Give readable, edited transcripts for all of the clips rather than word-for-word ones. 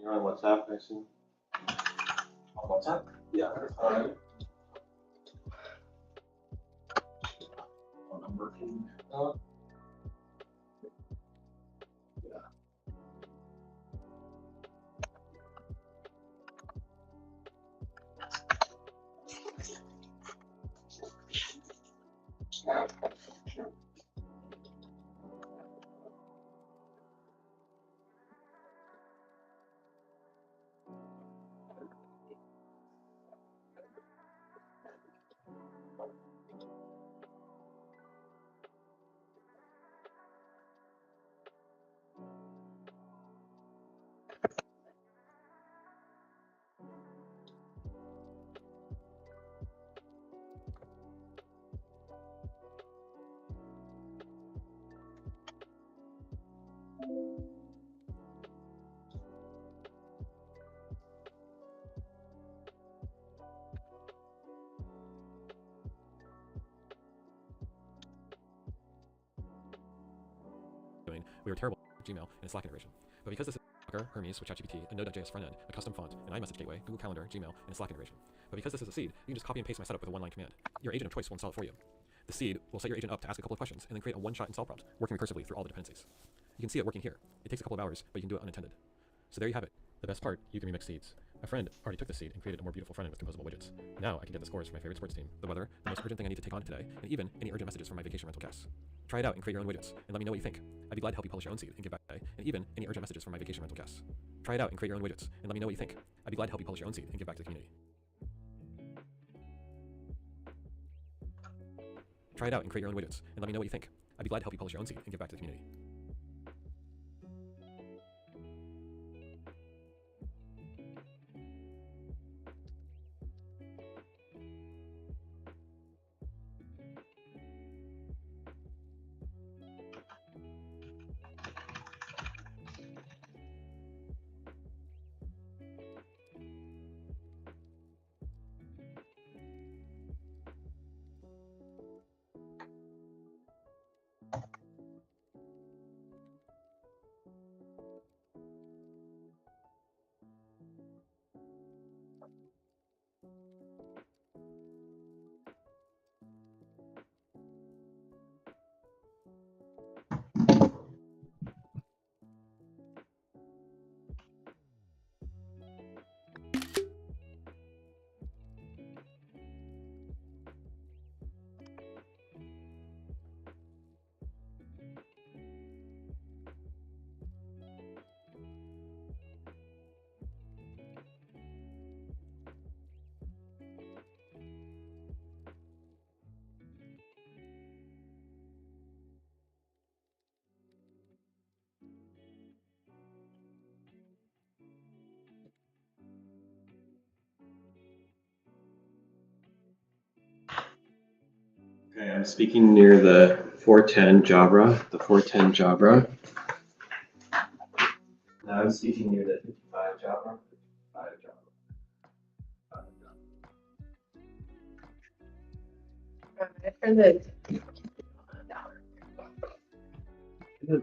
You're on WhatsApp, I assume? On WhatsApp? Yeah. Alright. What number can you tell? We were terrible at Gmail and Slack integration. But because this is Docker, Hermes with ChatGPT, a Node.js front end, a custom font, an iMessage gateway, Google Calendar, Gmail, and Slack integration. But because this is a seed, you can just copy and paste my setup with a one-line command. Your agent of choice will install it for you. The seed will set your agent up to ask a couple of questions and then create a one-shot install prompt, working recursively through all the dependencies. You can see it working here. It takes a couple of hours, but you can do it unattended. So there you have it. The best part, you can remix seeds. A friend already took the seed and created a more beautiful front end with composable widgets. Now I can get the scores for my favorite sports team, the weather, the most urgent thing I need to take on today, and even any urgent messages from my vacation rental guests. Try it out and create your own widgets, and let me know what you think. I'd be glad to help you publish your own seed and give back today, and even any urgent messages from my vacation rental guests. Try it out and create your own widgets, and let me know what you think. I'd be glad to help you publish your own seed and give back to the community. Try it out and create your own widgets, and let me know what you think. I'd be glad to help you publish your own seed and give back to the community. Okay, I'm speaking near the 410 Jabra, Now I'm speaking near the 55 Java. 5 Java. 5 Java. For the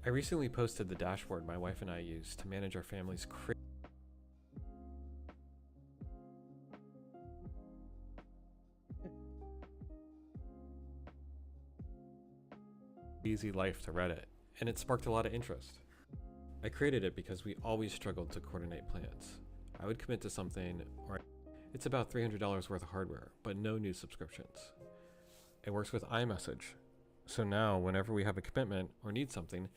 I recently posted the dashboard my wife and I use to manage our family's crazy life to Reddit, and it sparked a lot of interest. I created it because we always struggled to coordinate plans. I would commit to something, or it's about $300 worth of hardware, but no new subscriptions. It works with iMessage, so now whenever we have a commitment or need something,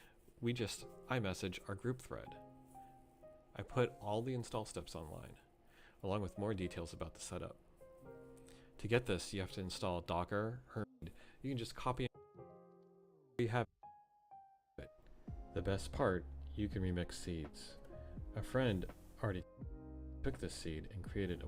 we just iMessage our group thread. I put all the install steps online, along with more details about the setup. To get this, you have to install Docker, Hermit. You can just copy and we have it. The best part, you can remix seeds. A friend already took this seed and created a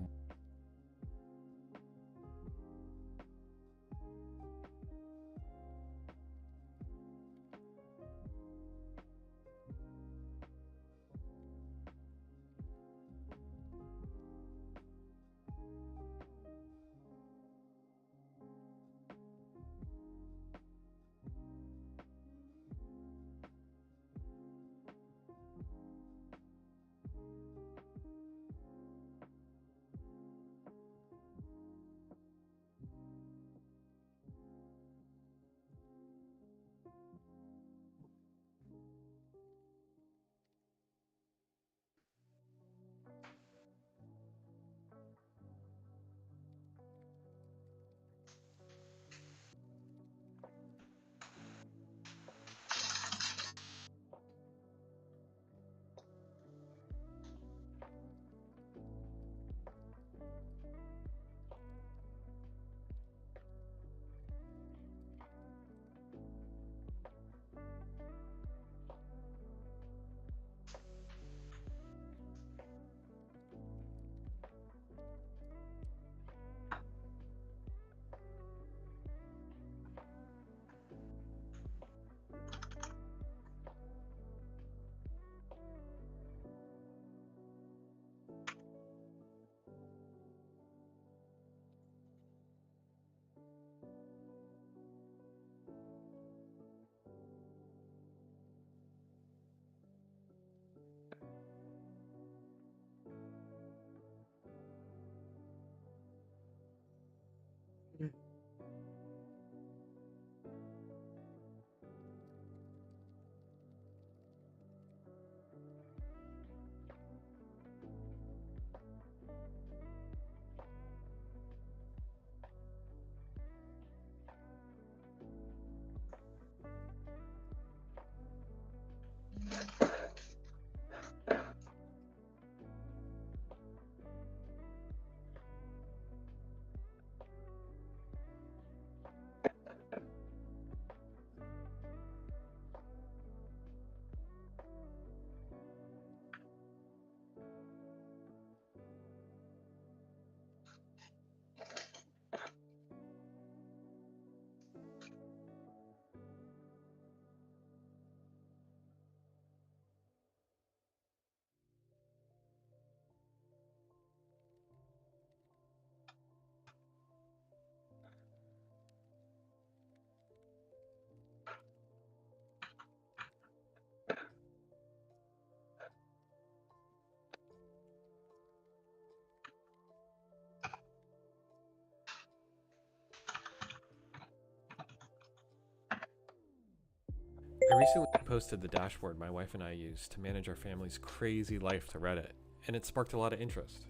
I recently posted the dashboard my wife and I use to manage our family's crazy life to Reddit, and it sparked a lot of interest.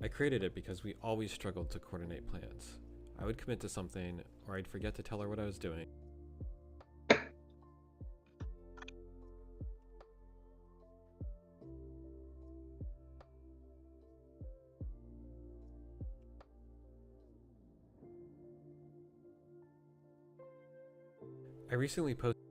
I created it because we always struggled to coordinate plans. I would commit to something, or I'd forget to tell her what I was doing. I recently posted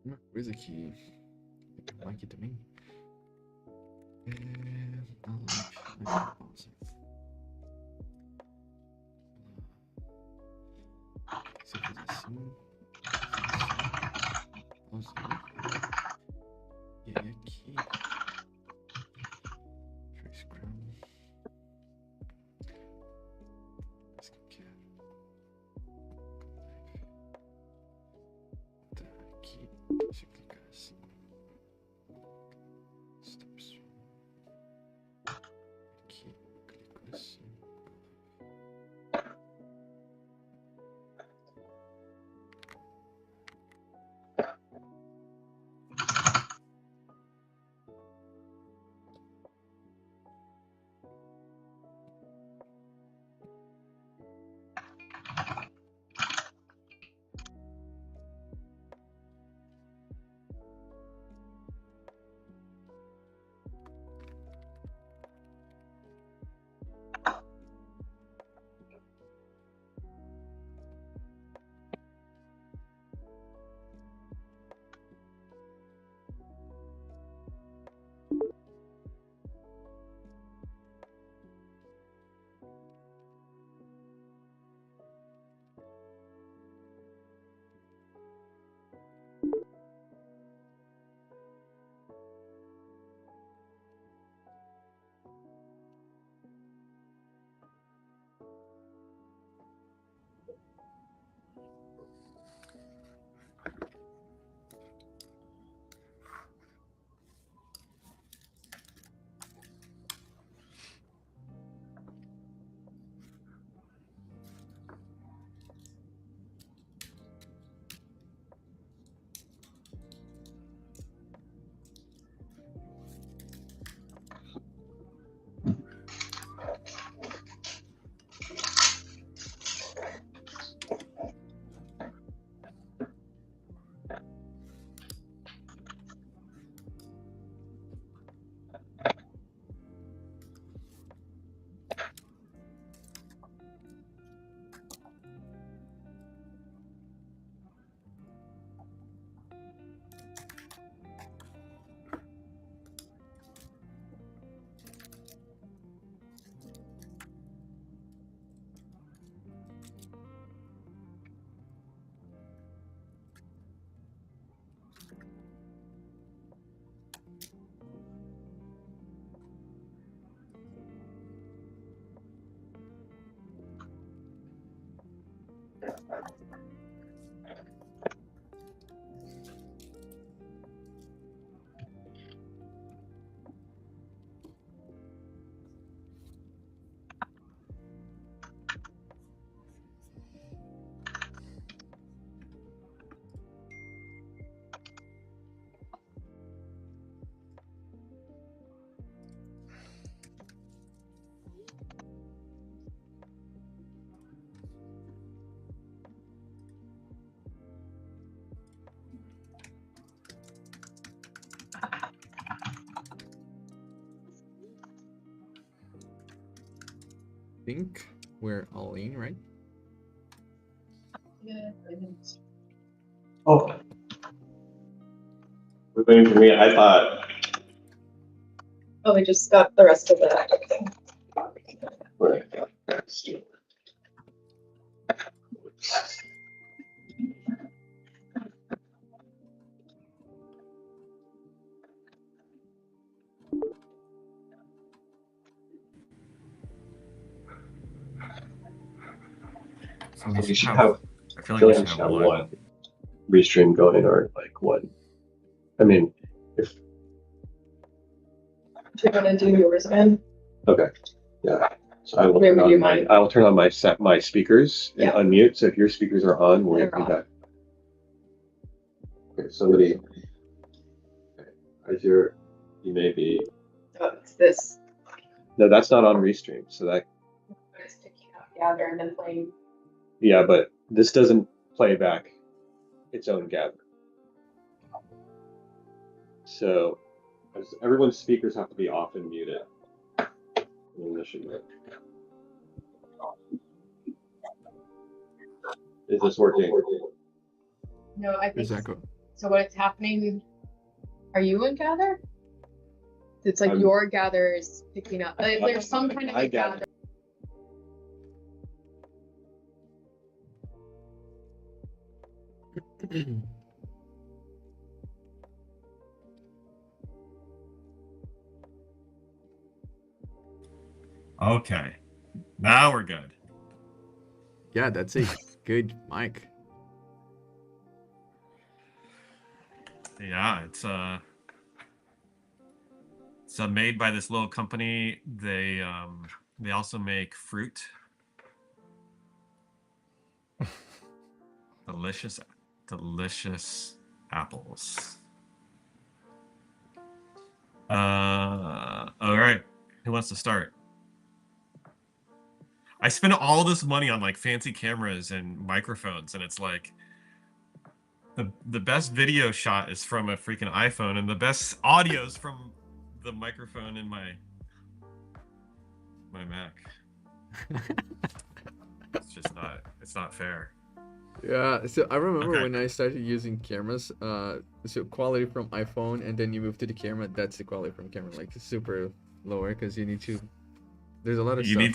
Uma coisa que eu vou arrumar aqui também é a live. Vai dar pausa. Se eu fizer assim, pausa aí. E aí aqui, show scrum. Esse que eu quero. Tá aqui, deixa eu clicar assim. Steps. Aqui, clico assim. think we're all in, right? Yeah. Oh. We're waiting for me. I thought. Oh, we just got the rest of the thing. Right. So We should have. I feel I like feel we like we should should have have one. one restream going, or like one. I mean, if Do you want to do yours again? okay, yeah. So I will Wait, turn would you on my. mind? I will turn on my speakers and Yeah. unmute. So if your speakers are on, we'll They're be on. back. Okay, somebody. Okay. As you may be. Oh, it's this. No, that's not on restream. So that. It's picking up gather and then playing. Yeah, but this doesn't play back its own gather. So everyone's speakers have to be off and muted. And then this should work. Is this working? No, I think There's echo. so. What's happening? Are you in gather? It's like I'm- your gather is picking up. There's some kind of I a gather. gather. Okay. Now we're good. Yeah, that's a good mic. Yeah, it's made by this little company. They also make fruit. Delicious apples. All right. Who wants to start? I spent all this money on like fancy cameras and microphones, and it's like the best video shot is from a freaking iPhone, and the best audio is from the microphone in my Mac. It's not fair. Yeah, so I remember Okay. when I started using cameras, so quality from iPhone, and then you move to the camera, that's the quality from camera, like super lower, because you need to, there's a lot of You stuff. need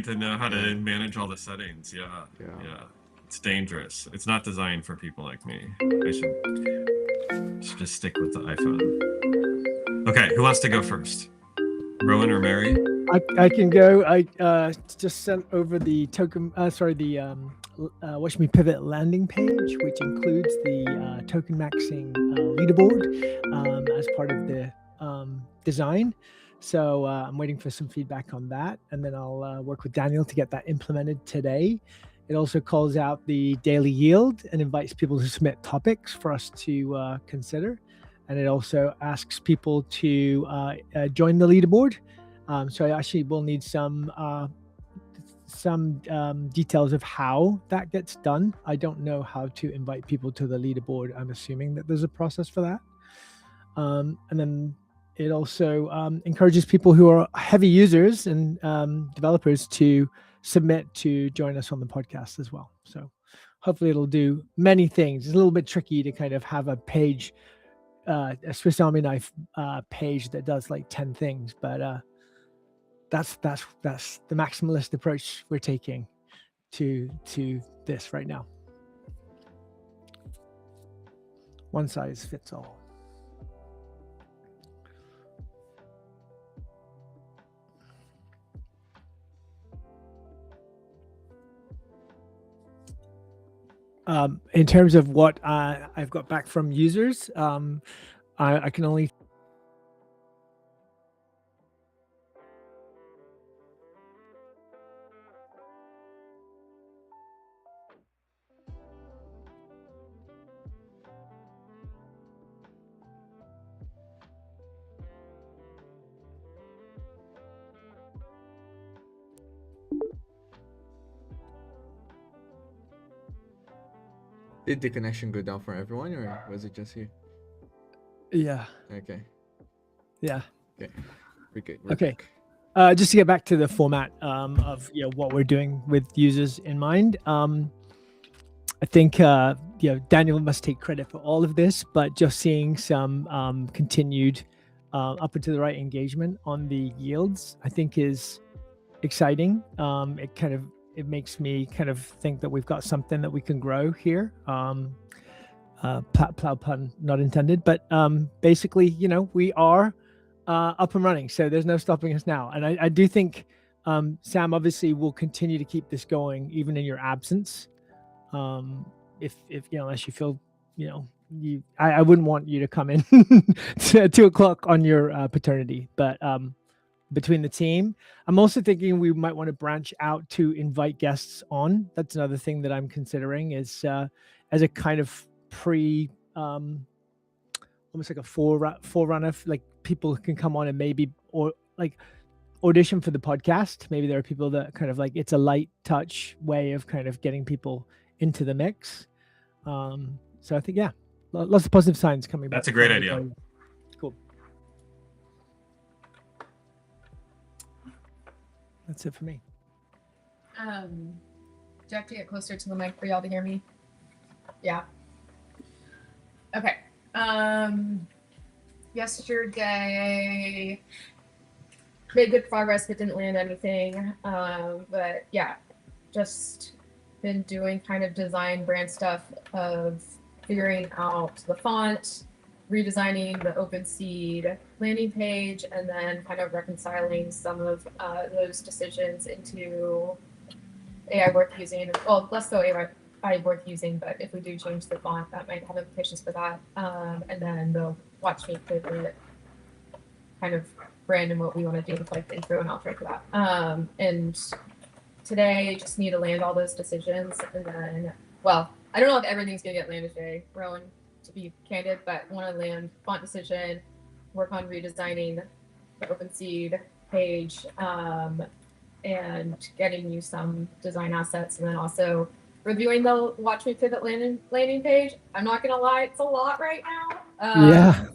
to know how to manage all the settings. Yeah. It's dangerous. It's not designed for people like me. I should just stick with the iPhone. Okay, who wants to go first? Rowan or Mary? I can go. I just sent over the token. Watch Me Pivot landing page, which includes the token maxing leaderboard as part of the design. So I'm waiting for some feedback on that, and then I'll work with Daniel to get that implemented today. It also calls out the daily yield and invites people to submit topics for us to consider. And it also asks people to join the leaderboard. So I actually will need some details of how that gets done. I don't know how to invite people to the leaderboard. I'm assuming that there's a process for that. And then it also encourages people who are heavy users and developers to submit to join us on the podcast as well. So hopefully it'll do many things. It's a little bit tricky to kind of have a page, a Swiss Army knife page that does like 10 things, but that's the maximalist approach we're taking to this right now. One size fits all. In terms of what I've got back from users, I can only Did the connection go down for everyone, or was it just you? yeah. Okay. Yeah. Okay. We're good. We're Okay. back. Just to get back to the format of what we're doing with users in mind. I think Daniel must take credit for all of this, but just seeing some continued up and to the right engagement on the yields, I think is exciting. It makes me kind of think that we've got something that we can grow here. Plow pun not intended, but basically, we are up and running, so there's no stopping us now. And I do think Sam obviously will continue to keep this going even in your absence. If unless you feel I wouldn't want you to come in at 2:00 on your paternity, but between the team, I'm also thinking we might want to branch out to invite guests on. That's another thing that I'm considering is as a kind of almost like a forerunner, like people can come on and maybe or like audition for the podcast. Maybe there are people that kind of like it's a light touch way of kind of getting people into the mix. So I think lots of positive signs coming back. That's a great idea. Cool. That's it for me. Do I have to get closer to the mic for y'all to hear me? Yeah. Okay. Yesterday made good progress but didn't land anything. But yeah, just been doing kind of design brand stuff of figuring out the font, redesigning the OpenSeed landing page, and then kind of reconciling some of those decisions into AI worth using. Well, less so AI worth using, but if we do change the font, that might have implications for that. And then the watch me pivot kind of brand and what we want to do with like the intro and outro for that. And today just need to land all those decisions, and then, well, I don't know if everything's gonna get landed today, Rowan, to be candid, but want to land font decision, work on redesigning the OpenSeed page, and getting you some design assets, and then also reviewing the Watch Me Pivot landing page. I'm not gonna lie, it's a lot right now. Yeah.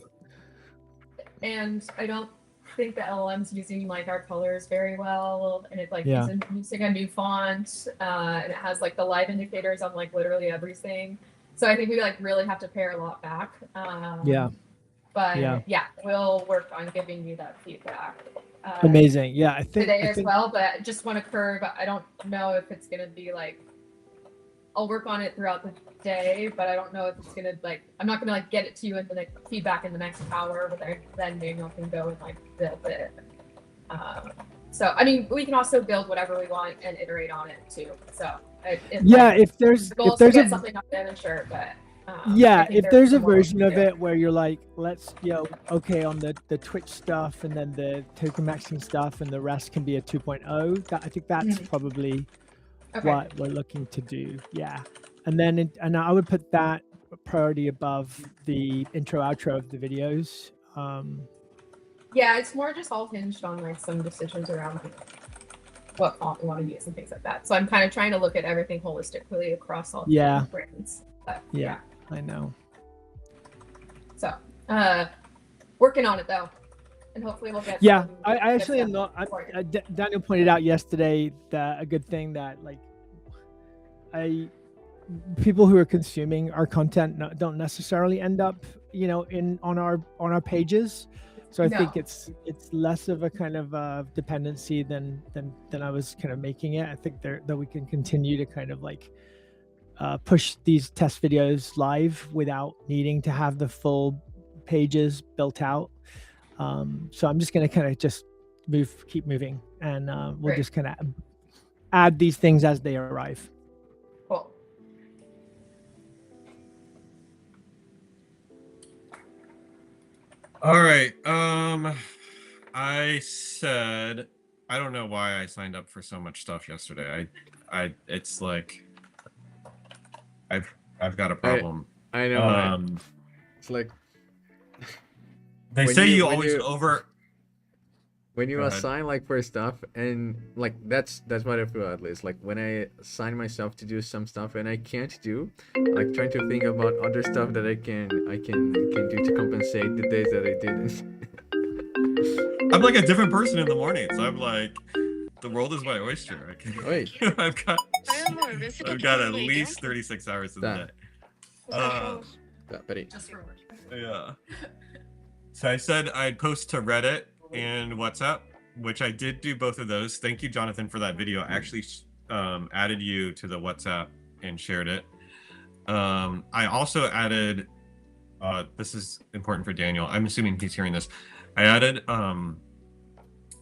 And I don't think the LLM's using like our colors very well, and it's like using a new font, and it has like the live indicators on like literally everything. So I think we like really have to pare a lot back. But we'll work on giving you that feedback. Amazing. Yeah, I think today as well, but I just want to curve. I don't know if it's gonna be like, I'll work on it throughout the day, but I don't know if it's gonna like, I'm not gonna like get it to you in the feedback in the next hour, but then Daniel can go and like build it. So I mean, we can also build whatever we want and iterate on it too. So if there's something up there, then sure, but if there's a version of it where you're like, let's okay on the Twitch stuff and then the token maxing stuff and the rest can be a 2.0, I think that's probably what we're looking to do. And then and I would put that priority above the intro outro of the videos. It's more just all hinged on like some decisions around like what font we want to use and things like that. So I'm kind of trying to look at everything holistically across all different brands. But, I know. So working on it though, and hopefully we'll get I actually am not. Daniel pointed out yesterday that a good thing that like people who are consuming our content don't necessarily end up on our pages. So I think it's less of a kind of dependency than I was kind of making it. I think that we can continue to kind of like push these test videos live without needing to have the full pages built out. So I'm just going to kind of just keep moving, and we'll just kind of add these things as they arrive. Cool. All right. I said, I don't know why I signed up for so much stuff yesterday. It's like I've got a problem. I know. It's like they say you always when you assign like for stuff, and like that's what I feel at least. Like when I assign myself to do some stuff and I can't do, like trying to think about other stuff that I can do to compensate the days that I didn't. I'm like a different person in the mornings. I'm like, the world is my oyster. Wait. I've got at least 36 hours in the day. Just for work. Yeah. So I said I'd post to Reddit and WhatsApp, which I did do both of those. Thank you, Jonathan, for that video. I actually added you to the WhatsApp and shared it. I also added, this is important for Daniel. I'm assuming he's hearing this. I added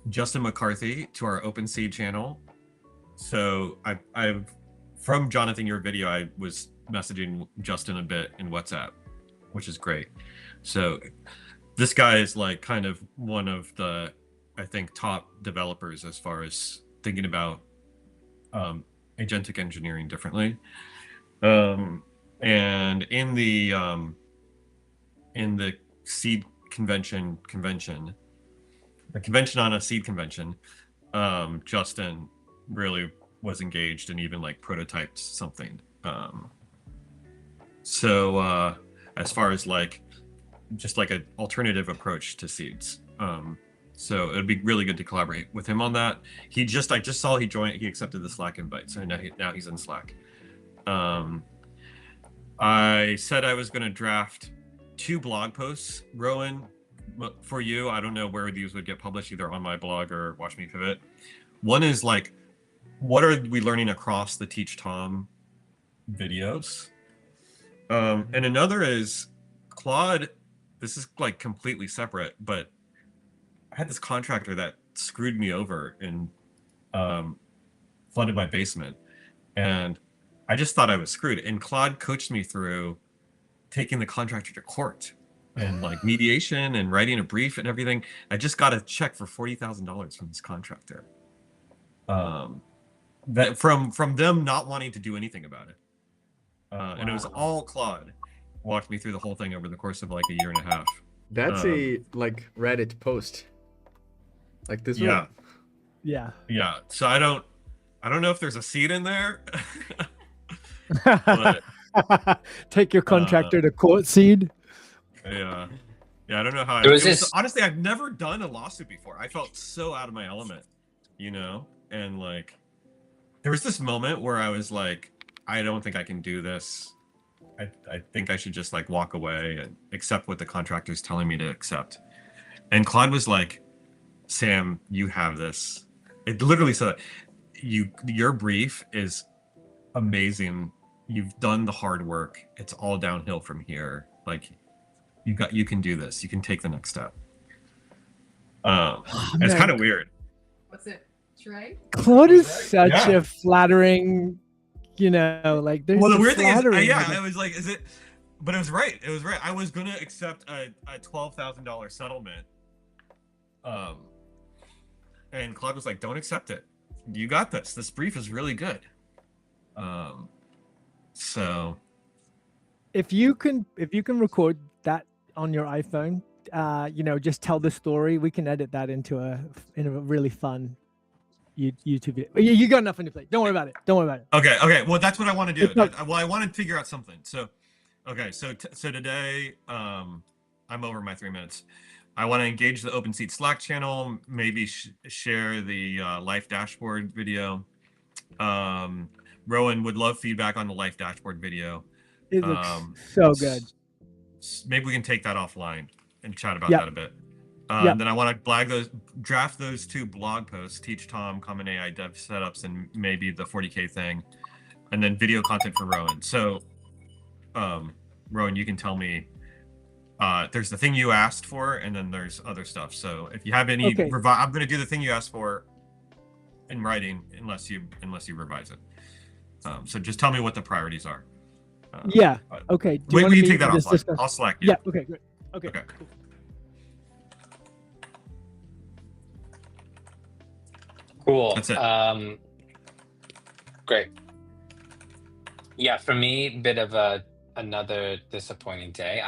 Justin McCarthy to our Open Seed channel. So I've from Jonathan, your video, I was messaging Justin a bit in WhatsApp, which is great. So this guy is like kind of one of the, I think, top developers as far as thinking about agentic engineering differently. And in the seed convention, the convention on a seed convention, Justin really was engaged and even like prototyped something. So as far as like just like an alternative approach to seeds. So it'd be really good to collaborate with him on that. I just saw he accepted the Slack invite. So now he's in Slack. I said I was going to draft 2 blog posts, Rowan, for you. I don't know where these would get published, either on my blog or Watch Me Pivot. One is like, what are we learning across the Teach Tom videos? And another is Claude. This is like completely separate, but I had this contractor that screwed me over and flooded my basement. And I just thought I was screwed. And Claude coached me through taking the contractor to court and like mediation and writing a brief and everything. I just got a check for $40,000 from this contractor. That from them not wanting to do anything about it. And it was all Claude. Walked me through the whole thing over the course of like a year and a half. That's a like Reddit post. Like this one. Yeah. Yeah. So I don't know if there's a seed in there. But, take your contractor to court, seed. Yeah. I don't know how. Honestly, I've never done a lawsuit before. I felt so out of my element, and like there was this moment where I was like, I don't think I can do this. I think I should just like walk away and accept what the contractor's telling me to accept. And Claude was like, Sam, you have this. It literally said, your brief is amazing. You've done the hard work. It's all downhill from here. Like you can do this. You can take the next step. It's kind of weird. What's it? Trey? Claude is such a flattering, like there's. Well, the weird thing is, I was like, is it? But it was right. It was right. I was gonna accept a $12,000 settlement. And Claude was like, don't accept it. You got this. This brief is really good. So if you can record that on your iPhone, just tell the story. We can edit that into a really fun YouTube video. You got enough on your plate. Don't worry about it. Okay. Well, that's what I want to do. I want to figure out something. So, okay. So today, I'm over my 3 minutes. I want to engage the OpenSeed Slack channel, maybe share the life dashboard video. Rowan would love feedback on the life dashboard video. It looks so good. Maybe we can take that offline and chat about that a bit. Then I want to draft those 2 blog posts, Teach Tom, Common AI Dev Setups, and maybe the 40K thing, and then video content for Rowan. So, Rowan, you can tell me, there's the thing you asked for, and then there's other stuff. So if you have any, I'm going to do the thing you asked for in writing, unless you revise it. So just tell me what the priorities are. Okay. We can take that offline. I'll Slack you. Yeah. Okay. Good. Okay. Cool. Cool. That's it. Great. Yeah, for me, bit of another disappointing day.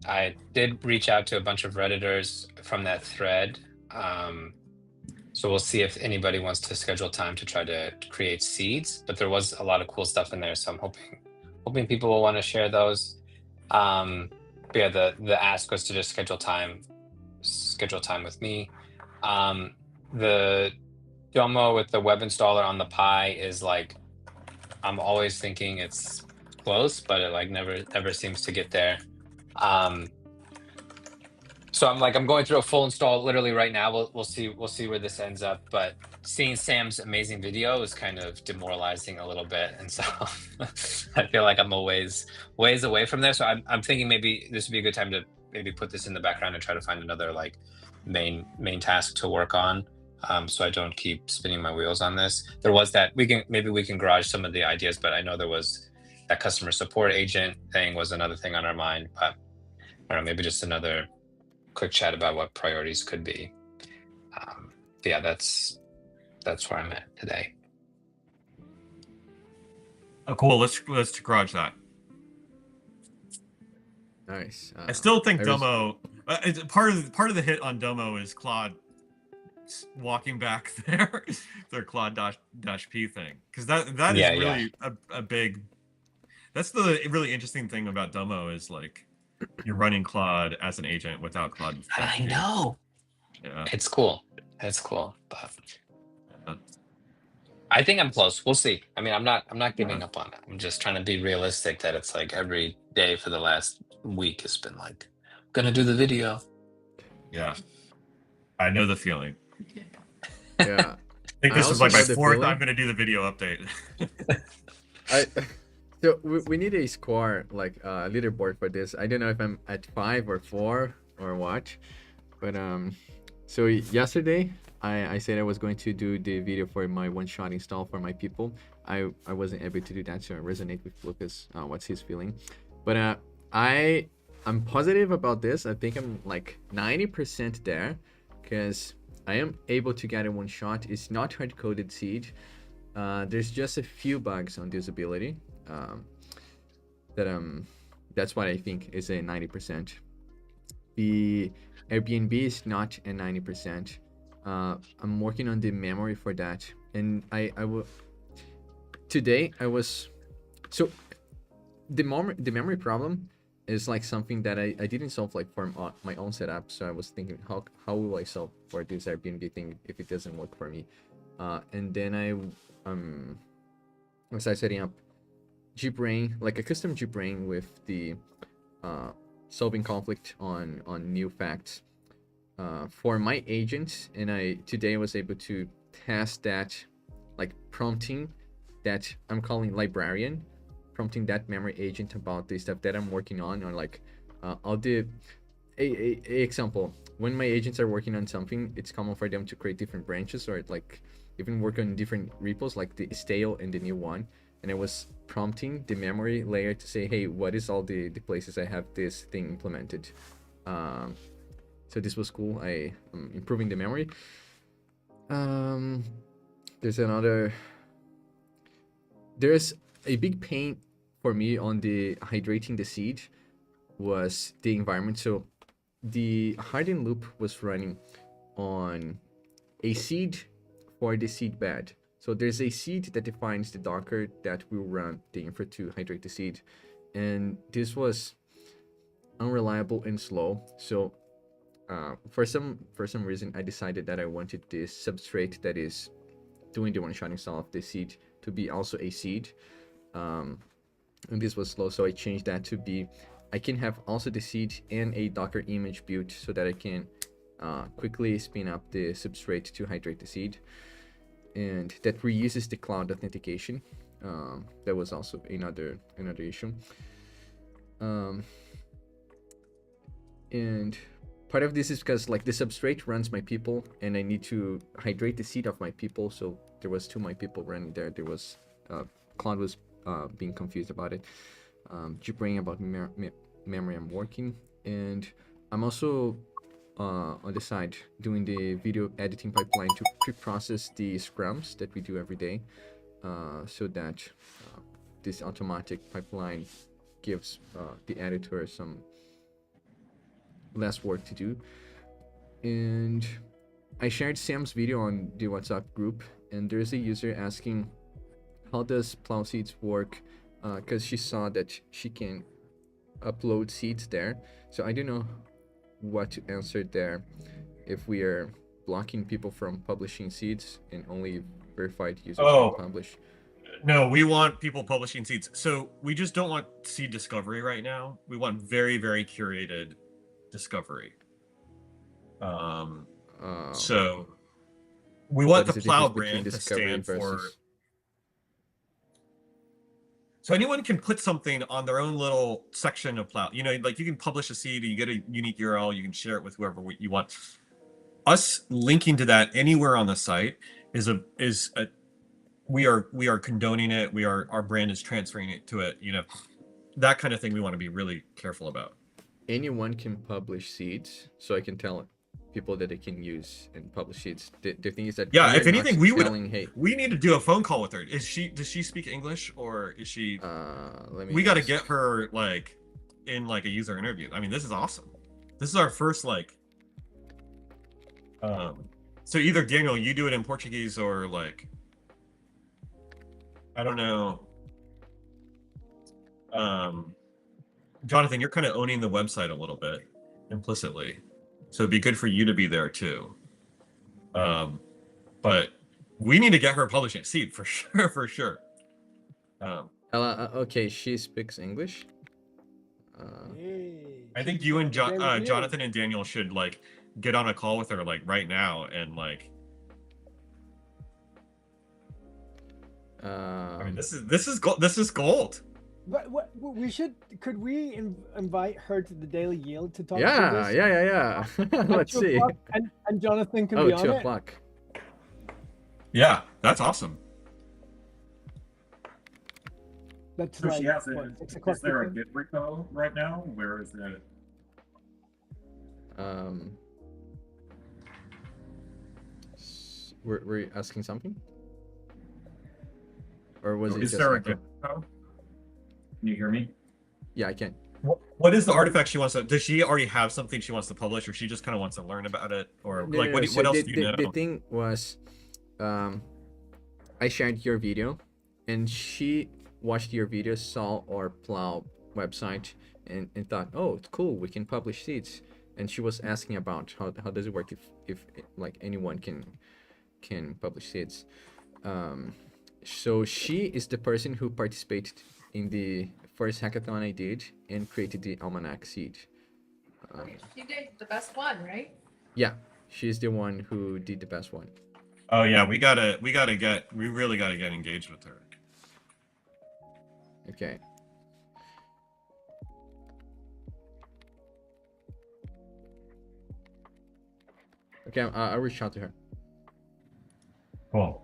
I did reach out to a bunch of Redditors from that thread. So we'll see if anybody wants to schedule time to try to create seeds, but there was a lot of cool stuff in there. So I'm hoping people will want to share those. But yeah, the ask was to just schedule time with me. The Domo with the web installer on the Pi is like, I'm always thinking it's close, but it like never seems to get there. So I'm going through a full install literally right now. We'll see where this ends up. But seeing Sam's amazing video is kind of demoralizing a little bit, and so I feel like I'm a ways away from there. So I'm thinking maybe this would be a good time to maybe put this in the background and try to find another like main task to work on. So I don't keep spinning my wheels on this. There was that we can garage some of the ideas, but I know there was that customer support agent thing was another thing on our mind. But I don't know, maybe just another quick chat about what priorities could be. Yeah, that's where I'm at today. Oh, cool. Let's garage that. Nice. I still think Domo. It's part of the hit on Domo is Claude walking back their Claude dash P thing, because that is really a big. That's the really interesting thing about Domo is like you're running Claude as an agent without Claude. I know. Yeah, it's cool. It's cool, but I think I'm close. We'll see. I mean, I'm not giving up on it. I'm just trying to be realistic that it's like every day for the last week has been like, gonna do the video. Yeah, I know the feeling. Yeah. I think this is like my fourth I'm gonna do the video update. So we need a score, like leaderboard for this. I don't know if I'm at 5 or 4 or what, but so yesterday I said I was going to do the video for my one-shot install for my people. I wasn't able to do that, so I resonate with Lucas, what's his feeling. But I'm positive about this. I think I'm like 90% there, because I am able to get a one-shot. It's not hard-coded seed. There's just a few bugs on this ability. That's what I think is a 90%. The Airbnb is not a 90%. I'm working on the memory for that, and I will. Today I was, so the memory problem is like something that I didn't solve like for my own setup. So I was thinking, how will I solve for this Airbnb thing if it doesn't work for me? And then I started setting up GBrain, like a custom GBrain with the solving conflict on new facts for my agent. And today I was able to test that, like prompting that I'm calling librarian, prompting that memory agent about the stuff that I'm working on, or like I'll do a example. When my agents are working on something, it's common for them to create different branches, or like even work on different repos, like the stale and the new one. And I was prompting the memory layer to say, hey, what is all the places I have this thing implemented? So this was cool. I am improving the memory. There's a big pain for me on the hydrating the seed was the environment. So the harden loop was running on a seed for the seed bed. So there's a seed that defines the Docker that will run the infra to hydrate the seed. And this was unreliable and slow. So for some reason, I decided that I wanted this substrate that is doing the one-shot install of the seed to be also a seed. And this was slow, so I changed that to be, I can have also the seed and a Docker image built so that I can quickly spin up the substrate to hydrate the seed. And that reuses the cloud authentication. That was also another issue. And part of this is because like the substrate runs my people, and I need to hydrate the seed of my people. So there was 2 my people running there. There was Cloud was being confused about it. GBrain about memory I'm working, and I'm also on the side doing the video editing pipeline to pre-process the scrums that we do every day, so that this automatic pipeline gives the editor some less work to do. And I shared Sam's video on the WhatsApp group, and there's a user asking how does plow seeds work, because she saw that she can upload seeds there. So I don't know what to answer there, if we are blocking people from publishing seeds and only verified users Oh. can publish. No, we want people publishing seeds. So we just don't want seed discovery right now. We want very, very curated discovery. So we want What the is Plow difference between brand to discovery stand for. versus- So anyone can put something on their own little section of Plow. You know, like you can publish a seed, you get a unique URL, you can share it with whoever you want. Us linking to that anywhere on the site is a we are condoning it. Our brand is transferring it to it. You know, that kind of thing we want to be really careful about. Anyone can publish seeds, so I can tell people that they can use and publish seeds. The thing is that Yeah, we're if anything, not we would. telling, hey, We need to do a phone call with her. Does she speak English, or is she? let me We got to ask. get her like in like a user interview. I mean, this is awesome. This is our first like. So either Daniel, you do it in Portuguese, or like. I don't know. Jonathan, you're kind of owning the website a little bit implicitly, so it'd be good for you to be there too. But we need to get her publishing a seed for sure, for sure. Okay, she speaks English. I think you and Jonathan and Daniel should like get on a call with her like right now and like. I mean, this is gold. What we should, could we invite her to the Daily Yield to talk Yeah. through this? Yeah. At Let's 2 see. o'clock, and Jonathan can Oh, be on 2 it. o'clock. Yeah, that's awesome. That's So like, she has what, a, 6 o'clock is there a weekend? Git repo right now? Where is it? Were you asking something? Or was it Is just there a echo? Git repo? Can you hear me? Yeah, I can. What is the artifact she wants to? Does she already have something she wants to publish, or she just kind of wants to learn about it, or No, like no, no. what else the, do you know? The thing was, I shared your video, and she watched your video, saw our Plow website, and thought, oh, it's cool, we can publish seeds. And she was asking about how does it work if like anyone can publish seeds. So she is the person who participated in the first hackathon I did and created the almanac seed. She did the best one, right? Yeah, she's the one who did the best one. Oh yeah, we really gotta get engaged with her. Okay. Okay, I'll reach out to her. Cool.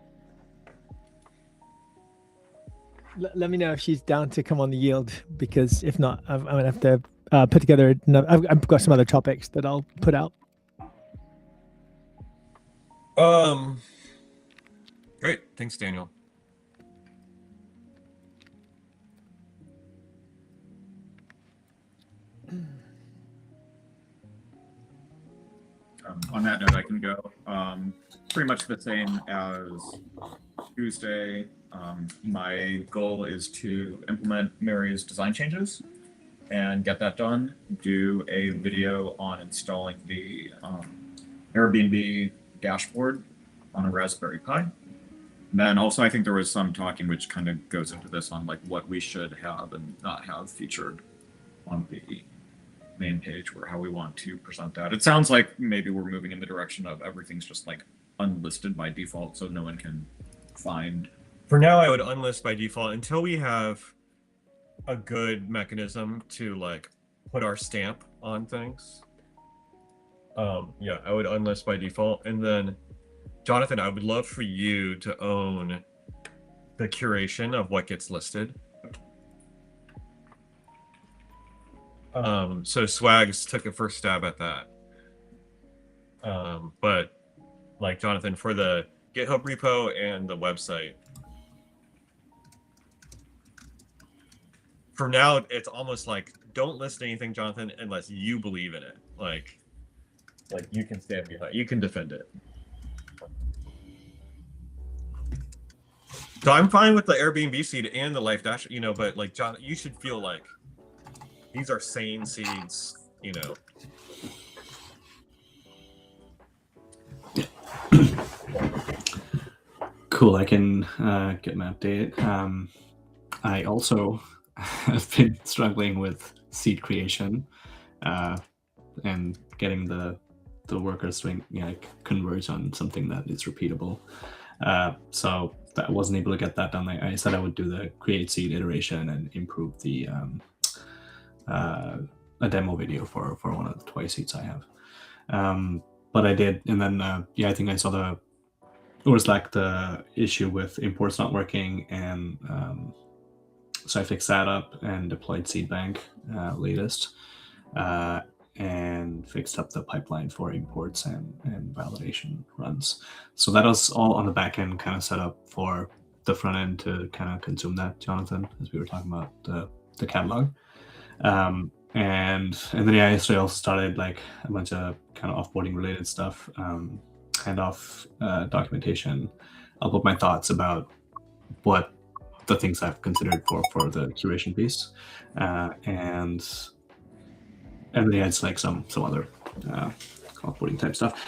Let me know if she's down to come on the Yield, because if not, I'm gonna have to put together another. I've got some other topics that I'll put out. Great. Thanks, Daniel. On that note, I can go. Pretty much the same as Tuesday. My goal is to implement Mary's design changes and get that done. Do a video on installing the Airbnb dashboard on a Raspberry Pi. And then also, I think there was some talking which kind of goes into this on like what we should have and not have featured on the main page, or how we want to present that. It sounds like maybe we're moving in the direction of everything's just like unlisted by default, so no one can find. For now, I would unlist by default until we have a good mechanism to like put our stamp on things. Yeah, I would unlist by default. And then Jonathan, I would love for you to own the curation of what gets listed. So Swags took a first stab at that. But like Jonathan, for the GitHub repo and the website, for now, it's almost like don't list anything, Jonathan, unless you believe in it. Like you can stand behind, you can defend it. So I'm fine with the Airbnb seed and the Life Dash, you know, but like John, you should feel like these are sane seeds, you know. Cool. I can get my update. I also have been struggling with seed creation and getting the workers to converge on something that is repeatable. So I wasn't able to get that done. I said I would do the create seed iteration and improve the a demo video for one of the twice seeds I have. But I did, and then I think I saw the issue with imports not working, and so I fixed that up and deployed Seedbank latest, and fixed up the pipeline for imports and validation runs. So that was all on the back end, kind of set up for the front end to kind of consume that, Jonathan, as we were talking about the catalog. And then I also started like a bunch of kind of offboarding related stuff, handoff documentation. I'll put my thoughts about what the things I've considered for the curation piece, and then it's like some other offboarding type stuff.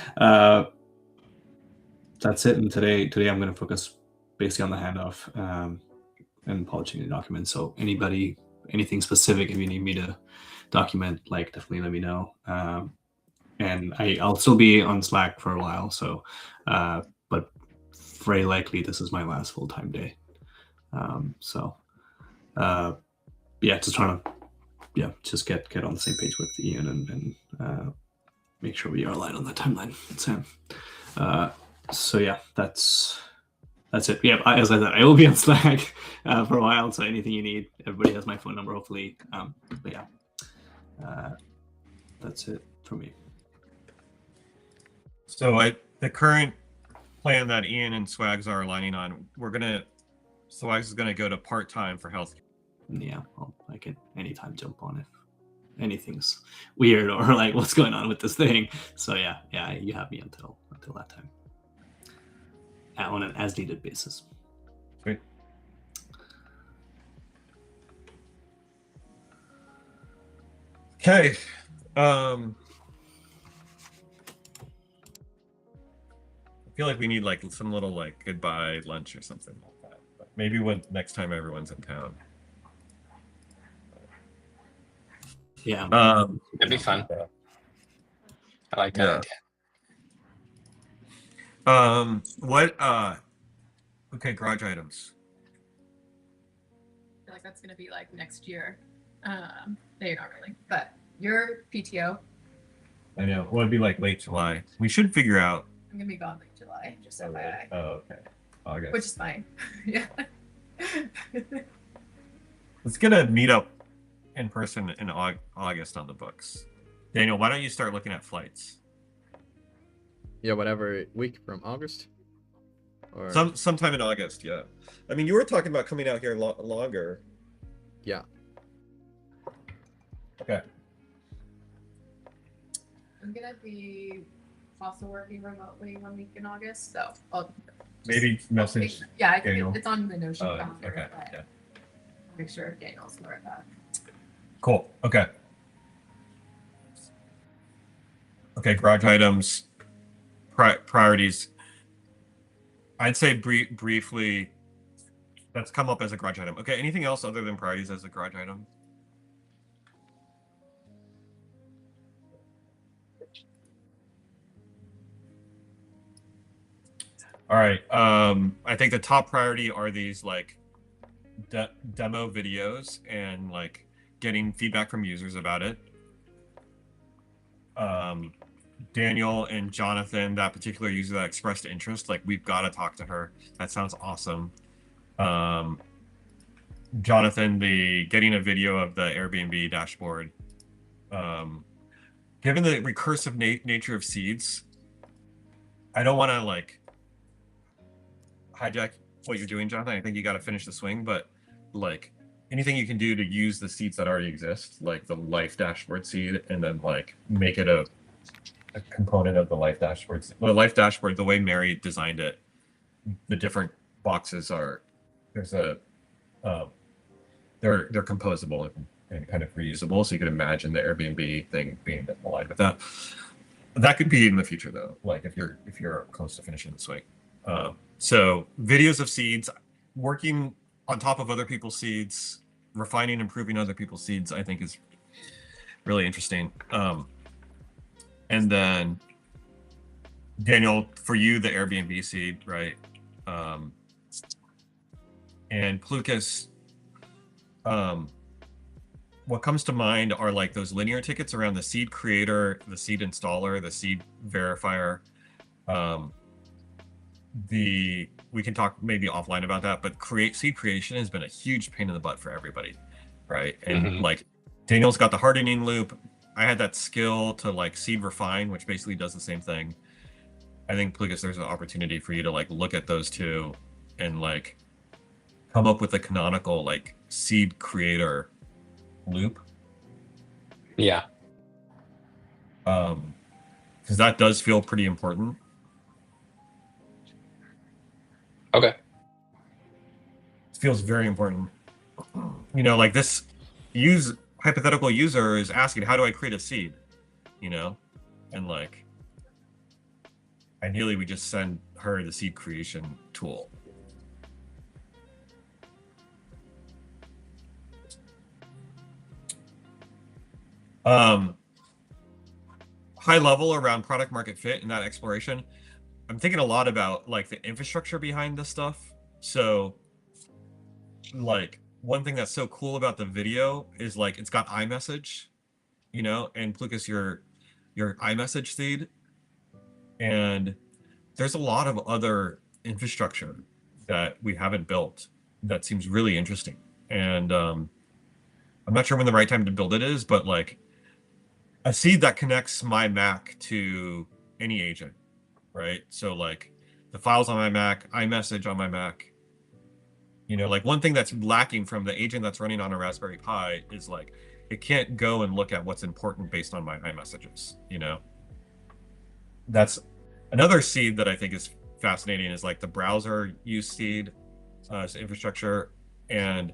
That's it. And today I'm going to focus basically on the handoff and polishing the document. So anything specific, if you need me to document, like definitely let me know. And I'll still be on Slack for a while. So, but very likely this is my last full-time day. Just trying to just get on the same page with Ian and make sure we are aligned on the timeline. Sam. So yeah, that's it. Yeah, as I said, I will be on Slack for a while. So anything you need, everybody has my phone number, hopefully. But yeah, that's it for me. So the current plan that Ian and Swags are aligning on, Swags is gonna go to part-time for health. Yeah, I can anytime jump on if anything's weird or like what's going on with this thing. So yeah, you have me until that time, on an as needed basis. Great. Okay. I feel like we need like some little like goodbye lunch or something like that. But maybe next time everyone's in town. Yeah. It'd be fun. I like that idea. Okay, garage items. I feel like that's gonna be like next year. Maybe not really, but your PTO. I know. Well, it'd be like late July. We should figure out. I'm gonna be gone late July, just FYI. Oh, okay. August. Which is fine. Yeah. Let's get a meetup in person in August on the books. Daniel, why don't you start looking at flights? Yeah, whatever week from August. Or Sometime in August, yeah. I mean, you were talking about coming out here longer. Yeah. Okay. I'm gonna be also working remotely 1 week in August, so I'll maybe message. Yeah, Daniel. it's on the Notion calendar. Okay. But Yeah. make sure Daniel's aware of that. Cool. Okay. Okay. Garage items. Priorities. I'd say briefly. That's come up as a garage item. Okay. Anything else other than priorities as a garage item? All right. I think the top priority are these like demo videos and like getting feedback from users about it. Daniel and Jonathan, that particular user that expressed interest, like we've got to talk to her. That sounds awesome. Jonathan, getting a video of the Airbnb dashboard. Given the recursive nature of seeds, I don't want to like hijack what you're doing, Jonathan. I think you got to finish the swing, but like anything you can do to use the seeds that already exist, like the life dashboard seed, and then like make it a component of the life dashboard. The life dashboard, the way Mary designed it, the different boxes are they're composable and kind of reusable. So you could imagine the Airbnb thing being aligned with that. That could be in the future though, like if you're close to finishing the swing. So videos of seeds, working on top of other people's seeds, refining, improving other people's seeds, I think is really interesting. And then Daniel, for you, the Airbnb seed, right? And Plukas, what comes to mind are like those linear tickets around the seed creator, the seed installer, the seed verifier. We can talk maybe offline about that, but seed creation has been a huge pain in the butt for everybody, right? And like Daniel's got the hardening loop. I had that skill to like seed refine, which basically does the same thing. I think Plukas, there's an opportunity for you to like look at those two and like come up with a canonical like seed creator loop. Yeah. Because that does feel pretty important. Okay. It feels very important. You know, like this hypothetical user is asking, how do I create a seed? You know, and like ideally we just send her the seed creation tool. High level around product market fit and that exploration. I'm thinking a lot about like the infrastructure behind this stuff. So like one thing that's so cool about the video is like it's got iMessage, you know, and Plukas, your iMessage feed. And there's a lot of other infrastructure that we haven't built that seems really interesting. And I'm not sure when the right time to build it is, but like a seed that connects my Mac to any agent, right? So like the files on my Mac, iMessage on my Mac. You know, like one thing that's lacking from the agent that's running on a Raspberry Pi is like it can't go and look at what's important based on my iMessages, you know? That's another seed that I think is fascinating is like the browser use seed as infrastructure. And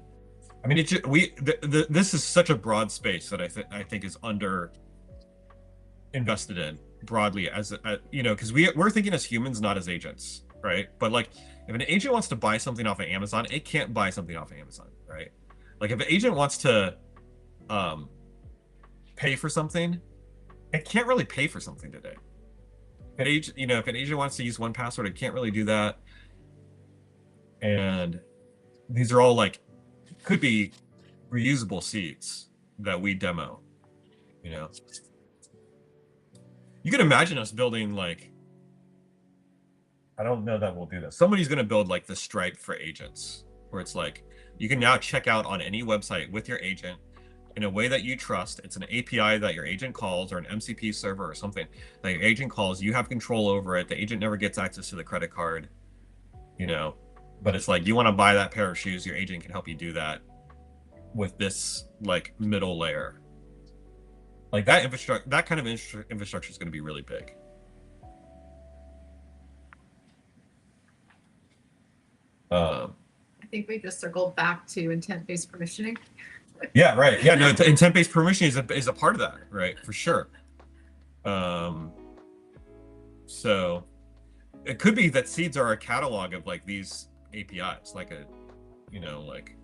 I mean, this is such a broad space that I think is under invested in broadly as you know, because we're thinking as humans, not as agents, right? But like if an agent wants to buy something off of Amazon, it can't buy something off of Amazon, right? Like if an agent wants to pay for something, it can't really pay for something today. If an agent wants to use 1Password, it can't really do that. And these are all like could be reusable seeds that we demo, you know. You can imagine us building like, I don't know that we'll do this. Somebody's going to build like the Stripe for agents, where it's like you can now check out on any website with your agent in a way that you trust. It's an API that your agent calls, or an MCP server or something that your agent calls. You have control over it. The agent never gets access to the credit card, you know. But it's like you want to buy that pair of shoes, your agent can help you do that with this like middle layer. Like that kind of infrastructure is going to be really big. I think we just circled back to intent-based permissioning. Yeah, right. Yeah, no, intent-based permissioning is a part of that, right? For sure. So it could be that seeds are a catalog of like these APIs, like a, you know, like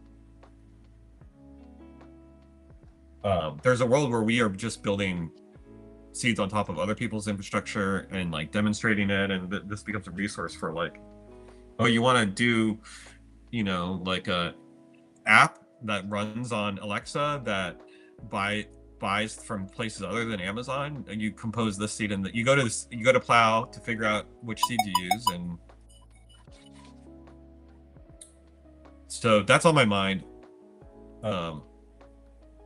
there's a world where we are just building seeds on top of other people's infrastructure and like demonstrating it, and this becomes a resource for like, oh, you want to do, you know, like a app that runs on Alexa that buys from places other than Amazon, and you compose this seed, and you go to Plow to figure out which seed to use, and so that's on my mind.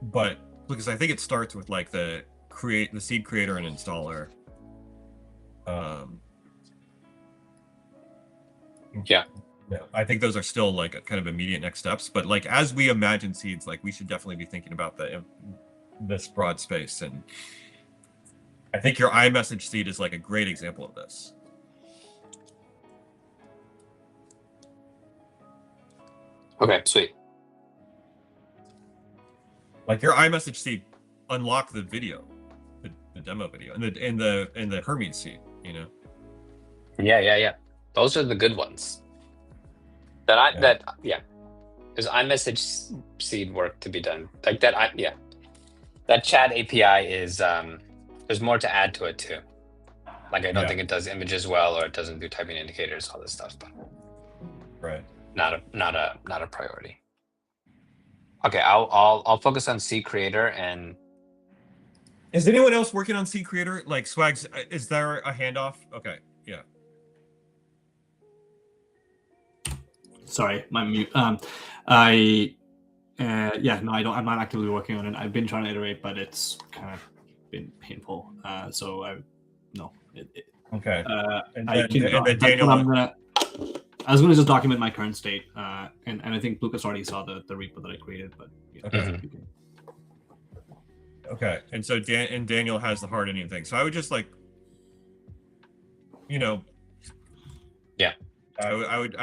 But because I think it starts with like the seed creator and installer. Yeah. I think those are still like kind of immediate next steps, but like as we imagine seeds, like we should definitely be thinking about this broad space. And I think your iMessage seed is like a great example of this. Okay, sweet. Like your iMessage seed unlocked the video, the demo video, and the Hermes seed, you know. Yeah. Those are the good ones. There's iMessage seed work to be done. Like that, that chat API is there's more to add to it too. Like I don't think it does images well, or it doesn't do typing indicators, all this stuff. But Right. Not a priority. Okay, I'll focus on C Creator and. Is anyone else working on C Creator? Like Swags, is there a handoff? Okay, yeah. Sorry, my mute. No, I'm not actively working on it. I've been trying to iterate, but it's kind of been painful. Okay. I was gonna just document my current state, and I think Lucas already saw the repo that I created, but yeah. Okay. Okay, and so Daniel has the hardening thing. So I would just I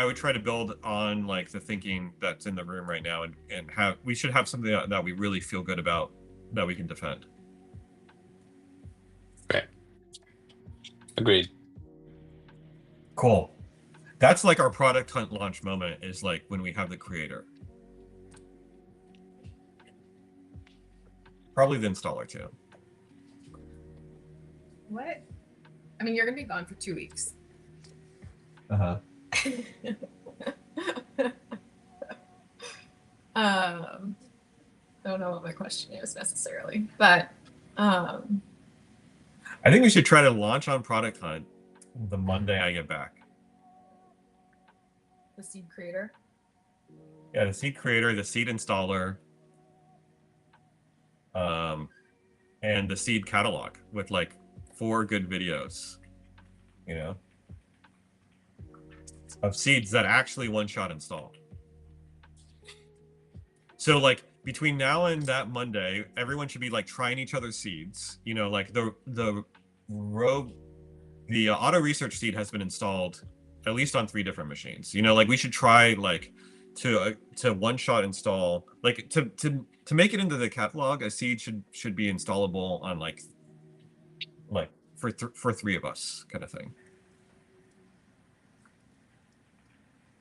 would try to build on like the thinking that's in the room right now, and we should have something that we really feel good about that we can defend. Okay. Agreed. Cool. That's like our product hunt launch moment, is like when we have the creator. Probably the installer too. What? I mean, you're gonna be gone for 2 weeks. Uh-huh. I don't know what my question is necessarily, but I think we should try to launch on Product Hunt the Monday I get back. the seed creator. Yeah, the seed creator, the seed installer, and the seed catalog with like 4 good videos, of seeds that actually one-shot install. So like between now and that Monday, everyone should be like trying each other's seeds. Like the auto research seed has been installed at least on 3 different machines. Like we should try like to one-shot install, like to make it into the catalog. A seed should be installable on like for 3 of us, kind of thing.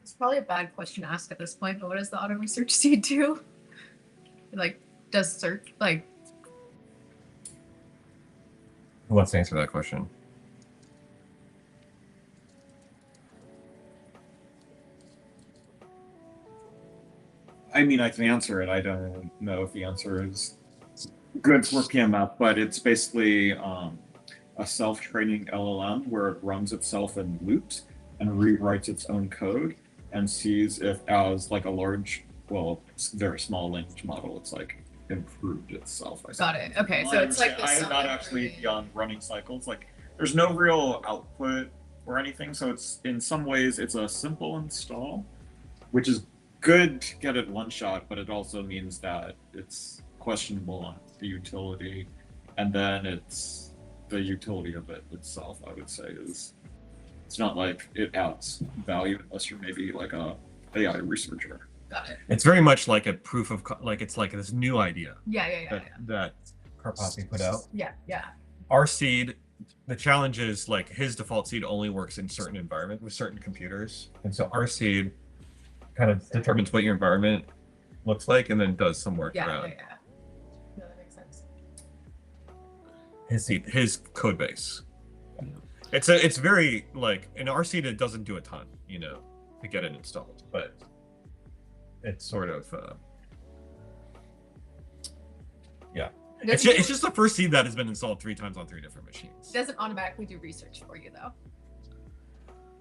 It's probably a bad question to ask at this point, but what does the auto research seed do? Like, does search, like... Who wants to answer that question? I mean, I can answer it. I don't know if the answer is good for PMF, but it's basically a self-training LLM where it runs itself in loops and rewrites its own code and sees if, as like a large, very small language model, it's like improved itself. Got it. Okay, so it's like I am not actually beyond running cycles. Like, there's no real output or anything, so it's in some ways it's a simple install, which is good to get it one shot, but it also means that it's questionable on the utility, and then it's the utility of it itself. I would say is it's not like it adds value unless you're maybe like a AI researcher. Got it. It's very much like a proof of it's like this new idea. Yeah. That Karpathy put out. Yeah. Our seed, the challenge is like his default seed only works in certain environment with certain computers, and so our seed kind of determines what your environment looks like and then does some work around. Yeah. No, that makes sense. His code base. It's very like in our seed it doesn't do a ton, to get it installed, but it's sort of It's just the first seed that has been installed 3 times on 3 different machines. It doesn't automatically do research for you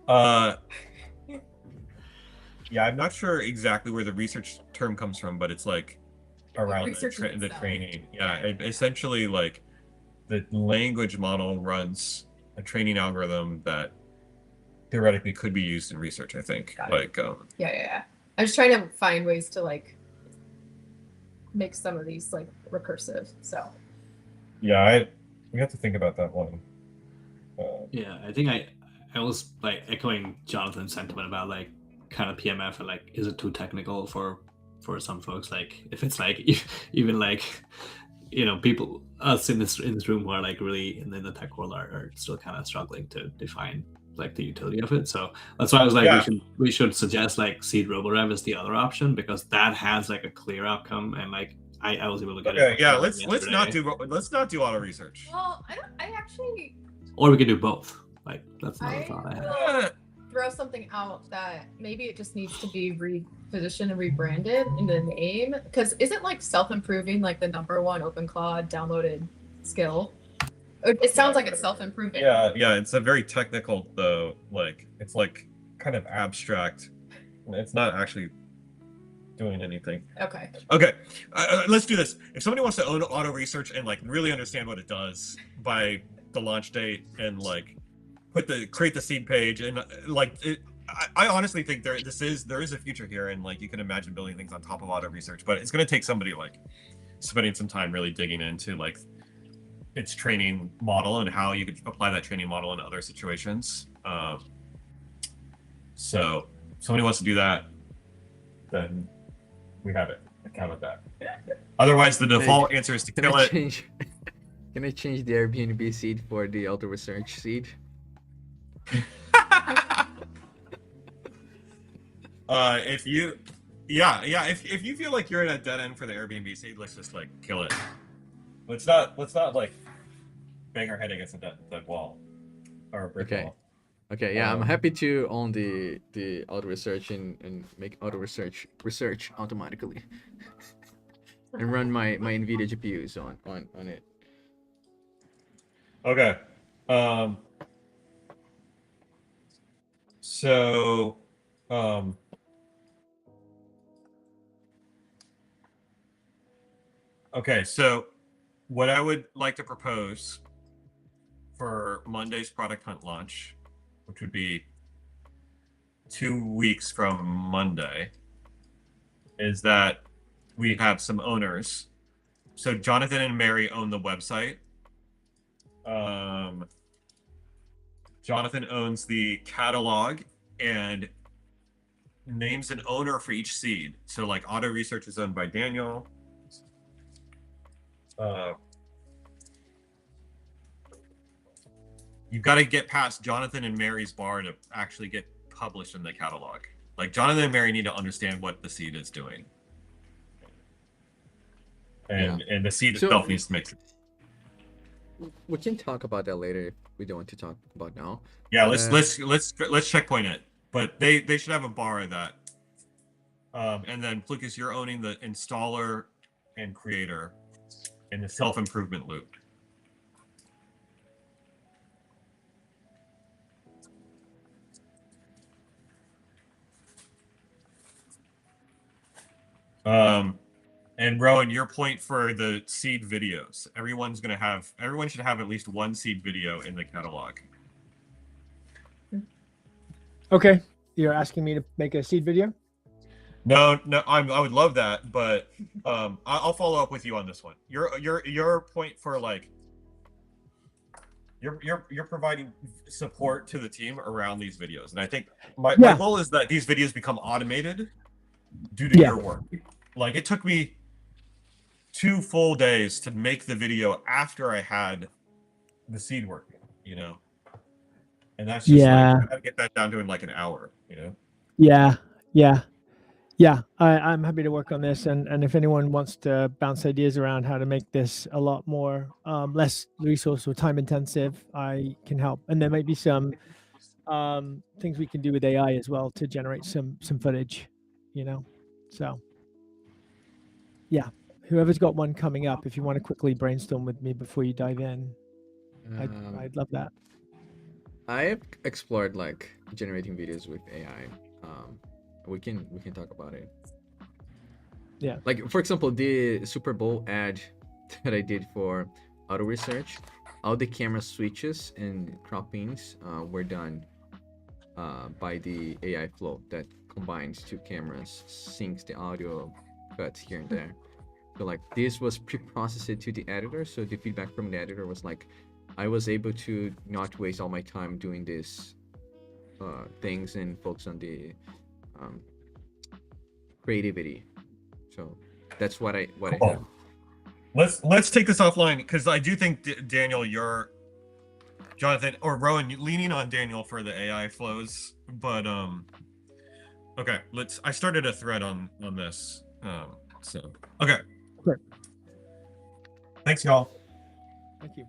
though. Yeah, I'm not sure exactly where the research term comes from, but it's like around the training. Yeah, essentially like the language model runs a training algorithm that theoretically could be used in research, I think. Yeah. I'm just trying to find ways to like make some of these like recursive. So yeah, we have to think about that one. Yeah, I think I was like echoing Jonathan's sentiment about like kind of PMF and like, is it too technical for some folks? Like if it's like even like people us in this room who are like really in the tech world are still kind of struggling to define like the utility of it. So that's why I was like, Yeah. we should suggest like Seed RoboRev as the other option, because that has like a clear outcome, and like I was able to get Okay, it. yeah, let's not yesterday. do auto research. Well, I actually Or we could do both. Like that's another I thought I had. will throw something out that maybe it just needs to be repositioned and rebranded in the name, because isn't like self-improving like the #1 OpenClaw downloaded skill? It sounds like it's self-improving. Yeah, it's a very technical though. Like it's like kind of abstract. It's not actually doing anything. Okay. Okay, let's do this. If somebody wants to own auto research and like really understand what it does by the launch date and like create the seed page and like I honestly think there is a future here, and like you can imagine building things on top of auto research, but it's going to take somebody like spending some time really digging into like its training model and how you could apply that training model in other situations. So if somebody wants to do that, then we have it. Account with that. Otherwise, the default answer is to kill it. Can I change the Airbnb seed for the auto research seed? If you feel like you're in a dead end for the Airbnb seed, let's just like kill it. Let's not like bang our head against a dead wall or a brick wall. Okay, yeah, I'm happy to own the auto research and make auto research automatically and run my NVIDIA GPUs on it. Okay. So okay, so what I would like to propose for Monday's product hunt launch, which would be 2 weeks from Monday, is that we have some owners. So Jonathan and Mary own the website. Jonathan owns the catalog and names an owner for each seed. So like auto research is owned by Daniel. You've got to get past Jonathan and Mary's bar to actually get published in the catalog. Like Jonathan and Mary need to understand what the seed is doing. And the seed itself needs to make sense. We can talk about that later if we don't want to talk about now. Yeah, let's checkpoint it. But they should have a bar of that. And then Lucas, you're owning the installer and creator in the self-improvement loop. And Rowan, your point for the seed videos. Everyone should have at least one seed video in the catalog. Okay, you're asking me to make a seed video? No, I would love that, but I'll follow up with you on this one. Your point for like you're providing support to the team around these videos, and I think my goal is that these videos become automated due to your work. Like it took me 2 full days to make the video after I had the seed working, you know, and that's just like, I gotta get that down to in like an hour, you know. I'm happy to work on this, and if anyone wants to bounce ideas around how to make this a lot more less resource or time intensive, I can help. And there might be some things we can do with AI as well to generate some footage, you know. So yeah, whoever's got one coming up, if you want to quickly brainstorm with me before you dive in, I'd love that. I have explored like generating videos with AI. We can talk about it. Yeah. Like for example, the Super Bowl ad that I did for auto research, all the camera switches and croppings were done by the AI flow that combines 2 cameras, syncs the audio, cuts here and there. So like this was pre-processed to the editor, so the feedback from the editor was like I was able to not waste all my time doing this things and focus on the creativity. So that's what I have. Let's take this offline, because I do think Daniel, your Jonathan or Rowan leaning on Daniel for the AI flows, but okay, I started a thread on this. So okay. Great. Thanks, y'all. Thank you.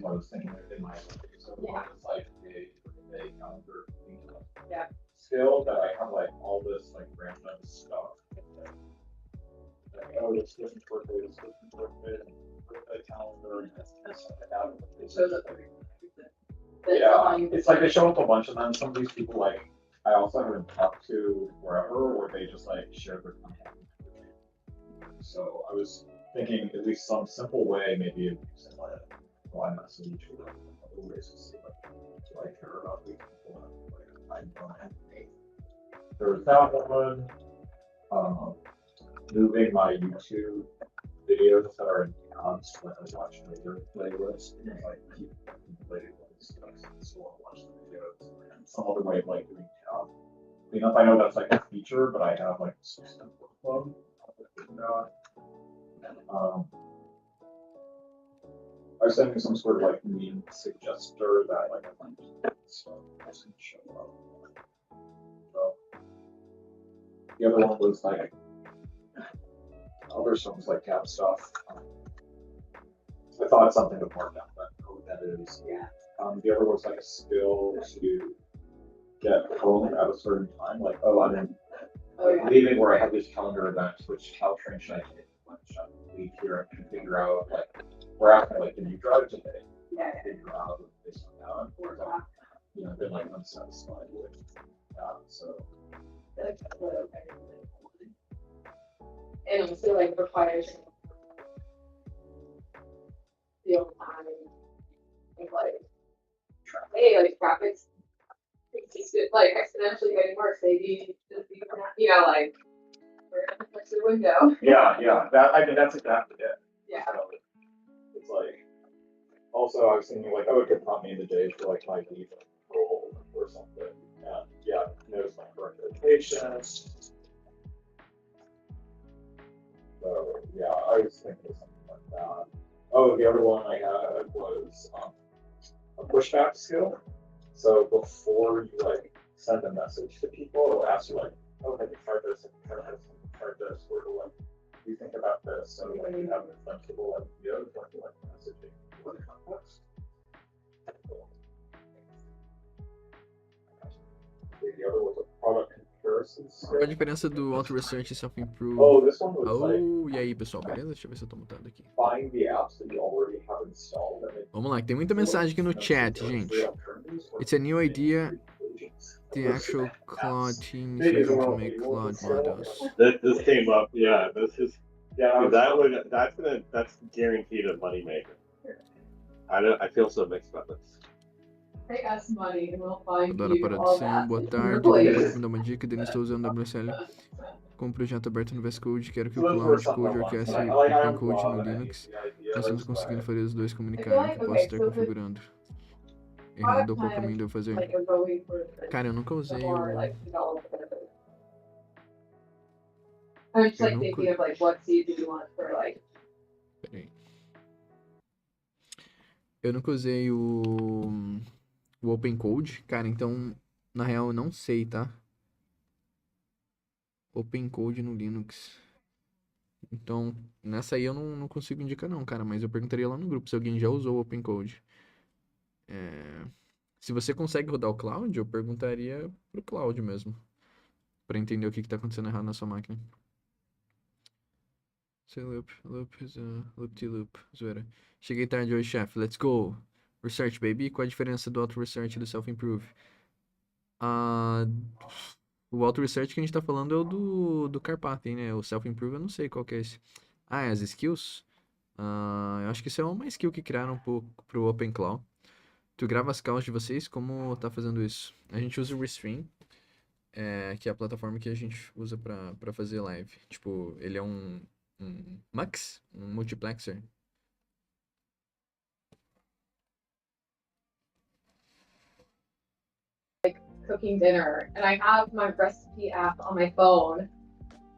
I was thinking in my so it's like a calendar skill that I have like all this like random stuff. Like, oh, this doesn't work, this doesn't work, and a calendar and stuff like that. It shows up every. Yeah, it's like they show up a bunch of them. Some of these people like I also haven't talked to wherever, or they just like share their content. So I was thinking at least some simple way, maybe of using like why message or like other ways to see like do I care about these people? Like I don't have any. There was that one. Moving my YouTube videos that are in tabs when I watch later playlists, like keep related stuff, so I'll watch the videos. And some other way of like doing tab cleanup. I know that's like a feature, but I have like a system workflow. I was sending some sort of like meme suggester that like I find so I was gonna show up. So the other one was like other songs like tab stuff. I thought it's something to mark down, but I don't know what that is. Yeah. The other was like a skill to get home at a certain time. Like, oh, I'm leaving where I have this calendar event. Which how train should I take? When should I leave here? I can figure out like we're asking like, can you drive today? Yeah. Figure out based on that. Or you know, been like unsatisfied with that. So. And also like requires real time and like graphics like exponentially getting worse. Maybe just you know like we're gonna fix the window. Yeah. That I mean that's exactly it. Yeah. So, it's like also I was thinking like oh it could prompt me in the day for like my leave role or something. And yeah, notice my correct location. So yeah, I was thinking of something like that. Oh, the other one I had was a pushback skill. So before you like send a message to people, it'll ask you like, oh, have you tried this? Have you tried this? Have you tried this? Or to like, do you think about this? So like you have a flexible idea of what you like messaging for the context. The other was a product comparison skill. Qual a diferença do auto-research e self-improve? Oh, this one was like, E aí, pessoal, beleza? Deixa eu ver se eu tô mutando aqui. find the apps that you already have installed. Vamos lá, que tem muita mensagem aqui no chat, gente. It's a new idea. The actual Claude team is looking to make Claude models. This came up, yeah. This is that's guaranteed a money maker. I feel so mixed about this. Pay us money and we'll find Adoro you para all adição, that. boa tarde. Pode me dar uma dica? Denis, estou usando WSL com um projeto aberto no VS Code. Quero que o Cloud Code orquestre Open Code no Linux. Nós estamos conseguindo fazer os dois comunicarem, que eu posso estar configurando. Errado, qual caminho devo fazer? Cara, eu nunca usei o... I'm just like thinking of like what seed do you want for like. Peraí. Eu nunca usei o Open Code, cara, então na real eu não sei, tá? Open Code no Linux. Então, nessa aí eu não consigo indicar não, cara, mas eu perguntaria lá no grupo se alguém já usou o OpenCode. Se você consegue rodar o Cloud, eu perguntaria pro Cloud mesmo, pra entender o que tá acontecendo errado na sua máquina. Say loop is loop to loop, zoeira. Cheguei tarde hoje, chefe, let's go. Research, baby. Qual a diferença do auto-research e do self-improve? O auto-research que a gente tá falando é o do Carpathy, né? O self-improve eu não sei qual que é esse. É as skills? Eu acho que isso é uma skill que criaram pro OpenClaw. Tu grava as calls de vocês, como tá fazendo isso? A gente usa o Restream, que é a plataforma que a gente usa pra fazer live. Tipo, ele é um Mux, um multiplexer. Cooking dinner, and I have my recipe app on my phone,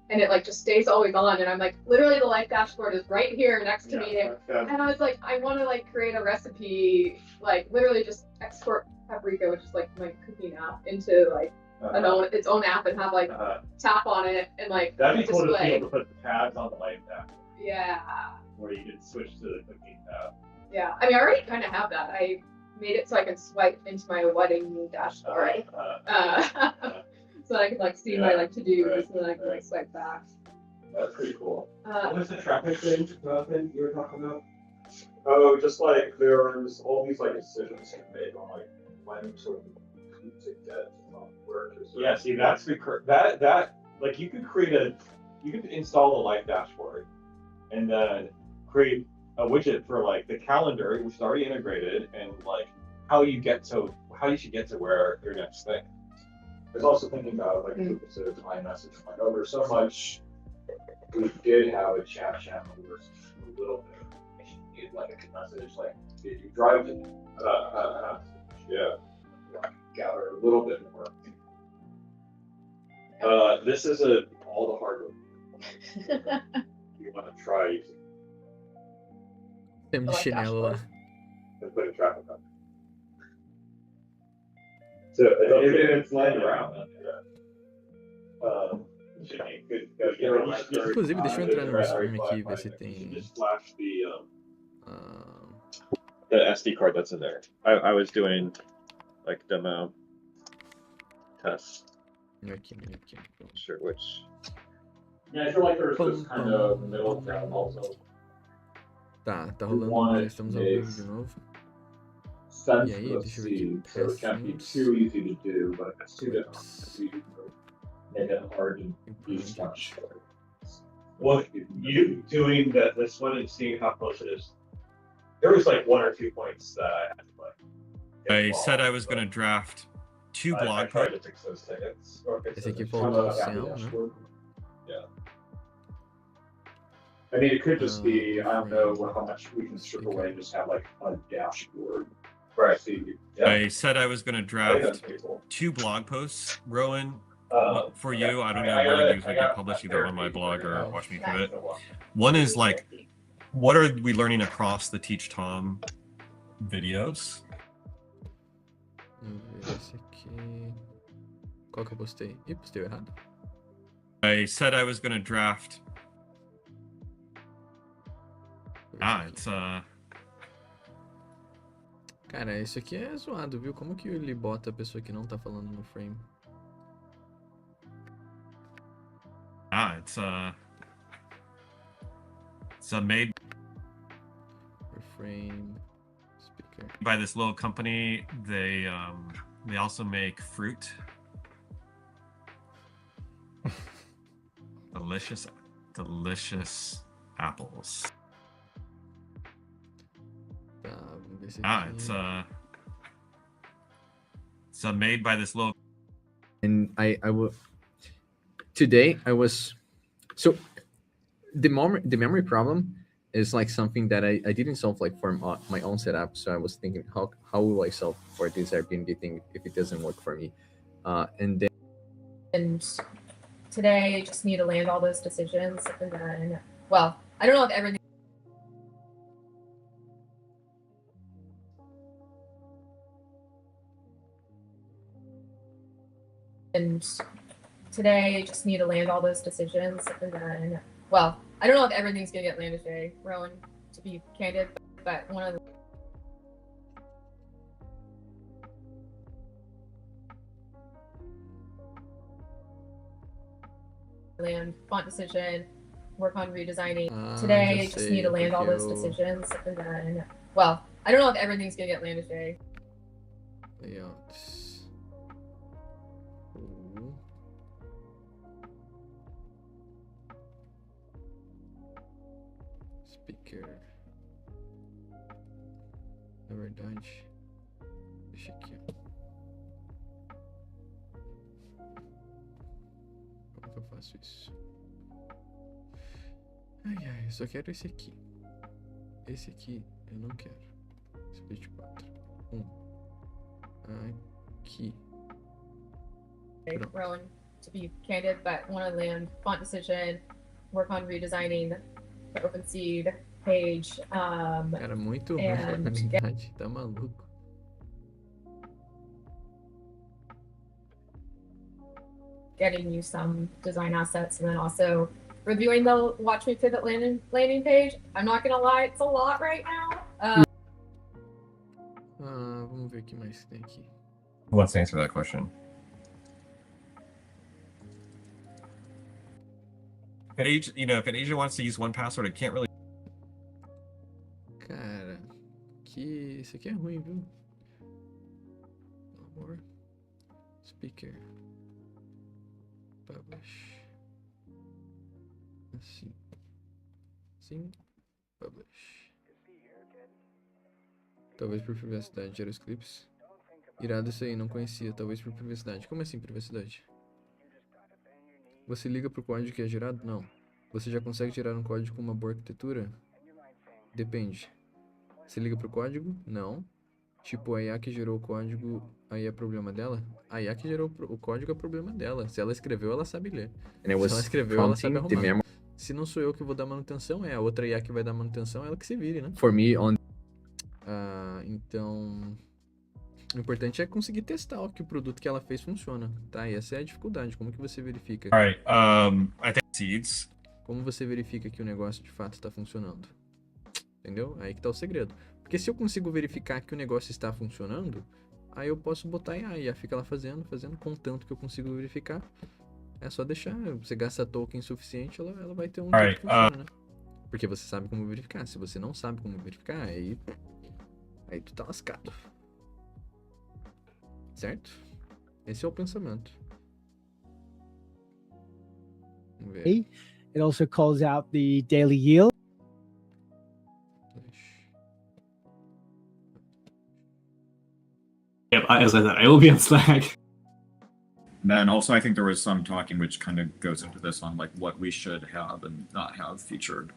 and it like just stays always on, and I'm like, literally the life dashboard is right here next to me, and I was like, I want to like create a recipe, like literally just export Paprika, which is like my cooking app, into like its own app, and have like tap on it and like that'd be cool to be display. able to put the tabs on the life tab, Yeah. where you can switch to the cooking tab. Yeah, I mean, I already kind of have that. I made it so I can swipe into my wedding dashboard, so that I can like see my like to-dos, and then I can like swipe back. That's pretty cool. What was the traffic thing you were talking about? Oh, just like there's all these like decisions to make on like when sort of to get work. Yeah, see, that's that like you could install a life dashboard, and then create a widget for like the calendar, which is already integrated, and like how you should get to where your next thing. I was also thinking about like sort of my message, like there's so much. We did have a chat channel where a little bit of like a message, like did you drive to yeah, gather a little bit more. This is all the hardware. You want to try using. Tem de chinelo lá. And put a traffic on. So it's laying around. Inclusive, deixa eu entrar no Restream aqui e ver se tem. Just flash the SD card that's in there. I was doing like demo tests. Aqui. Sure which. Yeah, I feel like there's this kind of middle ground also. Tá rolando, já estamos ao vivo de novo. E aí, deixa eu ver aqui. So it can't be too easy to do, but if it's too difficult, make it hard to use much. Well, you doing this one and seeing how close it is. There was like 1 or 2 points that I had to play. I said I was going to draft 2 blog posts. I tried to fix those tickets. Esse aqui foi o céu, né? Yeah. I mean, it could just be, I don't know how much we can strip away and just have like a dashboard. Right. I said I was going to draft 2 blog posts, Rowan, for you. I don't know where you usually get published, either on my blog or watch me do it. One is like, what are we learning across the Teach Tom videos? Esse aqui. Qual que eu postei? Ih, postei errado. I said I was going to draft. It's Cara, isso aqui é zoado, viu? Como que ele bota a pessoa que não tá falando no frame? It's made Frame speaker. by this little company. They also make fruit. delicious apples. Tá, vamos ver se aqui. It's made by this little. And I will. Today I was. So the memory problem is like something that I didn't solve like for my own setup. So I was thinking, how will I solve for this Airbnb thing if it doesn't work for me? And today I just need to land all those decisions, and then, well, I don't know if everything. And today I just need to land all those decisions, and then, well, I don't know if everything's gonna get landed today, Rowan, to be candid, but one of the land font decision, work on redesigning today. Just need to land all those decisions, and then, well, I don't know if everything's gonna get landed today. Layouts. Speaker. Na verdade, deixa aqui, ó. Como que eu faço isso? Ai, ai, eu só quero esse aqui. Esse aqui eu não quero. Split 4. Aqui. Pronto. Rowan, to be candid, but want to land font decision, work on redesigning the OpenSeed page. Cara, muito ruim a qualidade, tá maluco. Getting you some design assets, and then also reviewing the Watch Me Pivot landing page. I'm not gonna lie, it's a lot right now. Vamos ver o que mais tem aqui. Let's answer that question. If an agent wants to use one password, it can't really. Cara, isso aqui é ruim, viu? Amor. Speaker. Publish. Assim. Sim. Publish. Talvez por privacidade. Gera os clips. Irado isso aí, não conhecia. Talvez por privacidade. Como assim privacidade? Você liga pro código que é gerado? Não. Você já consegue gerar um código com uma boa arquitetura? Depende. Você liga pro código? Não. Tipo, a IA que gerou o código, aí é problema dela? A IA que gerou o código é problema dela. Se ela escreveu, ela sabe ler. Se ela escreveu, ela sabe arrumar. Se não sou eu que vou dar manutenção, é a outra IA que vai dar manutenção, ela que se vire, né? For me, então... O importante é conseguir testar que o produto que ela fez funciona, tá? E essa é a dificuldade. Como que você verifica? Alright, I think seeds. Como você verifica que o negócio de fato está funcionando? Entendeu? Aí que tá o segredo. Porque se eu consigo verificar que o negócio está funcionando, aí eu posso botar em IA fica lá fazendo, contanto que eu consigo verificar. É só deixar, você gasta token suficiente, ela vai ter um jeito que funciona, né? Porque você sabe como verificar. Se você não sabe como verificar, aí tu tá lascado. Certo? Esse é o pensamento. Vamos ver. It also calls out the daily yield. Yep, as I said, I will be on Slack. Then also, I think there was some talking which kind of goes into this on like what we should have and not have featured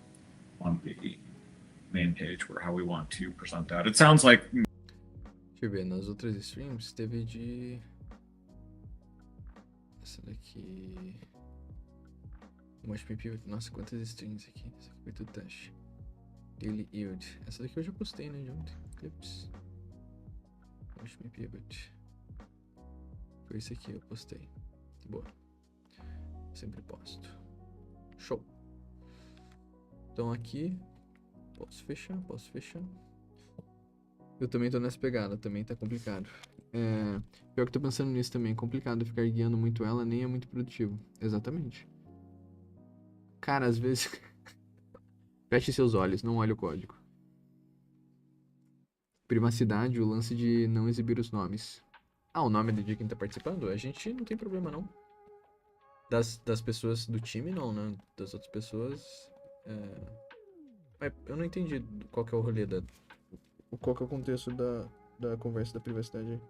on the main page, or how we want to present that. It sounds like. Deixa eu ver, nas outras streams teve de... Essa daqui... Watch Me Pivot. Nossa, quantas streams aqui. Essa aqui foi tudo teste. Daily Yield. Essa daqui eu já postei, né, de ontem. Clips. Watch Me Pivot. Foi esse aqui, eu postei. Boa. Sempre posto. Show. Então aqui... Posso fechar. Eu também tô nessa pegada, também tá complicado. Pior que tô pensando nisso também, é complicado ficar guiando muito ela, nem é muito produtivo. Exatamente. Cara, às vezes... Feche seus olhos, não olhe o código. Privacidade, o lance de não exibir os nomes. O nome de quem tá participando? A gente não tem problema, não. Das pessoas do time, não, né? Das outras pessoas... Eu não entendi qual que é o rolê qual que é o contexto da conversa da privacidade aí.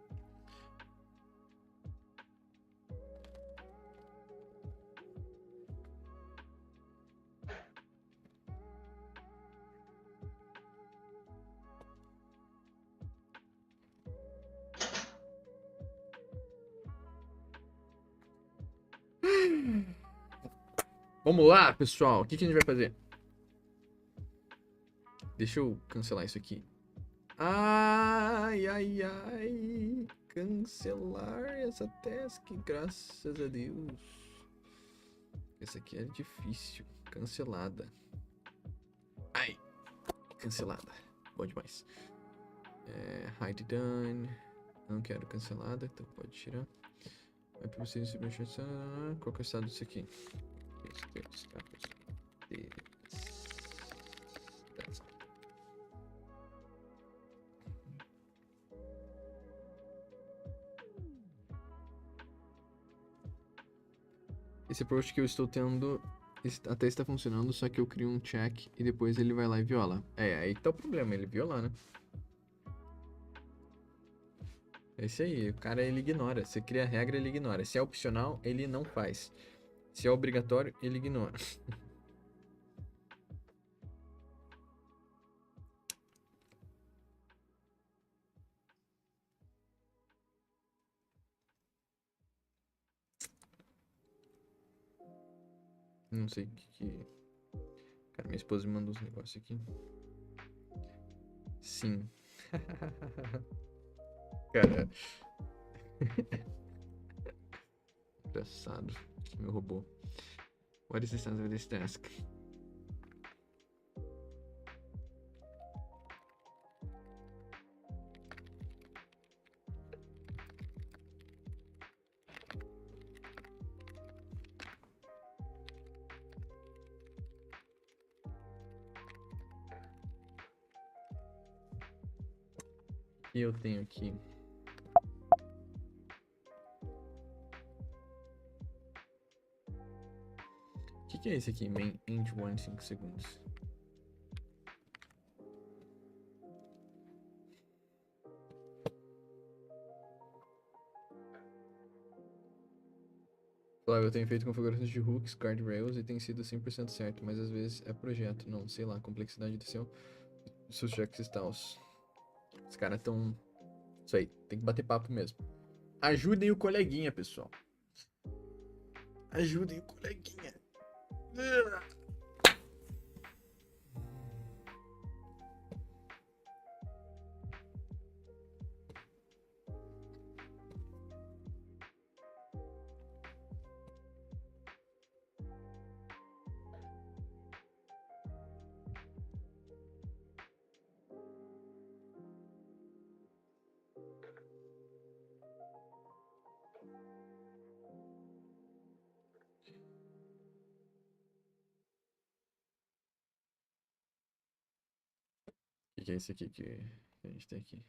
Vamos lá, pessoal. O que a gente vai fazer? Deixa eu cancelar isso aqui. Ai. Cancelar essa task, graças a Deus. Essa aqui é difícil. Cancelada. Ai. Cancelada. Bom demais. Hide done. Não quero cancelada, então pode tirar. Vai para você receber a qual que é o estado disso aqui? Esse approach que eu estou tendo até está funcionando, só que eu crio um check e depois ele vai lá e viola. Aí que tá o problema, ele viola, né? É isso aí, o cara ele ignora. Você cria a regra, ele ignora. Se é opcional, ele não faz. Se é obrigatório, ele ignora. Não sei o que. Cara, minha esposa me mandou uns negócios aqui. Sim. Cara. Engraçado. Meu robô. What is the status of this task? E eu tenho aqui. O que é esse aqui? Main end 1 em 5 segundos. Claro, eu tenho feito configurações de hooks, guardrails e tem sido 100% certo, mas às vezes é projeto, não, sei lá, complexidade do seus checks e tals. Os caras tão... Isso aí, tem que bater papo mesmo. Ajudem o coleguinha, pessoal. Ajudem o coleguinha. O que é esse aqui que a gente tem aqui?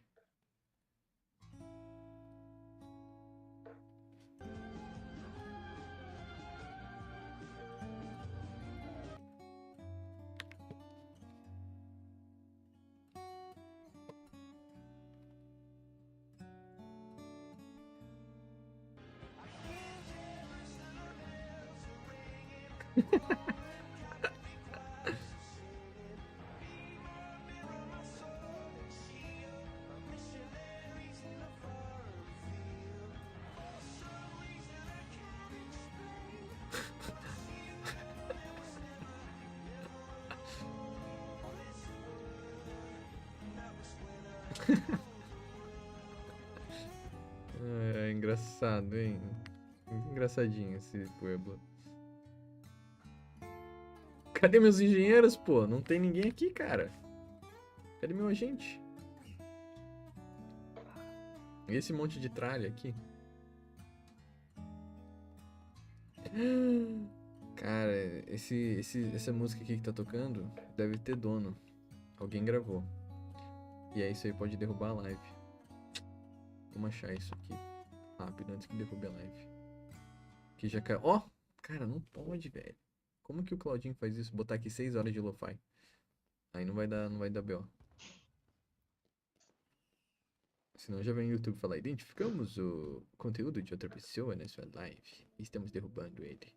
É engraçado, hein? Muito engraçadinho esse pueblo. Cadê meus engenheiros, pô? Não tem ninguém aqui, cara. Cadê meu agente? E esse monte de tralha aqui? Cara, essa música aqui que tá tocando deve ter dono. Alguém gravou. E aí isso aí pode derrubar a live. Vamos achar isso aqui rápido antes que derrube a live. Que já caiu. Ó! Cara, não pode, velho. Como que o Claudinho faz isso? Botar aqui 6 horas de lo-fi. Aí não vai dar BO. Senão já vem o YouTube falar, identificamos o conteúdo de outra pessoa na sua live e estamos derrubando ele.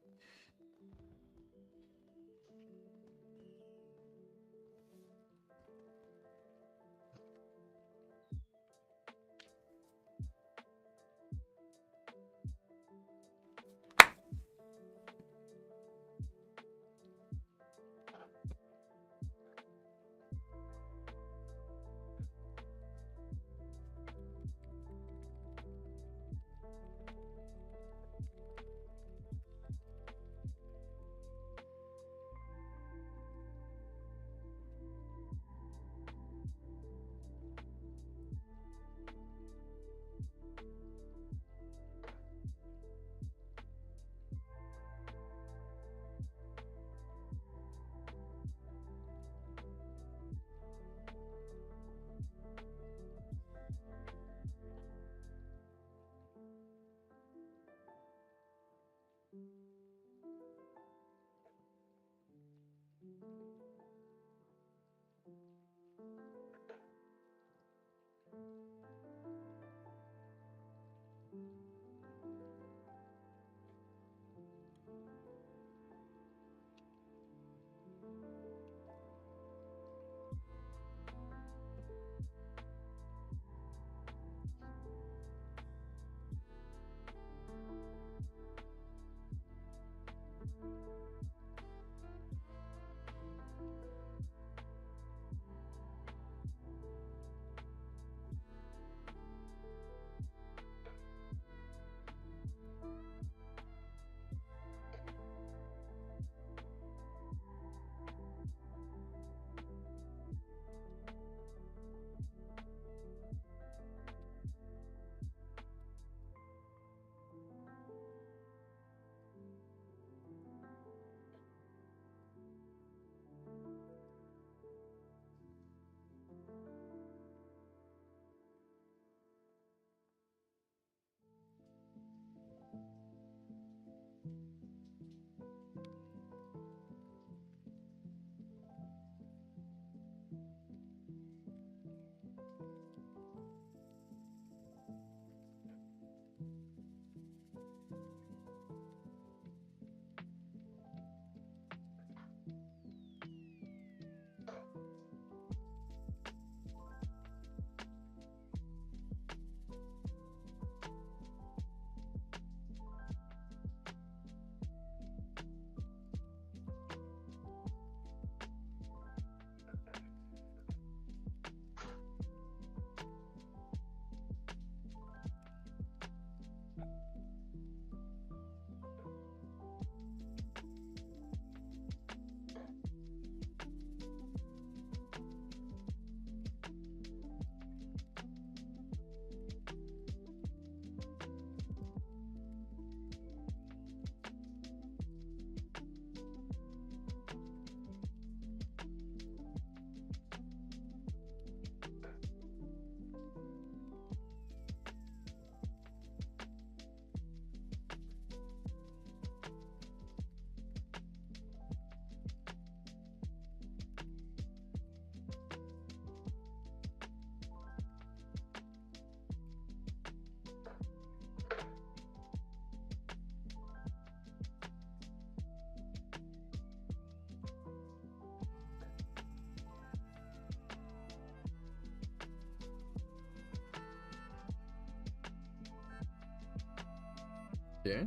Yeah.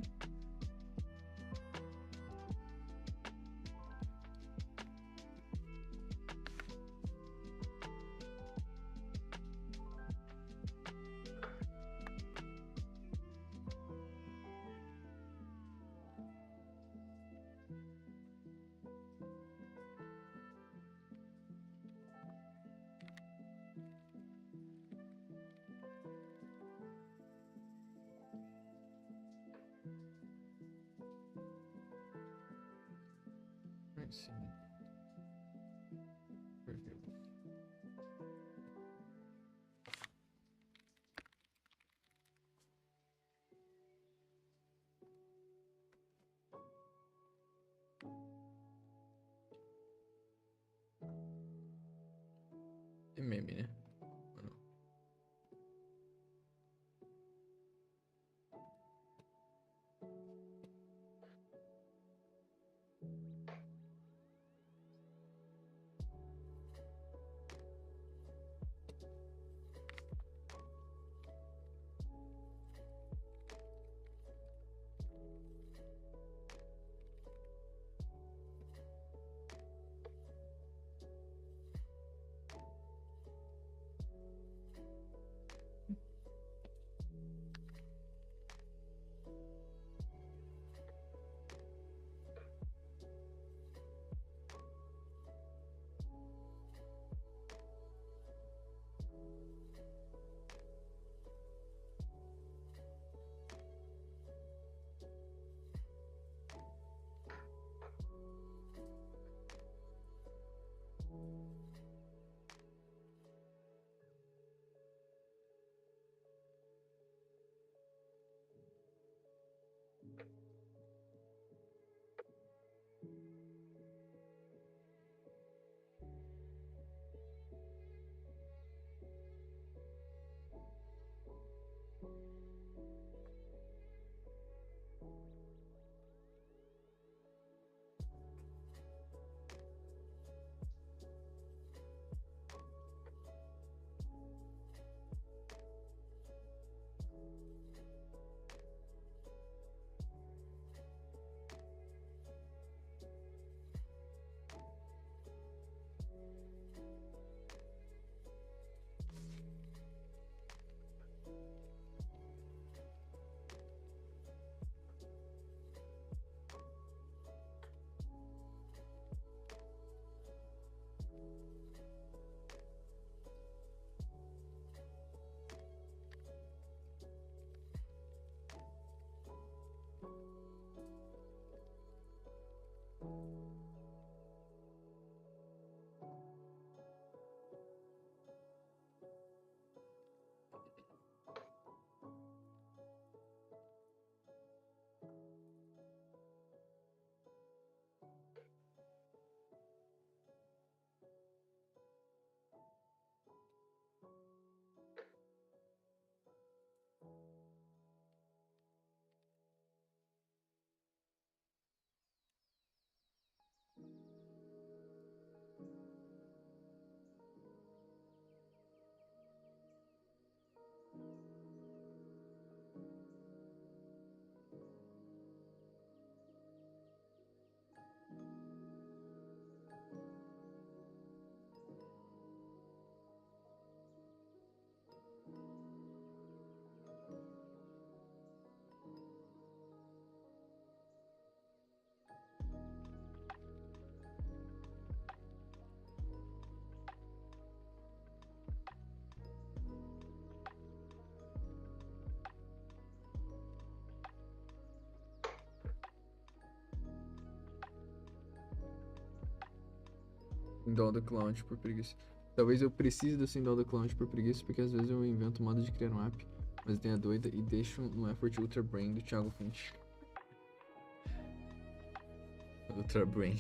I see. Very good. Maybe, né? Ou não? Síndrome do Cloud por preguiça. Talvez eu precise do síndrome do Cloud por preguiça, porque às vezes eu invento modo de criar um app, mas tenho a doida e deixo no effort Ultra Brain do Thiago Finch. Ultra Brain.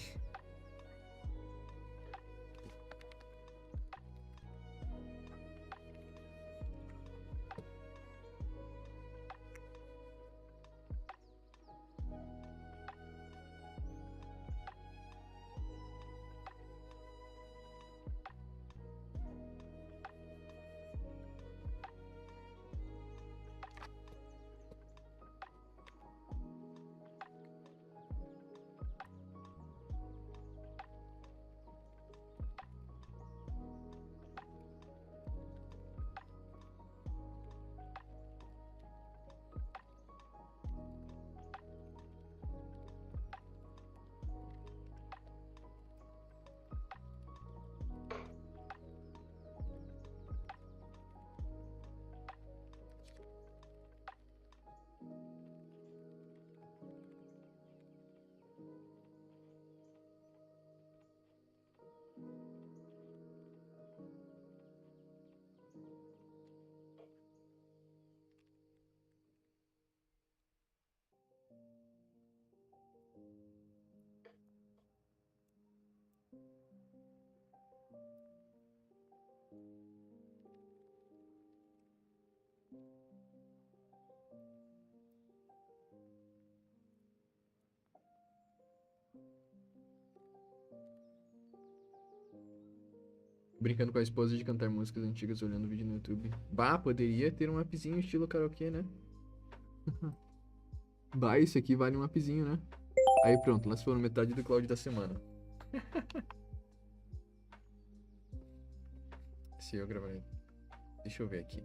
Brincando com a esposa de cantar músicas antigas olhando vídeo no YouTube. Bah, poderia ter um appzinho estilo karaokê, né? Bah, isso aqui vale um appzinho, né? Aí pronto, nós fomos metade do Cloud da semana. Se eu gravar. Deixa eu ver aqui.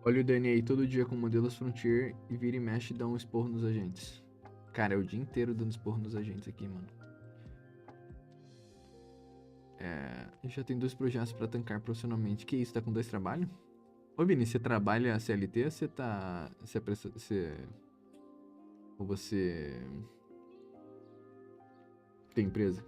Olha o Dani aí todo dia com modelos Frontier e vira e mexe e dá um esporro nos agentes. Cara, é o dia inteiro dando esporro nos agentes aqui, mano. Já tem 2 projetos pra tancar profissionalmente. Que isso, tá com 2 trabalhos? Ô Vini, você trabalha CLT ou você tá... Ou você... tem empresa?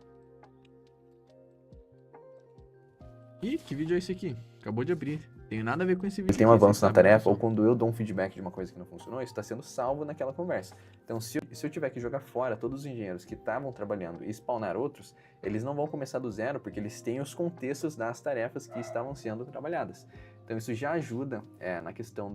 Ih, que vídeo é esse aqui? Acabou de abrir. Tem nada a ver com esse vídeo. Tem um aqui, avanço vocês na sabem tarefa, ou disso. quando eu dou um feedback de uma coisa que não funcionou, isso está sendo salvo naquela conversa. Então, se eu tiver que jogar fora todos os engenheiros que estavam trabalhando e spawnar outros, eles não vão começar do zero, porque eles têm os contextos das tarefas que estavam sendo trabalhadas. Então, isso já ajuda na questão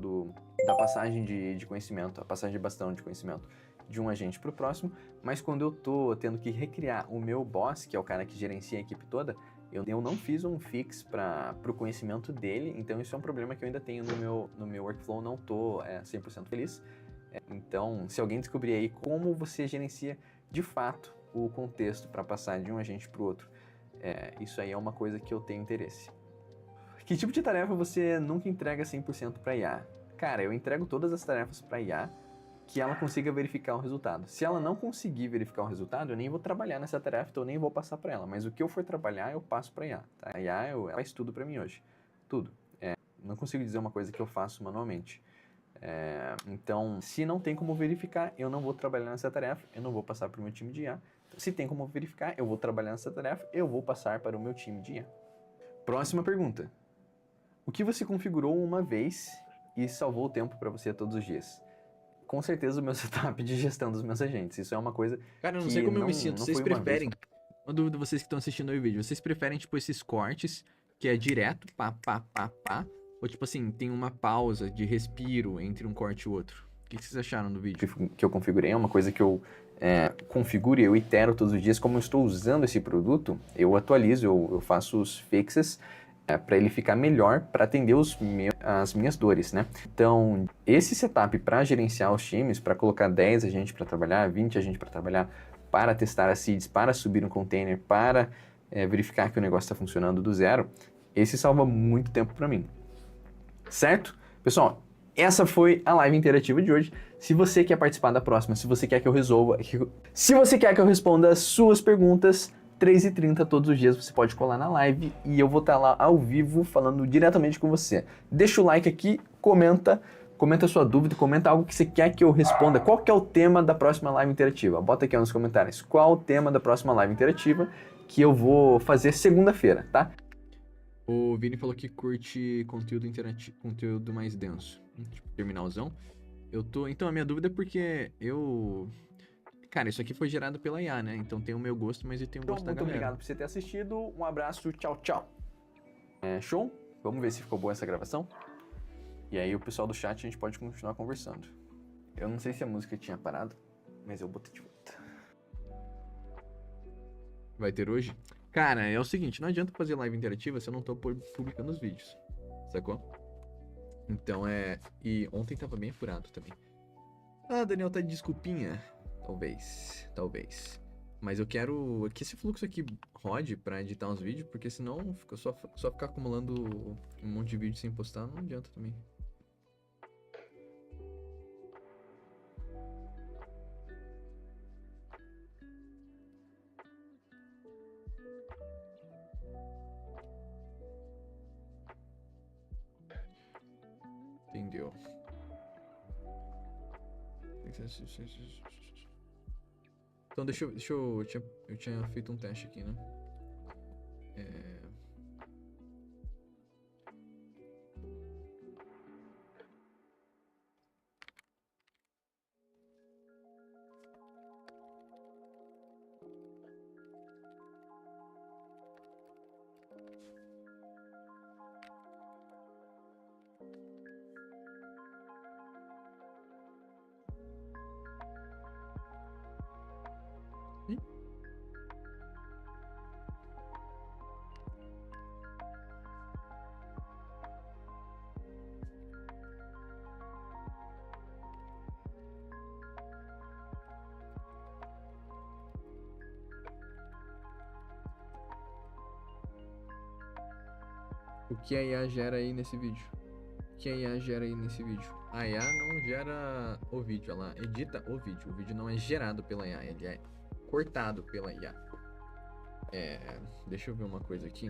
da passagem de conhecimento, a passagem de bastão de conhecimento de um agente para o próximo, mas quando eu tô tendo que recriar o meu boss, que é o cara que gerencia a equipe toda, eu não fiz um fix para o conhecimento dele, então isso é um problema que eu ainda tenho no meu workflow, não tô 100% feliz. Então, se alguém descobrir aí como você gerencia de fato o contexto para passar de um agente para o outro, isso aí é uma coisa que eu tenho interesse. Que tipo de tarefa você nunca entrega 100% para IA? Cara, eu entrego todas as tarefas para IA que ela consiga verificar o resultado. Se ela não conseguir verificar o resultado, eu nem vou trabalhar nessa tarefa, então eu nem vou passar para ela. Mas o que eu for trabalhar, eu passo para a IA. Tá? A IA ela faz tudo para mim hoje. Tudo. Não consigo dizer uma coisa que eu faço manualmente. Então, se não tem como verificar, eu não vou trabalhar nessa tarefa, eu não vou passar para o meu time de IA. Se tem como verificar, eu vou trabalhar nessa tarefa, eu vou passar para o meu time de IA. Próxima pergunta. O que você configurou uma vez e salvou o tempo para você todos os dias? Com certeza o meu setup de gestão dos meus agentes. Isso é uma coisa Cara, eu não que sei como eu me sinto. não Vocês foi uma vez. preferem... Uma dúvida vocês que estão assistindo aí o vídeo. Vocês preferem, tipo, esses cortes, que é direto, pá, pá, pá, pá? Ou, tipo assim, tem uma pausa de respiro entre um corte e outro? O que vocês acharam do vídeo? Que eu configurei é uma coisa que eu configuro e eu itero todos os dias. Como eu estou usando esse produto, eu atualizo, eu faço os fixes para ele ficar melhor para atender as minhas dores, né? Então, esse setup para gerenciar os times, para colocar 10 agentes para trabalhar, 20 agentes para trabalhar, para testar as seeds, para subir um container, para verificar que o negócio está funcionando do zero, esse salva muito tempo para mim. Certo? Pessoal, essa foi a live interativa de hoje. Se você quer participar da próxima, se você quer que eu resolva, se você quer que eu responda as suas perguntas, 3h30 todos os dias você pode colar na live e eu vou estar lá ao vivo falando diretamente com você. Deixa o like aqui, comenta a sua dúvida, comenta algo que você quer que eu responda. Qual que é o tema da próxima live interativa? Bota aqui nos comentários qual o tema da próxima live interativa que eu vou fazer segunda-feira, tá? O Vini falou que curte conteúdo interativo, conteúdo mais denso. Tipo, terminalzão. Então, a minha dúvida é porque cara, isso aqui foi gerado pela IA, né? Então tem o meu gosto, mas tem o gosto da galera. Muito obrigado por você ter assistido. Um abraço, tchau, tchau. Show? Vamos ver se ficou boa essa gravação? E aí o pessoal do chat a gente pode continuar conversando. Eu não sei se a música tinha parado, mas eu botei de volta. Vai ter hoje? Cara, é o seguinte, não adianta fazer live interativa se eu não tô publicando os vídeos, sacou? Então E ontem tava bem apurado também. Ah, Daniel tá de desculpinha. Talvez. Mas eu quero que esse fluxo aqui rode pra editar os vídeos, porque senão só ficar acumulando um monte de vídeo sem postar não adianta também. Entendeu? Então eu tinha feito um teste aqui, né? O que a IA gera aí nesse vídeo? que a IA gera aí nesse vídeo? A IA não gera o vídeo, ela edita o vídeo. O vídeo não é gerado pela IA, ele é cortado pela IA. Deixa eu ver uma coisa aqui.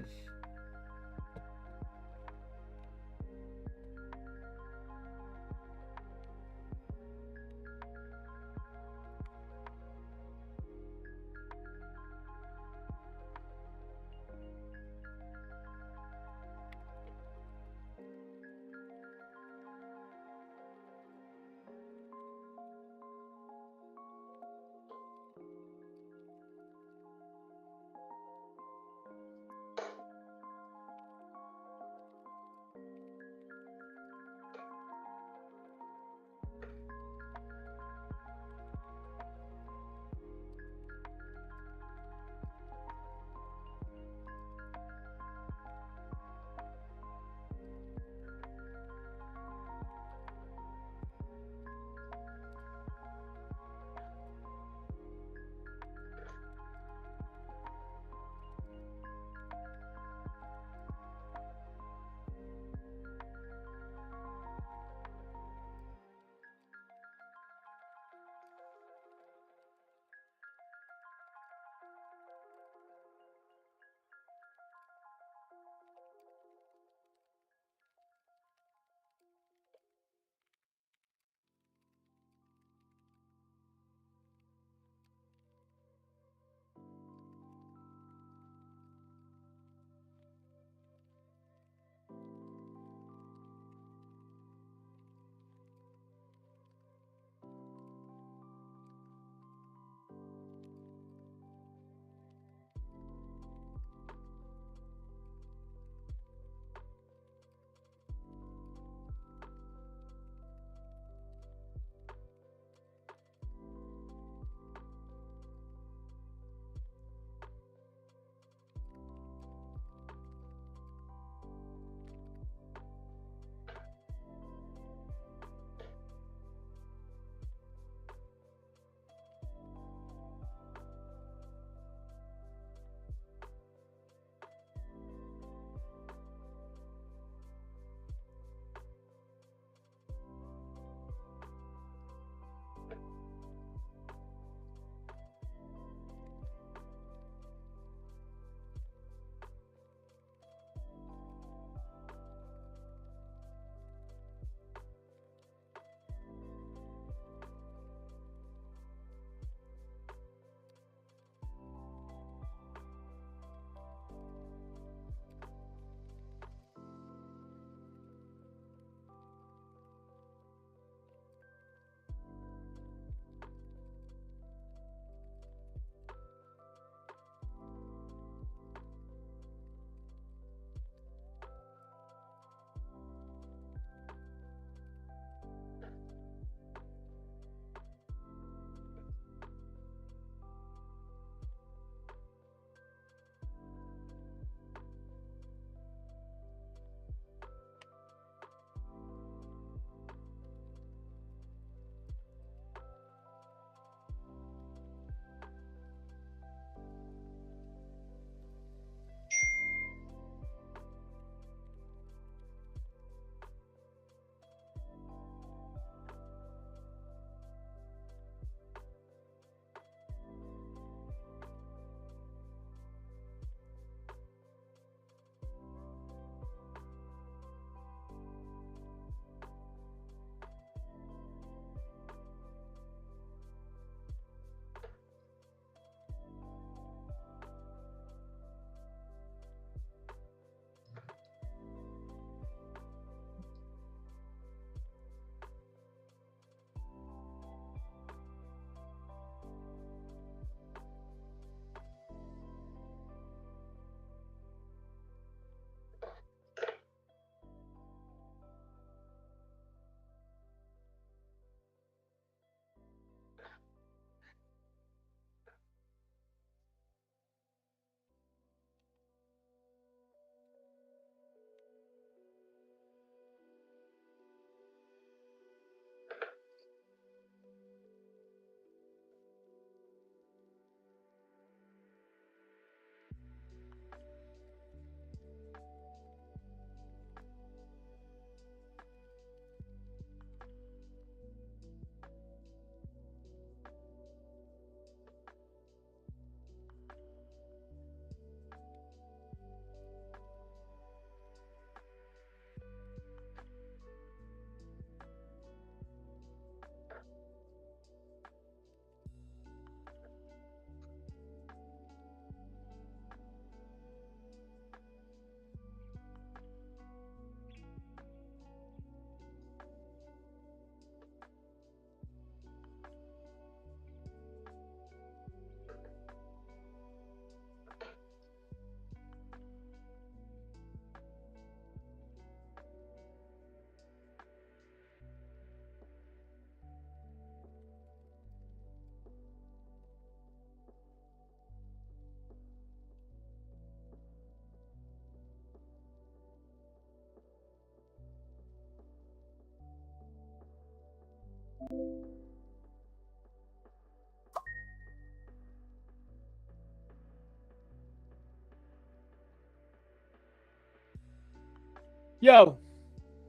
Yo,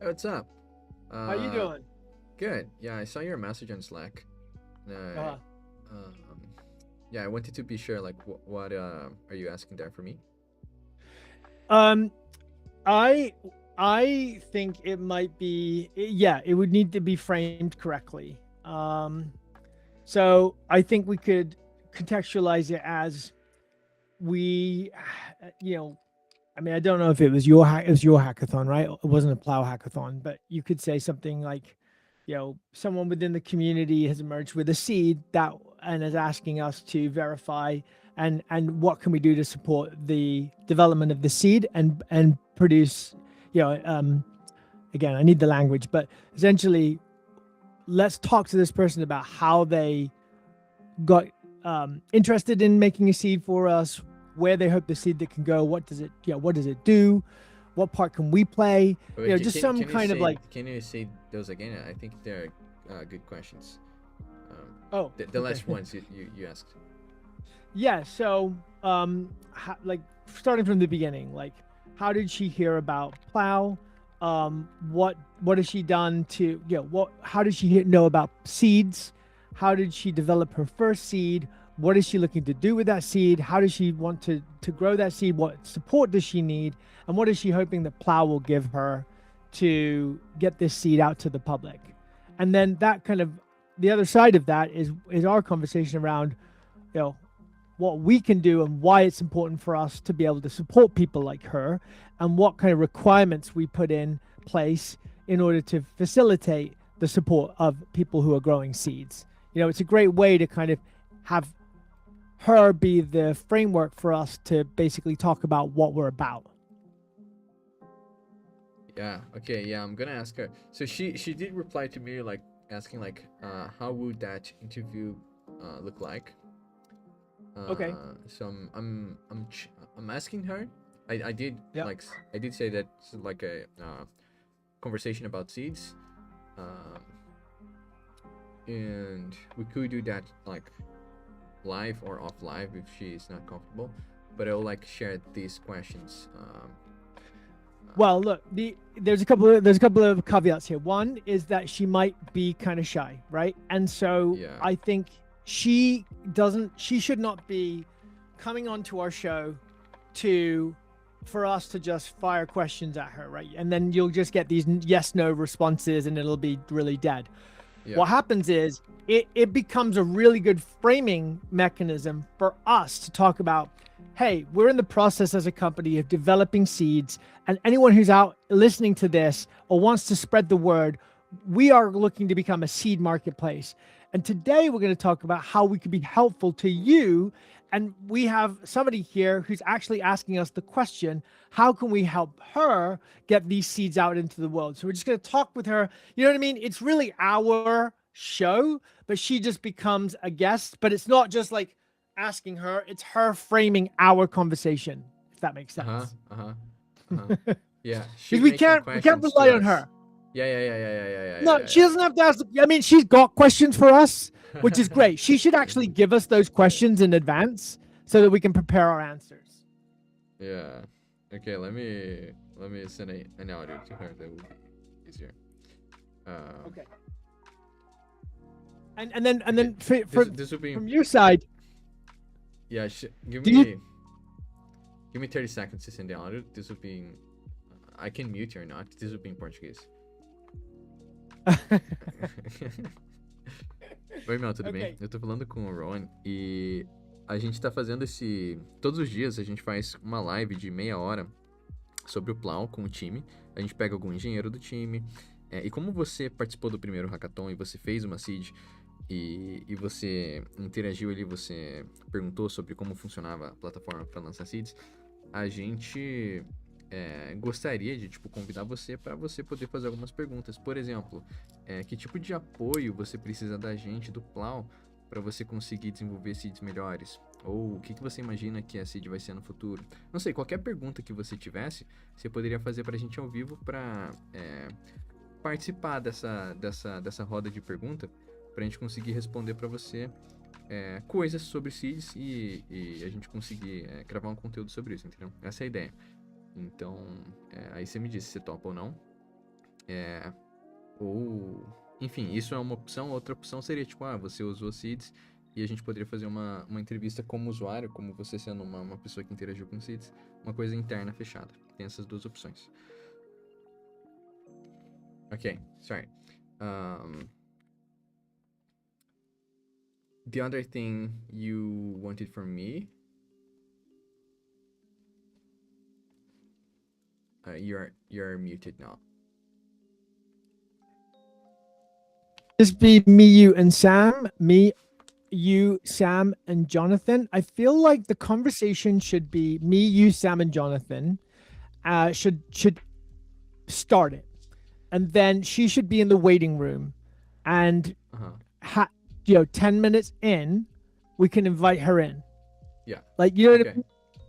Hey, what's up? how you doing? Good. Yeah, I saw your message on Slack. Uh, Um, yeah, I wanted to be sure, like, what are you asking there for me? um, I think it might be, yeah, it would need to be framed correctly. So I think we could contextualize it as we, you know, I mean, I don't know if it was your hackathon, right? It wasn't a plow hackathon, but you could say something like, someone within the community has emerged with a seed that and is asking us to verify and what can we do to support the development of the seed and produce, again, I need the language, but essentially, let's talk to this person about how they got interested in making a seed for us, where they hope the seed that can go, what does it do, what part can we play, Wait, just can some you kind of say- like, Can you say those again? I think they're good questions. oh, The okay. last ones you asked. Yeah, so like starting from the beginning, like how did she hear about plow? What has she done to how did she know about seeds? How did she develop her first seed? What is she looking to do with that seed? How does she want to grow that seed? What support does she need? And what is she hoping that plow will give her to get this seed out to the public? And then that kind of the other side of that is our conversation around what we can do and why it's important for us to be able to support people like her, and what kind of requirements we put in place in order to facilitate the support of people who are growing seeds. It's a great way to kind of have her be the framework for us to basically talk about what we're about. Yeah. Okay. Yeah, I'm gonna ask her. So she did reply to me like asking like how would that interview look like? Okay. So I'm asking her. I did Yeah. like I did say that it's like a conversation about seeds, and we could do that like live or off live if she is not comfortable. But I'll like share these questions. Well, look, there's a couple of caveats here. One is that she might be kind of shy, right? And so Yeah. I think she should not be coming onto our show for us to just fire questions at her, right? And then you'll just get these yes no responses and it'll be really dead. Yeah. What happens is it becomes a really good framing mechanism for us to talk about, hey, we're in the process as a company of developing seeds, and anyone who's out listening to this or wants to spread the word, we are looking to become a seed marketplace. And today we're going to talk about how we could be helpful to you. And we have somebody here who's actually asking us the question, how can we help her get these seeds out into the world? So we're just going to talk with her. You know what I mean? It's really our show, but she just becomes a guest. But it's not just like asking her, it's her framing our conversation, if that makes sense. Yeah. Because we can't rely on her. Yeah. No, she doesn't have to ask. I mean, she's got questions for us, which is great. She should actually give us those questions in advance so that we can prepare our answers. Yeah. Okay. Let me send an audio to her. That would be easier. Okay. And then this would be from your side. Yeah. Give Do you- me 30 seconds to send the audio. This would be. I can mute or not. This would be in Português. Oi, Mel, tudo bem? Eu tô falando com o Ron e a gente tá fazendo todos os dias a gente faz uma live de meia hora sobre o Plow com o time. A gente pega algum engenheiro do time. E como você participou do primeiro hackathon e você fez uma seed e você interagiu ali, você perguntou sobre como funcionava a plataforma para lançar seeds, a gente gostaria de convidar você para você poder fazer algumas perguntas. Por exemplo, que tipo de apoio você precisa da gente, do Plow, para você conseguir desenvolver seeds melhores? Ou o que você imagina que a seed vai ser no futuro? Não sei, qualquer pergunta que você tivesse, você poderia fazer para a gente ao vivo para participar dessa roda de pergunta, para a gente conseguir responder para você coisas sobre seeds e a gente conseguir gravar um conteúdo sobre isso, entendeu? Essa é a ideia. Então, aí você me diz se você topa ou não. Ou, enfim, isso é uma opção. Outra opção seria, tipo, você usou seeds e a gente poderia fazer uma entrevista como usuário, como você sendo uma pessoa que interagiu com seeds, uma coisa interna fechada. Tem essas duas opções. Ok, sorry. The other thing you wanted from me, you're muted now. Just be me, you, and Sam. Me, you, Sam, and Jonathan. I feel like the conversation should be me, you, Sam, and Jonathan. Should start it, and then she should be in the waiting room, and 10 minutes in, we can invite her in. Yeah. Like, you know what I Okay. mean?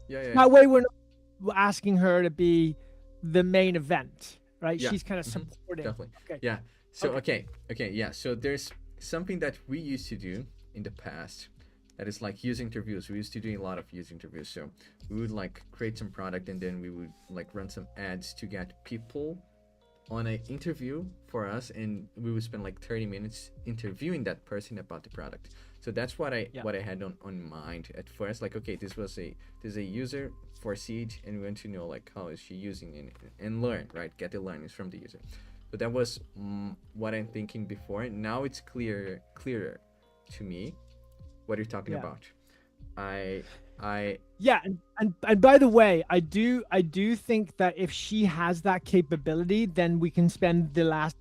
Yeah. That way we're not asking her to be the main event, right? Yeah. She's kind of supporting. Definitely. Okay. Yeah. So okay. Yeah. So there's something that we used to do in the past that is like user interviews. We used to do a lot of user interviews. So we would like create some product and then we would like run some ads to get people on an interview for us, and we would spend like 30 minutes interviewing that person about the product. So that's what I had on mind at first. Like, okay, this is a user for Seed, and we want to know like how is she using it and learn, right? Get the learnings from the user. So that was what I'm thinking before. Now it's clearer to me what you're talking about. And by the way, I do think that if she has that capability, then we can spend the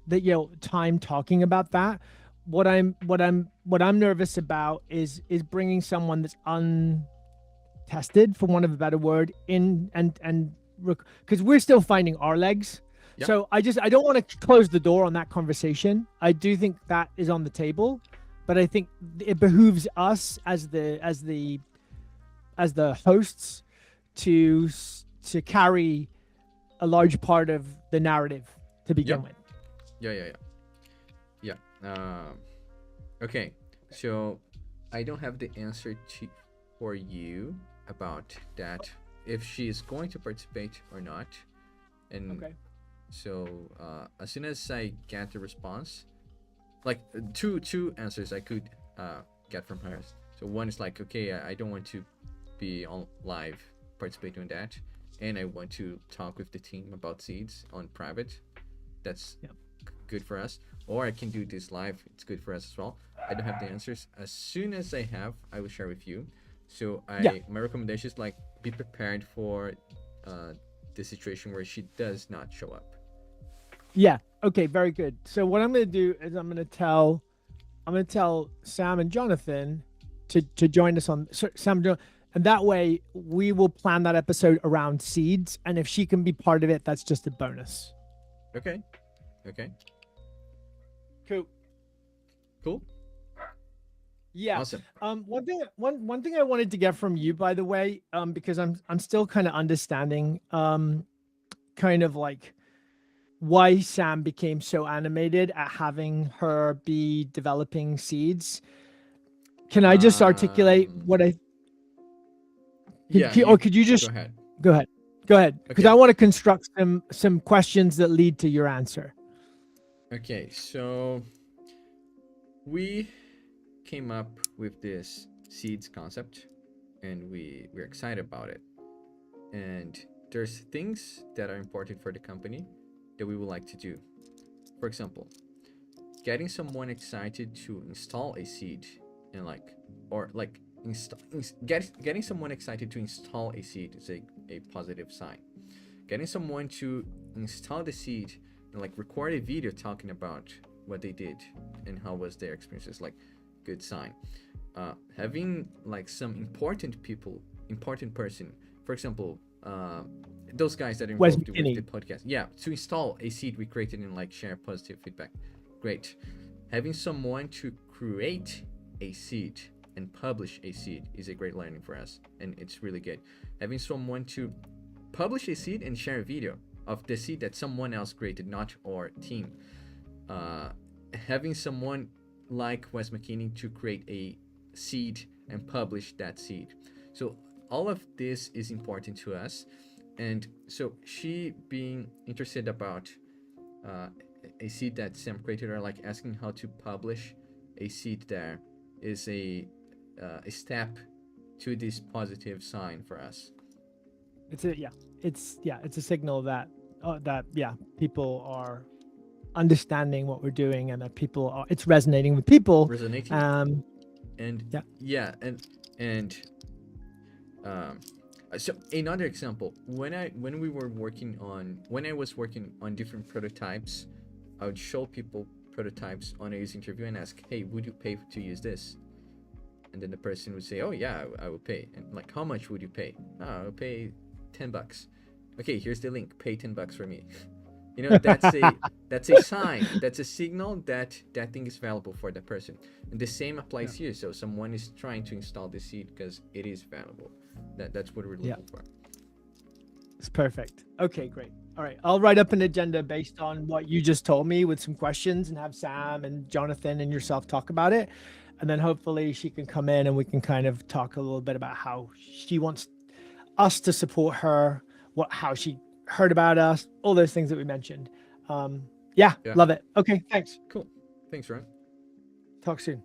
time talking about that. What I'm nervous about is bringing someone that's untested, for want of a better word, in and because we're still finding our legs. Yep. So I don't want to close the door on that conversation. I do think that is on the table, but I think it behooves us as the hosts to carry a large part of the narrative to begin with. Yeah. Okay. So I don't have the answer for you about that, if she is going to participate or not. And so as soon as I get the response, like two answers I could get from her. So one is like, okay, I don't want to be on live participating in that, and I want to talk with the team about seeds on private. That's good for us. Or I can do this live, it's good for us as well. I don't have the answers. As soon as I have, I will share with you. So my recommendation is like, be prepared for the situation where she does not show up. Yeah. Okay. Very good. So what I'm going to do is I'm going to tell Sam and Jonathan to join us on and that way we will plan that episode around seeds. And if she can be part of it, that's just a bonus. Okay. Cool. Yeah. Awesome. One thing I wanted to get from you, by the way, because I'm still kind of understanding, kind of like why Sam became so animated at having her be developing seeds. Can I just articulate what I? Could you just go ahead? Because I want to construct some questions that lead to your answer. Okay, so we came up with this seeds concept, and we're excited about it. And there's things that are important for the company that we would like to do. For example, getting someone excited to install a seed, and getting someone excited to install a seed is a positive sign. Getting someone to install the seed and like record a video talking about what they did and how was their experiences, like good sign. Having like some important person, for example, those guys that are involved with the podcast, to install a seed we created and like share positive feedback, great. Having someone to create a seed and publish a seed is a great learning for us, and it's really good. Having someone to publish a seed and share a video of the seed that someone else created, not our team. Having someone like Wes McKinney to create a seed and publish that seed. So all of this is important to us, And so she being interested about a seed that Sam created, or like asking how to publish a seed there, is a step to this positive sign for us. It's a signal that people are understanding what we're doing, and that it's resonating with people. Resonating. So another example, when I was working on different prototypes, I would show people prototypes on a user interview and ask, hey, would you pay to use this? And then the person would say, oh yeah, I will pay. And like, how much would you pay? I'll pay $10. Okay, here's the link, pay $10 for me. You know, that's a sign, that's a signal that that thing is valuable for the person. And the same applies here. So someone is trying to install the seed because it is valuable. That's what we're looking for. It's perfect. Okay, great. All right, I'll write up an agenda based on what you just told me with some questions, and have Sam and Jonathan and yourself talk about it. And then hopefully she can come in and we can kind of talk a little bit about how she wants us to support her, how she heard about us, all those things that we mentioned. Love it. Okay, thanks. Cool. Thanks, Ryan. Talk soon.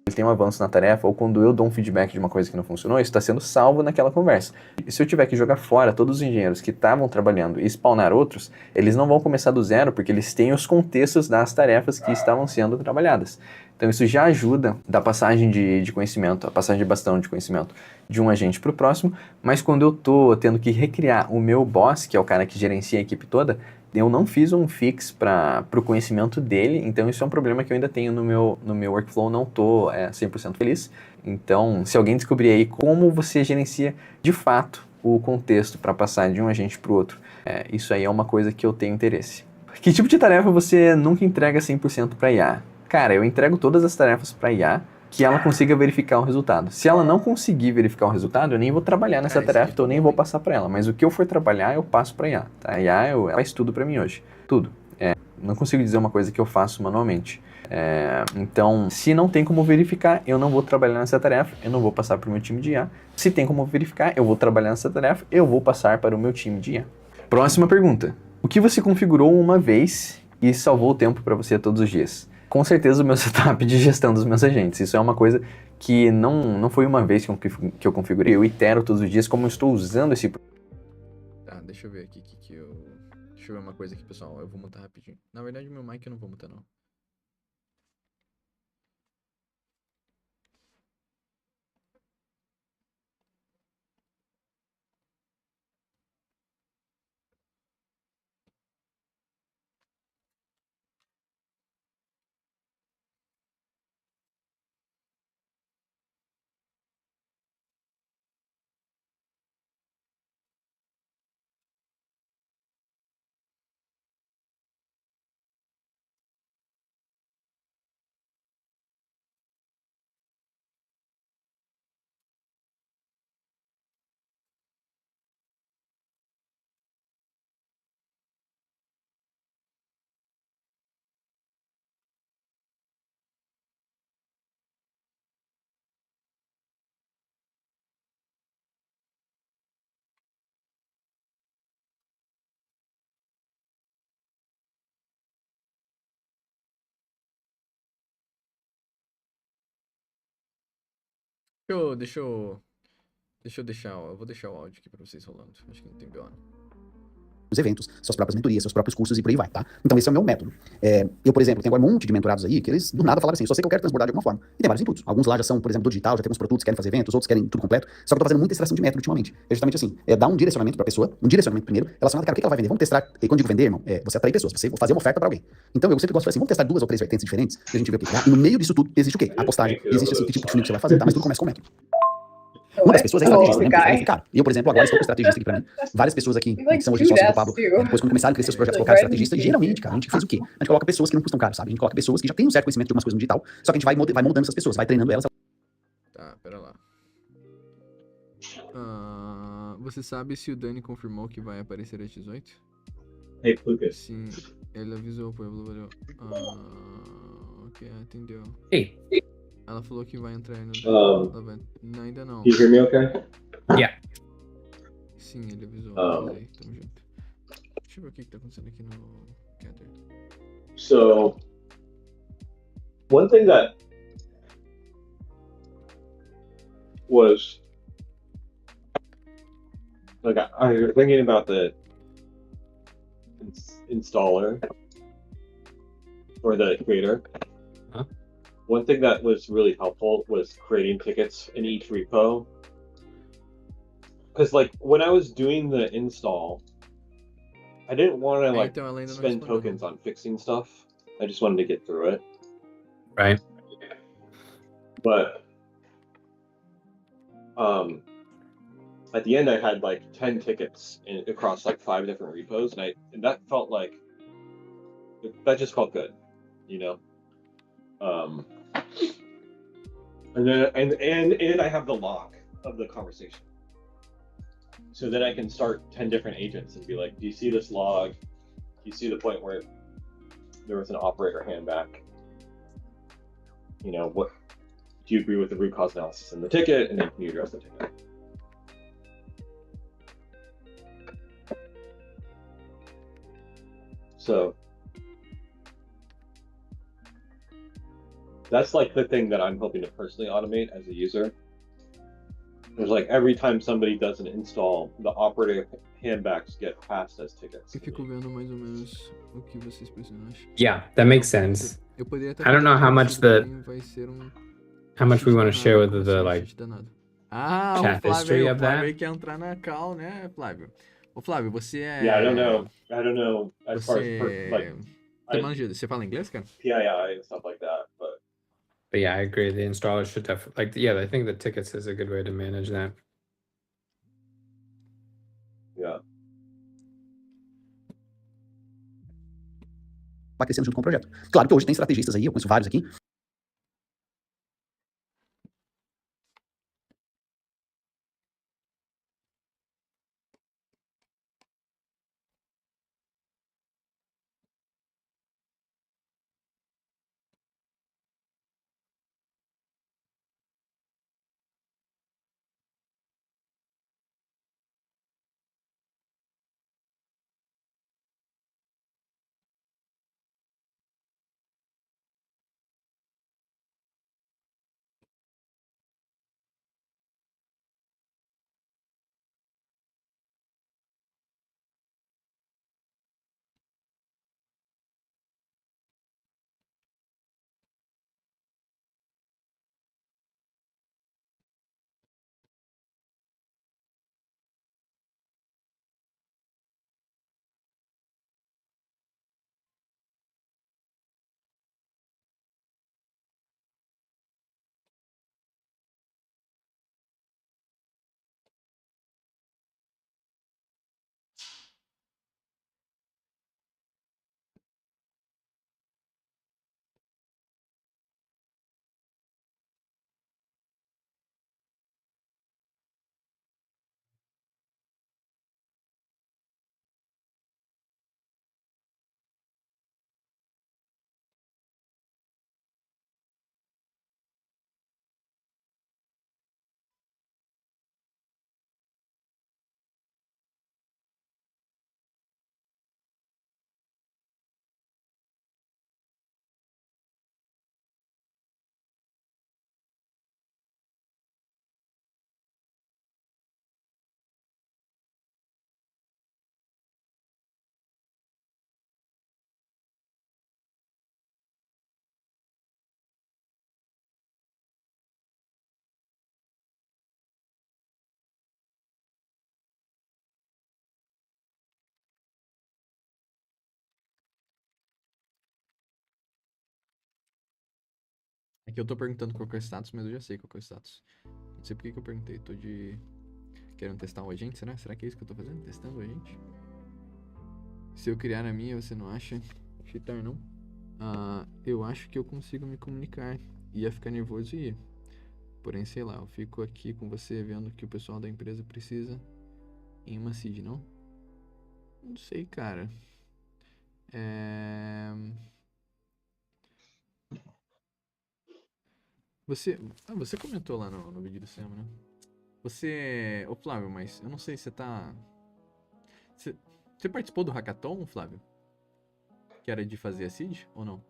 Ele tem um avanço na tarefa, ou quando eu dou um feedback de uma coisa que não funcionou, isso está sendo salvo naquela conversa. E se eu tiver que jogar fora todos os engenheiros que estavam trabalhando e spawnar outros, eles não vão começar do zero, porque eles têm os contextos das tarefas que estavam sendo trabalhadas. Então isso já ajuda da passagem de conhecimento, a passagem de bastão de conhecimento de um agente para o próximo, mas quando eu estou tendo que recriar o meu boss, que é o cara que gerencia a equipe toda, eu não fiz um fix para o conhecimento dele, então isso é um problema que eu ainda tenho no meu workflow, não estou 100% feliz. Então, se alguém descobrir aí como você gerencia de fato o contexto para passar de um agente para o outro, isso aí é uma coisa que eu tenho interesse. Que tipo de tarefa você nunca entrega 100% para IA? Cara, eu entrego todas as tarefas para IA que ela consiga verificar o resultado. Se ela não conseguir verificar o resultado, eu nem vou trabalhar nessa tarefa, então eu nem vou passar para ela. Mas o que eu for trabalhar, eu passo para a IA. Tá? A IA ela faz tudo para mim hoje. Tudo. Não consigo dizer uma coisa que eu faço manualmente. Então, se não tem como verificar, eu não vou trabalhar nessa tarefa, eu não vou passar para o meu time de IA. Se tem como verificar, eu vou trabalhar nessa tarefa, eu vou passar para o meu time de IA. Próxima pergunta. O que você configurou uma vez e salvou o tempo para você todos os dias? Com certeza o meu setup de gestão dos meus agentes. Isso é uma coisa que não foi uma vez que eu configurei. Eu itero todos os dias como eu estou usando esse... Tá, deixa eu ver aqui Deixa eu ver uma coisa aqui, pessoal. Eu vou mutar rapidinho. Na verdade, meu mic eu não vou mutar, não. Deixa eu deixar, eu vou deixar o áudio aqui pra vocês rolando. Acho que não tem BO. Os eventos, suas próprias mentorias, seus próprios cursos e por aí vai, tá? Então esse é o meu método. Eu, por exemplo, tenho agora um monte de mentorados aí que eles do nada falaram assim, só sei que eu quero transbordar de alguma forma. E tem vários intuitos. Alguns lá já são, por exemplo, do digital, já tem uns produtos, querem fazer eventos, outros querem tudo completo. Só que eu tô fazendo muita extração de método ultimamente. É justamente assim, dar um direcionamento pra pessoa, um direcionamento primeiro, relacionado, cara, o que ela vai vender? Vamos testar. E quando digo vender, irmão, você atrair pessoas, você fazer uma oferta pra alguém. Então eu sempre gosto de falar assim, vamos testar 2 ou 3 vertentes diferentes, e a gente vê o que dá. E no meio disso tudo existe o quê? A postagem. Existe assim, que tipo de funil que você vai fazer, tá? Mas tudo começa com método. Uma das pessoas é estrategista, né? Cara, eu, por exemplo, agora estou com estrategista aqui pra mim. Várias pessoas aqui, que são hoje sócios do Pablo, depois quando começaram a crescer os projetos, colocaram estrategista, e geralmente, cara, a gente faz o quê? A gente coloca pessoas que não custam caro, sabe? A gente coloca pessoas que já têm um certo conhecimento de algumas coisas no digital, só que a gente vai moldando essas pessoas, vai treinando elas. Tá, pera lá. Você sabe se o Dani confirmou que vai aparecer às 18? Hey, Lucas. Sim, ele avisou, pô, valeu. que atendeu. Hey. Ela falou que vai entrar aí no. Não, ainda não. Do you hear me okay? Yeah. Sim, ele avisou. Avisei, tamo junto. Deixa eu ver o que tá acontecendo aqui no Gather. So, one thing that was like I was thinking about the installer or the creator. Huh? One thing that was really helpful was creating tickets in each repo. Because like when I was doing the install, I didn't want to like spend tokens on fixing stuff. I just wanted to get through it. Right. But at the end I had like 10 tickets across like 5 different repos, and that felt like that just felt good, you know. And then and I have the log of the conversation, so then I can start 10 different agents and be like, do you see this log? Do you see the point where there was an operator handback? You know, what do you agree with the root cause analysis in the ticket, and then can you address the ticket? So that's like the thing that I'm hoping to personally automate as a user. There's like every time somebody does an install, the operator handbacks get passed as tickets. Eu fico vendo mais ou menos o que vocês precisam, acho. Yeah, that makes sense. Eu poderia até I don't know how much the vai ser how much we want to share with the like Ah, chat o history Flávio, of o that. Flávio quer entrar na call, né, Flávio? Ô, Flávio, você é... Yeah, I don't know as far as Você fala inglês, cara? PII and stuff like that, But yeah, I agree. The installer should definitely I think the tickets is a good way to manage that. Yeah. Vai crescendo junto com o projeto. Claro que hoje tem estrategistas aí, eu conheço vários aqui. Aqui eu tô perguntando qual que é o status, mas eu já sei qual que é o status. Não sei por que eu perguntei. Tô querendo testar o agente, será? Será que é isso que eu tô fazendo? Testando o agente? Se eu criar a minha, você não acha cheatar, não? Eu acho que eu consigo me comunicar. Ia ficar nervoso e ia. Porém, sei lá, eu fico aqui com você vendo que o pessoal da empresa precisa em uma seed, não? Não sei, cara. Você comentou lá no vídeo do cinema, né? Ô Flávio, mas eu não sei se você tá. Você participou do hackathon, Flávio? Que era de fazer a seed ou não?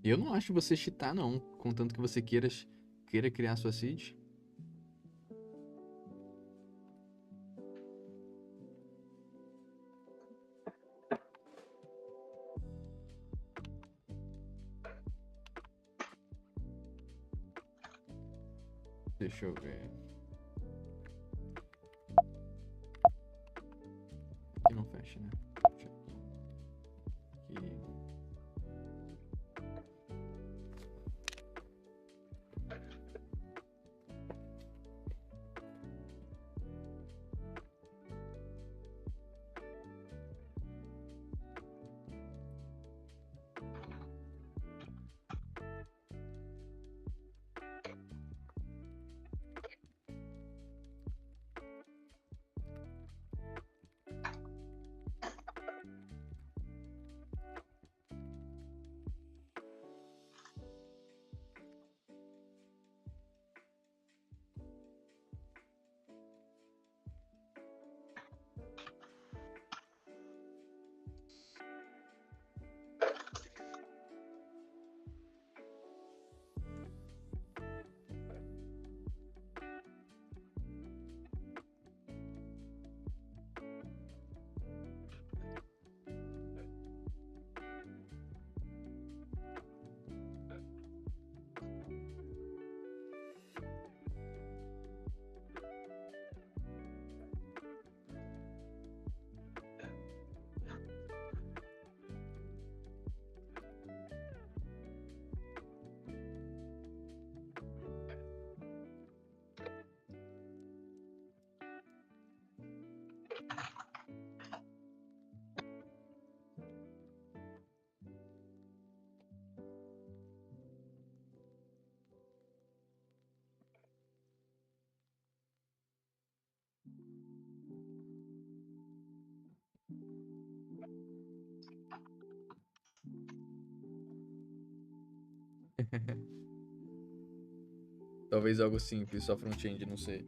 Eu não acho você cheatar, não. Contanto que você queira criar sua seed. Deixa eu ver. Aqui não fecha, né? Deixa eu... Aqui. Talvez algo simples, só front-end, não sei.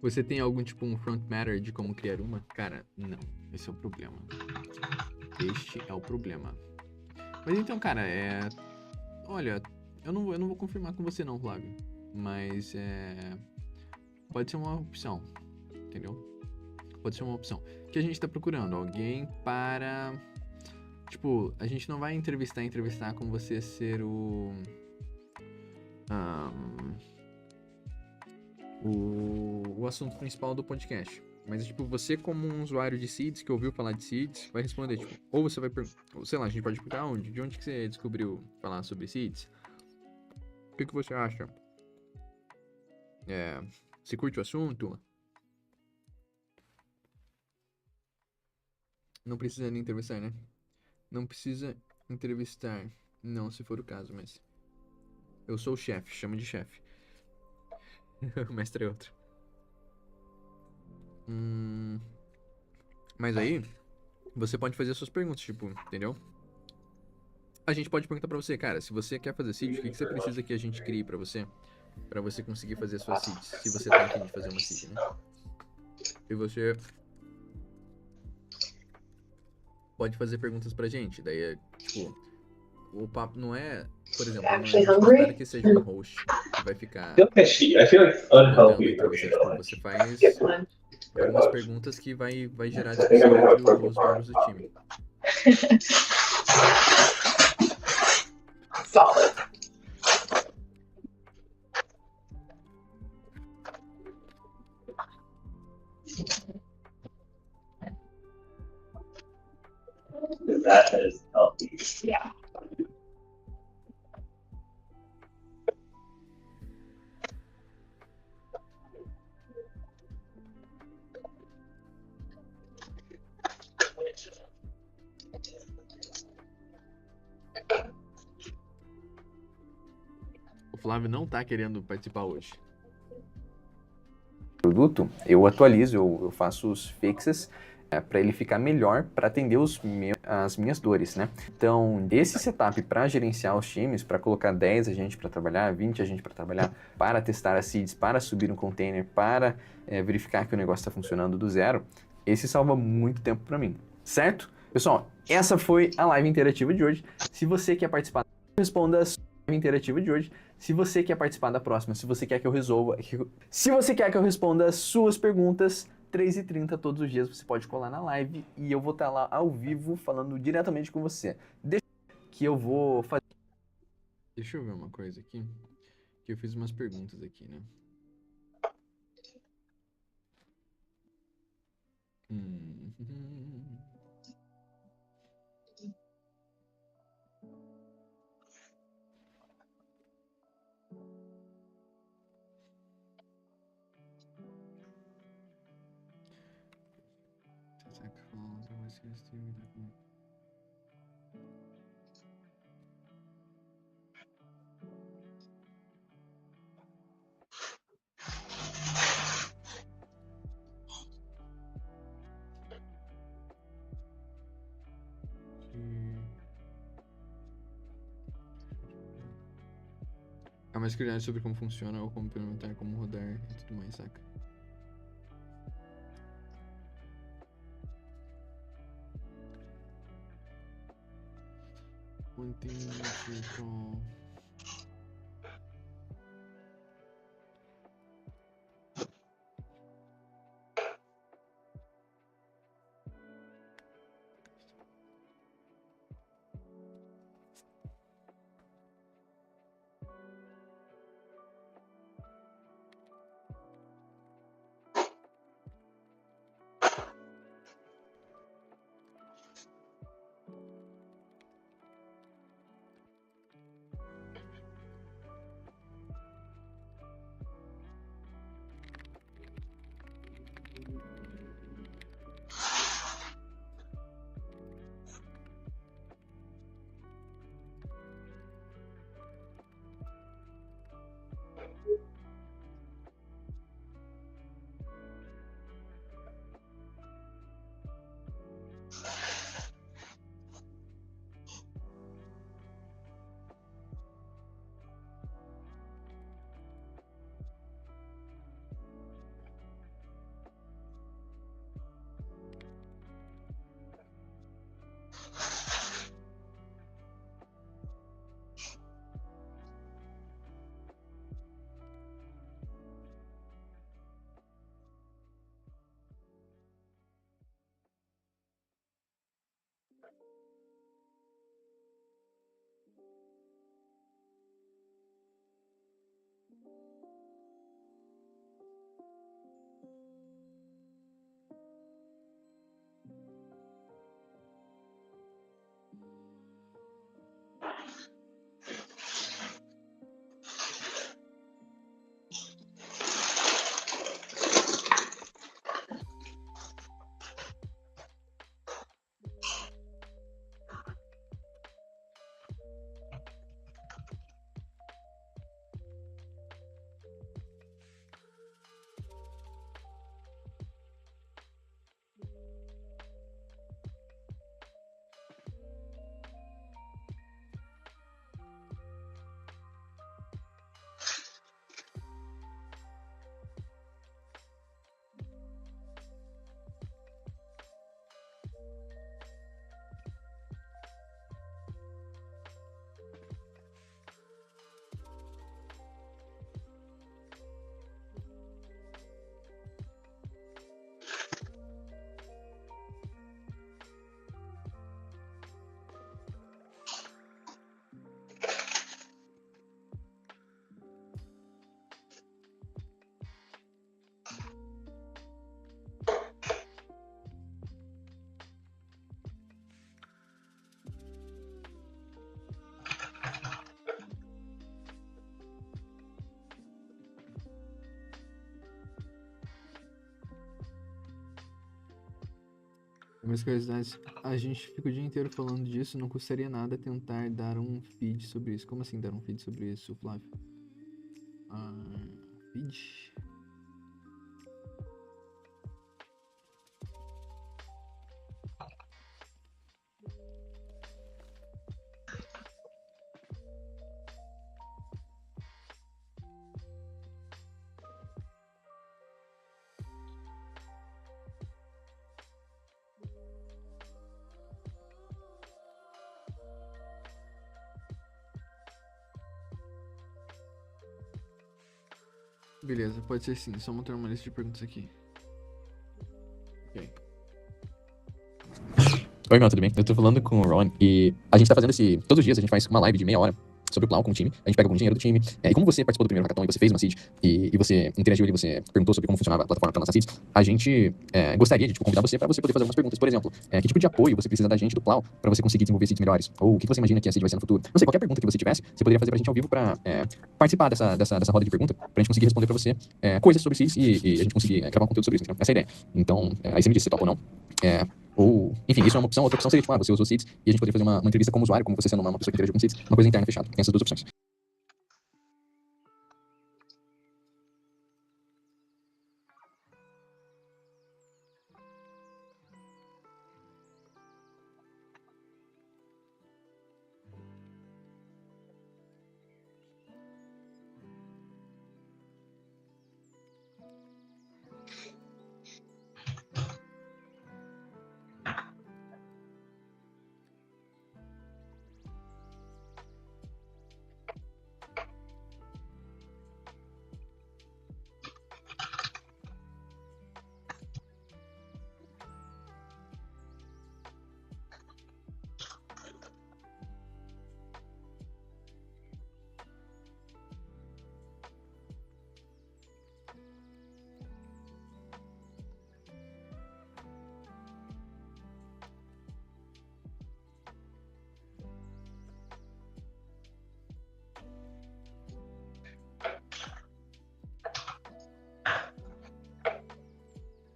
Você tem algum tipo um front matter de como criar uma? Cara, não. Esse é o problema. Este é o problema. Mas então, cara, olha, eu não vou confirmar com você não, Flávio. Mas pode ser uma opção, entendeu? Pode ser uma opção. O que a gente tá procurando? Alguém para... Tipo, a gente não vai entrevistar com você ser o assunto principal do podcast. Mas, tipo, você como um usuário de seeds, que ouviu falar de seeds, vai responder, tipo, ou você vai perguntar, sei lá, a gente pode perguntar de onde que você descobriu falar sobre seeds? O que você acha? Você curte o assunto? Não precisa nem entrevistar, né? Não precisa entrevistar. Não, se for o caso, mas... Eu sou o chefe, chama de chefe. O mestre é outro. Mas aí, você pode fazer suas perguntas, tipo, entendeu? A gente pode perguntar pra você, cara, se você quer fazer seed, o que você precisa que a gente crie pra você conseguir fazer suas seeds, se você tá afim de fazer uma seed, né? E você pode fazer perguntas pra gente, daí tipo, o papo não é, por exemplo, não espera que seja um host que vai ficar mandando entrevista, tipo, você faz algumas perguntas que vai gerar discussão entre os membros do time. Solid. That is healthy. Yeah. Flávio não tá querendo participar hoje. Produto, eu atualizo, eu faço os fixes para ele ficar melhor para atender as minhas dores, né? Então, esse setup para gerenciar os times, para colocar 10 agentes para trabalhar, 20 agentes para trabalhar, para testar as seeds, para subir um container, para verificar que o negócio está funcionando do zero, esse salva muito tempo para mim, certo? Pessoal, essa foi a live interativa de hoje. Se você quer participar, responda a live interativa de hoje. Se você quer participar da próxima, se você quer que eu resolva, se você quer que eu responda as suas perguntas, 3h30 todos os dias você pode colar na live e eu vou estar lá ao vivo falando diretamente com você. Deixa que eu vou fazer. Deixa eu ver uma coisa aqui. Que eu fiz umas perguntas aqui, né? É mais curiosidade sobre como funciona ou como implementar, como rodar e tudo mais, saca? Entendi, Umas curiosidades, a gente fica o dia inteiro falando disso, não custaria nada tentar dar um feed sobre isso. Como assim dar um feed sobre isso, Flávio? Feed. Beleza, pode ser sim. Só montar uma lista de perguntas aqui. Ok. Oi, meu, tudo bem? Eu tô falando com o Ron e a gente tá fazendo esse... Todos os dias a gente faz uma live de meia hora sobre o Plau com o time. A gente pega algum engenheiro do time. E como você participou do primeiro hackathon e você fez uma seed e você interagiu ali, você perguntou sobre como funcionava a plataforma para nossa seed, a gente gostaria de convidar você para você poder fazer algumas perguntas. Por exemplo, que tipo de apoio você precisa da gente do Plau para você conseguir desenvolver seeds melhores? Ou o que você imagina que a seed vai ser no futuro? Não sei, qualquer pergunta que você tivesse, você poderia fazer pra gente ao vivo para participar dessa roda de pergunta, pra gente conseguir responder pra você coisas sobre seeds e a gente conseguir gravar um conteúdo sobre isso. Então, essa é a ideia. Então, aí você me disse se topa ou não. Ou, enfim, isso é uma opção. Outra opção seria, tipo, você usou seeds e a gente poderia fazer uma entrevista como usuário, como você sendo uma pessoa que interagiu com seeds, uma coisa interna fechada. Tem essas duas opções.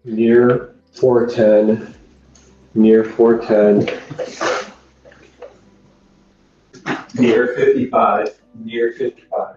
Near 410, near 410, near 55, near 55.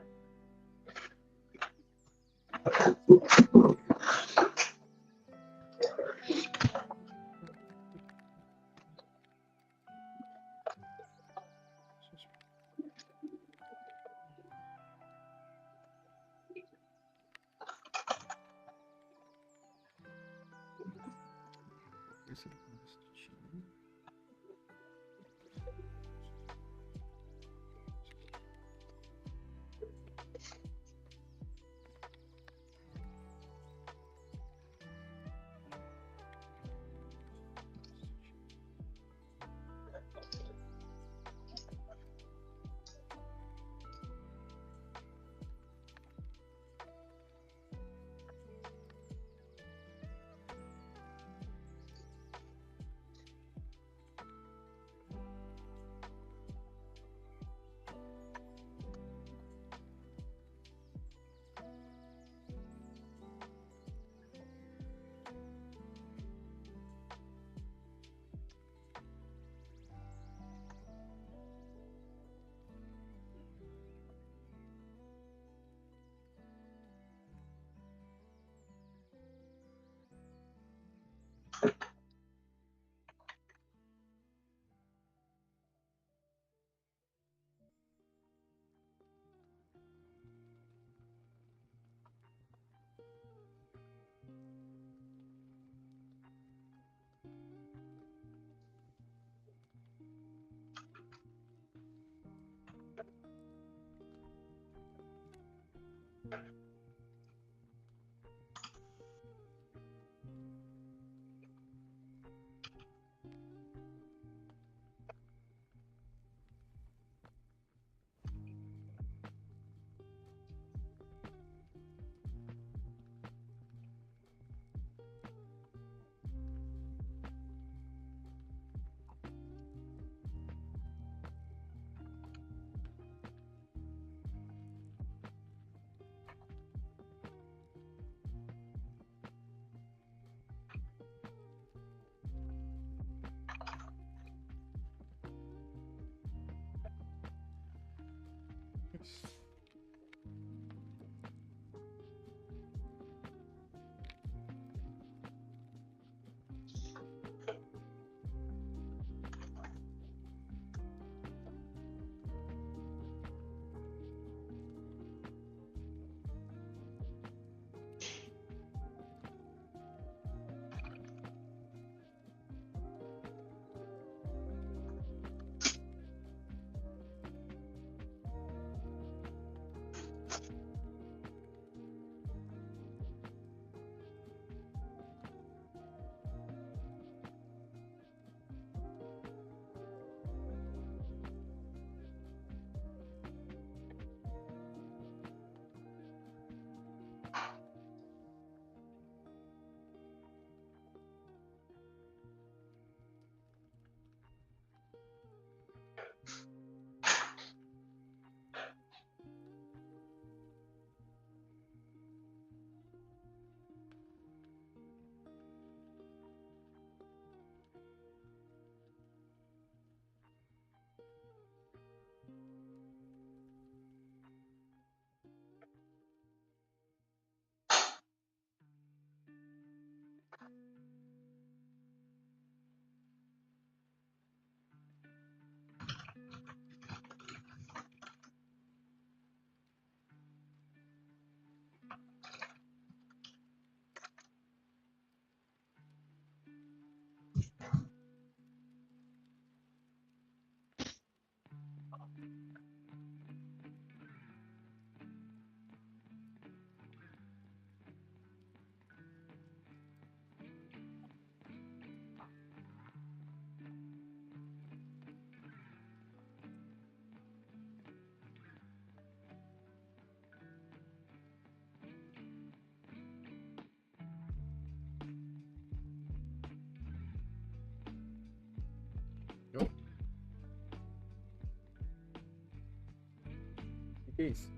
Que isso?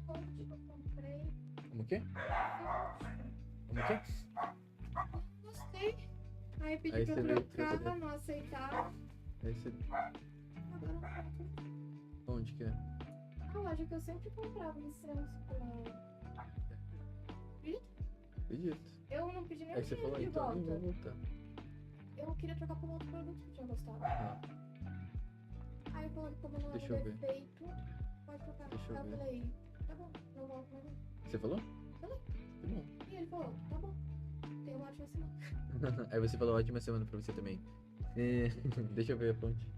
Como que? Como que? Gostei. Aí pedi Aí pra você veio trocar, trazer. não aceitava. Aí você... Onde que é? A loja que eu sempre comprava licença pra... Acredito. Eu não pedi nem Aí o você dinheiro falou, de então nem volta. vou voltar. Eu queria trocar por um outro produto que eu tinha gostado. Ah, Aí eu falei que como não Deixa era eu ver. defeito, pode trocar. Deixa eu Aí eu ver. falei, tá bom, não volto mais não. Você falou? Falei. Que bom. E ele falou, tá bom, tenha uma ótima semana. Aí você falou ótima semana pra você também. Deixa eu ver a ponte.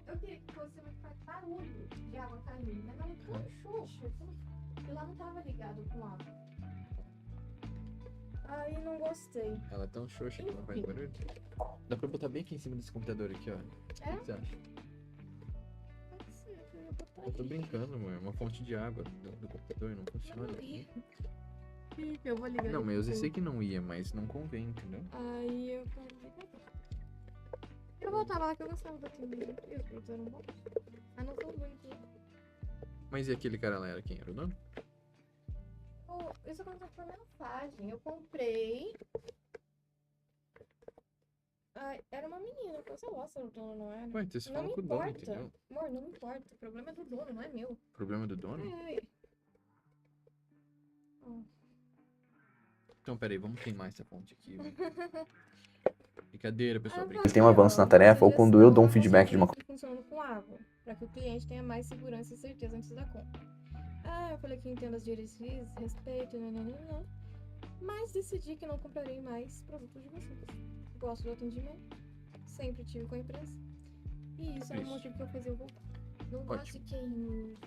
Eu queria que fosse uma que faz barulho de água caindo, mas ela é tão xoxa. E lá não tava ligado com água. Aí não gostei. Ela é tão xoxa que não faz barulho. Dá pra botar bem aqui em cima desse computador aqui, ó. É? O que você acha? Pode ser, eu ia botar Eu tô aqui. brincando, amor. É uma fonte de água do computador, não funciona. Eu vou ligar. Não, mas eu depois. sei que não ia, mas não convém, entendeu? Aí eu falei, eu voltava lá que eu gostava da teoria. E os produtos eram bons. Mas não tão bonitinhos. Mas e aquele cara lá era quem? Era o dono? Isso aconteceu por mensagem. Eu comprei. Ai, era uma menina, eu sei lá se era o dono, não era. Ué, então você Não fala me com o dono, importa. entendeu? Amor, não me importa. O problema é do dono, não é meu. Problema do dono? É. Então, peraí, vamos queimar essa fonte aqui. Brincadeira, pessoal. Ele tem um avanço na tarefa ou quando eu dou um feedback de uma coisa. Funcionando com água, para que o cliente tenha mais segurança e certeza antes da compra. Eu falei que entendo as diretrizes, respeito, nananana, mas decidi que não comprarei mais produtos de vocês. Gosto do atendimento, sempre tive com a empresa, e isso é o motivo que eu fiz eu voltar. Não gosto de quem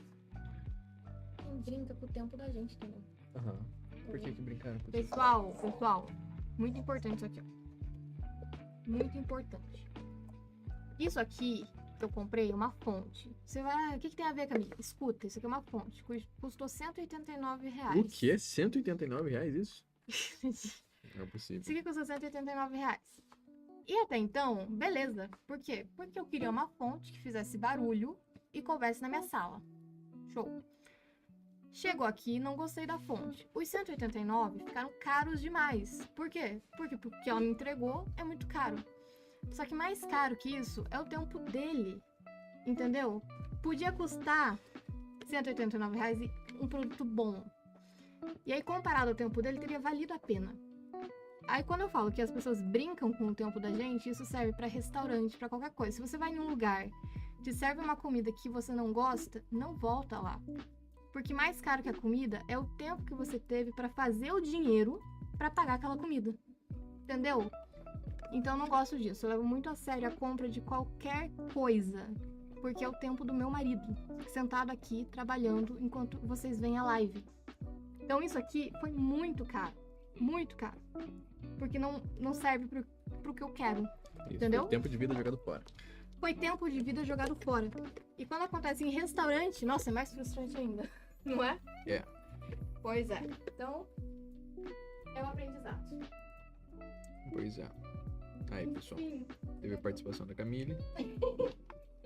brinca com o tempo da gente, entendeu? Aham. Por que brincaram com Pessoal, muito importante isso aqui, ó. Muito importante. Isso aqui que eu comprei é uma fonte. Você vai, o que tem a ver, Camila? Escuta, isso aqui é uma fonte. Custou R$189. O quê? R$189 isso? Não é possível. Isso aqui custou R$189. E até então, beleza. Por quê? Porque eu queria uma fonte que fizesse barulho e coubesse na minha sala. Show. Chegou aqui e não gostei da fonte. Os 189 ficaram caros demais. Por quê? Porque ela me entregou é muito caro. Só que mais caro que isso é o tempo dele. Entendeu? Podia custar R$189 e um produto bom. E aí, comparado ao tempo dele, teria valido a pena. Aí, quando eu falo que as pessoas brincam com o tempo da gente, isso serve pra restaurante, pra qualquer coisa. Se você vai em um lugar, te serve uma comida que você não gosta, não volta lá. Porque mais caro que a comida é o tempo que você teve pra fazer o dinheiro pra pagar aquela comida. Entendeu? Então eu não gosto disso. Eu levo muito a sério a compra de qualquer coisa. Porque é o tempo do meu marido, sentado aqui, trabalhando, enquanto vocês veem a live. Então isso aqui foi muito caro. Muito caro. Porque não serve pro que eu quero. Isso, entendeu? Foi tempo de vida jogado fora. Foi tempo de vida jogado fora. E quando acontece em restaurante, nossa, é mais frustrante ainda. Não é? É. Pois é. Então, é um aprendizado. Pois é. Aí, pessoal. Enfim. Teve a participação da Camille.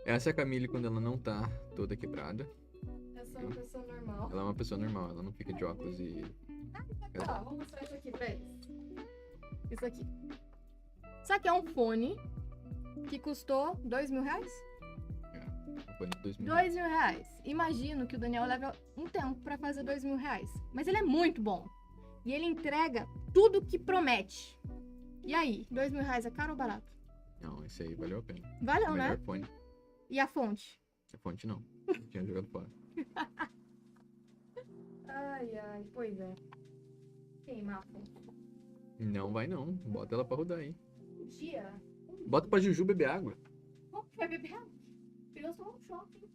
Essa é a Camille quando ela não tá toda quebrada. Eu sou uma pessoa normal. Ela é uma pessoa normal, ela não fica de óculos e... Ó, vou mostrar isso aqui pra eles. Isso aqui. Isso aqui é um fone que custou R$2.000. Fone de R$2.000. Imagino que o Daniel leva um tempo pra fazer R$2.000. Mas ele é muito bom. E ele entrega tudo que promete. E aí, R$2.000 é caro ou barato? Não, esse aí valeu a pena. Valeu, né? Melhor fone. E a fonte? A fonte não. Tinha jogado fora. Ai, pois é. Queimar a fonte. Não vai não. Bota ela pra rodar aí. Um dia. Bota pra Juju beber água. Como que vai beber água? Eu sou um shopping.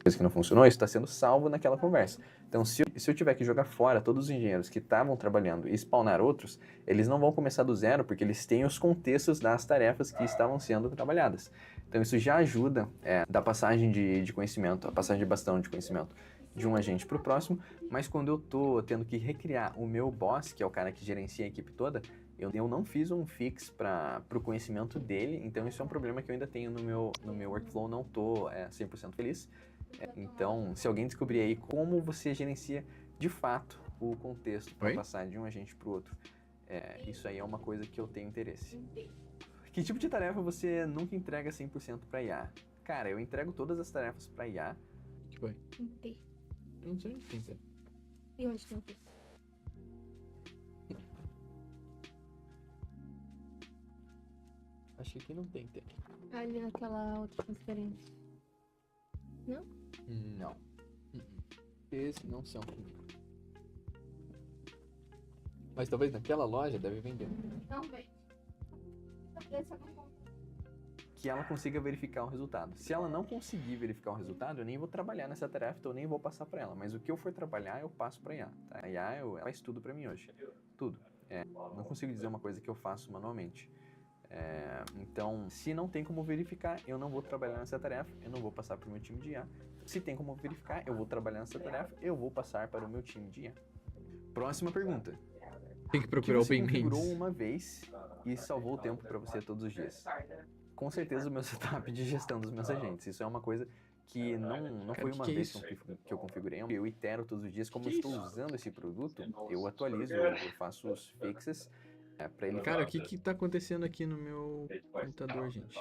Coisa que não funcionou, isso está sendo salvo naquela conversa. Então, se eu tiver que jogar fora todos os engenheiros que estavam trabalhando e spawnar outros, eles não vão começar do zero, porque eles têm os contextos das tarefas que estavam sendo trabalhadas. Então, isso já ajuda da passagem de conhecimento, a passagem de bastão de conhecimento de um agente para o próximo, mas quando eu estou tendo que recriar o meu boss, que é o cara que gerencia a equipe toda, Eu não fiz um fix para o conhecimento dele, então isso é um problema que eu ainda tenho no meu workflow, não tô 100% feliz. Então, se alguém descobrir aí como você gerencia de fato o contexto para passar de um agente para o outro, isso aí é uma coisa que eu tenho interesse. Que tipo de tarefa você nunca entrega 100% para IA? Cara, eu entrego todas as tarefas para IA. Que foi? Tem. Eu não sei onde tem. E onde tem? Acho que aqui não tem. Ali naquela outra transferência. Não? Não. Esses não são comigo. Mas talvez naquela loja deve vender. Não vende. Que ela consiga verificar o resultado. Se ela não conseguir verificar o resultado, eu nem vou trabalhar nessa tarefa, então eu nem vou passar para ela. Mas o que eu for trabalhar, eu passo para a IA. Tá? A IA ela faz tudo para mim hoje. Tudo. Não consigo dizer uma coisa que eu faço manualmente. Então, se não tem como verificar, eu não vou trabalhar nessa tarefa, eu não vou passar para o meu time de IA. Se tem como verificar, eu vou trabalhar nessa tarefa, eu vou passar para o meu time de IA. Próxima pergunta. Tem que procurar o bem configurou uma vez e salvou o tempo para você todos os dias. Com certeza o meu setup de gestão dos meus agentes. Isso é uma coisa que não foi uma vez que eu configurei. Eu itero todos os dias. Como eu estou usando esse produto, eu atualizo, eu faço os fixes para ele. Cara, o que tá acontecendo aqui no meu computador, gente?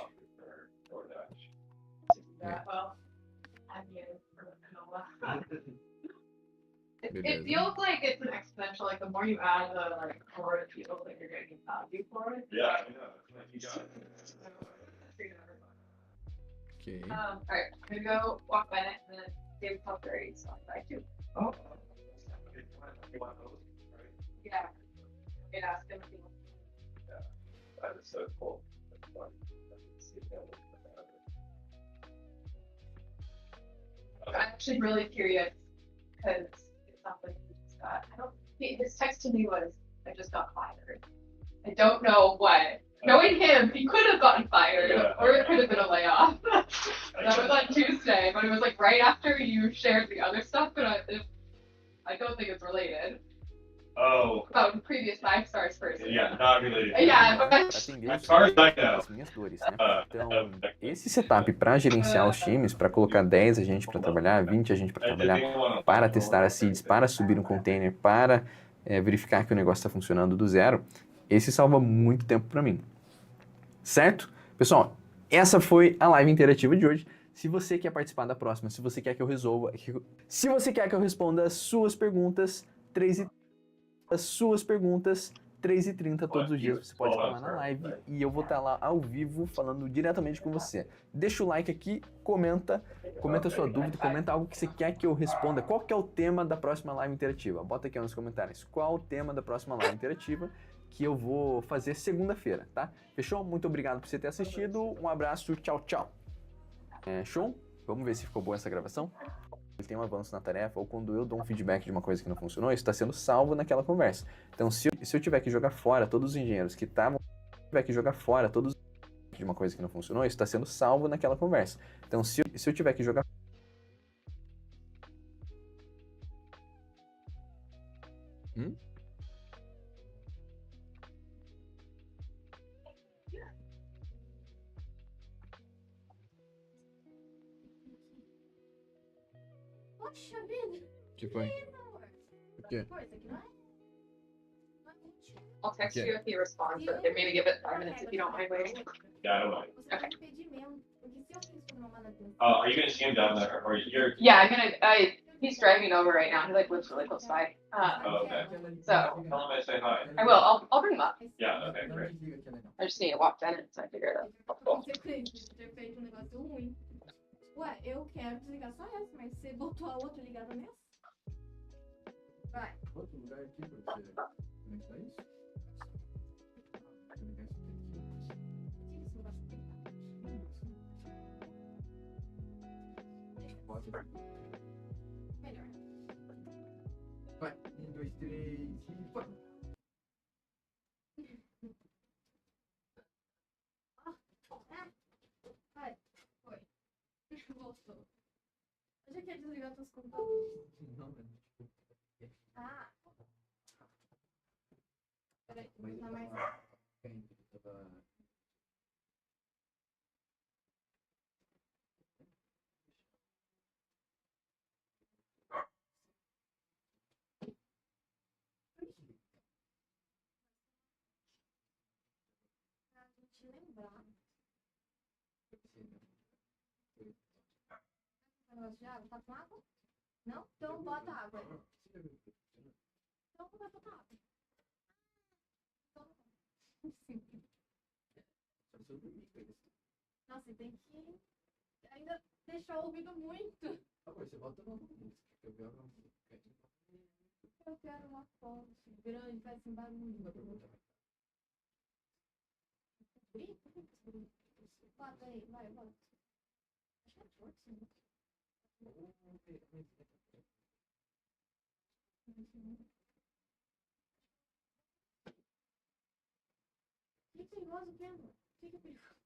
It feels like it's an exponential. Like the more you add the more, it feels like you're getting value for it. Yeah, I know. You got it. Okay. All right, I'm gonna go walk Bennett and then David Pelletier stopped by too. Oh. Yeah. And ask him if he wants. Yeah, that is so cool. I'm actually really curious because it's something he just got. His text to me was, "I just got fired." I don't know what. Knowing him, he could have gotten fired, or it could have been a layoff. That was on Tuesday, but it was like right after you shared the other stuff, but I don't think it's related. Oh. About the previous 5 stars person. Yeah, not related. Yeah, but As minhas dores, né? Então, esse setup para gerenciar os times, para colocar 10 agentes para trabalhar, 20 agentes para trabalhar, para testar as seeds, para subir um container, para verificar que o negócio está funcionando do zero, esse salva muito tempo para mim. Certo? Pessoal, essa foi a live interativa de hoje. Se você quer participar da próxima, se você quer que eu resolva, se você quer que eu responda as suas perguntas, 3h30 todos os dias, você pode estar lá na live e eu vou estar lá ao vivo falando diretamente com você. Deixa o like aqui, comenta a sua dúvida, comenta algo que você quer que eu responda. Qual que é o tema da próxima live interativa? Bota aqui nos comentários qual o tema da próxima live interativa que eu vou fazer segunda-feira, tá? Fechou? Muito obrigado por você ter assistido. Um abraço, tchau, tchau. Show? Vamos ver se ficou boa essa gravação? Ele tem um avanço na tarefa, ou quando eu dou um feedback de uma coisa que não funcionou, isso está sendo salvo naquela conversa. Então, se eu tiver que jogar fora todos os engenheiros que estavam... de uma coisa que não funcionou, isso está sendo salvo naquela conversa. Então, se eu tiver que jogar... Poxa vida. Que foi? O quê? I'll text you if he responds, but maybe give it 5 minutes if you don't mind waiting. Yeah, I don't mind. Okay. Are you gonna see him down there, or you're? Yeah, he's driving over right now. He lives really close by. Oh, okay. So Tell him I say hi. I will. I'll bring him up. Yeah. Okay. Great. I just need to walk Bennett, so I figured it out. Cool. Você ter feito um negócio ruim. Ué, eu quero desligar só essa, mas você botou a outra ligada nessa? Vai. Outro lugar aqui pra você conectar isso? Pode. Melhor. Vai. 1, 2, 3 e foi. Vai. Foi. Voltou. Eu já quero desligar teus computadores. Não, Ah. Peraí, vou botar mais. te lembrar. Negócio de água? Tá com água? Não? Então bota água. Então vai botar água. Sim. Nossa, e tem que ainda deixar o ouvido muito. Você bota uma música, eu quero uma foto grande, faz assim barulho. Bota aí, vai, bota. Acho que é forte, né? Que perigoso, Pedro. Que é perigoso?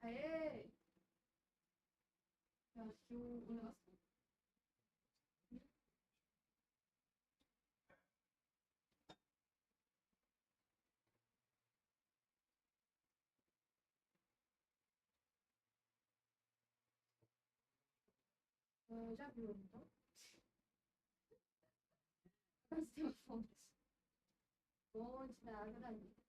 Aê! Eu acho que o negócio. Já viu, então? Agora tem uma fonte. Fonte da água da vida.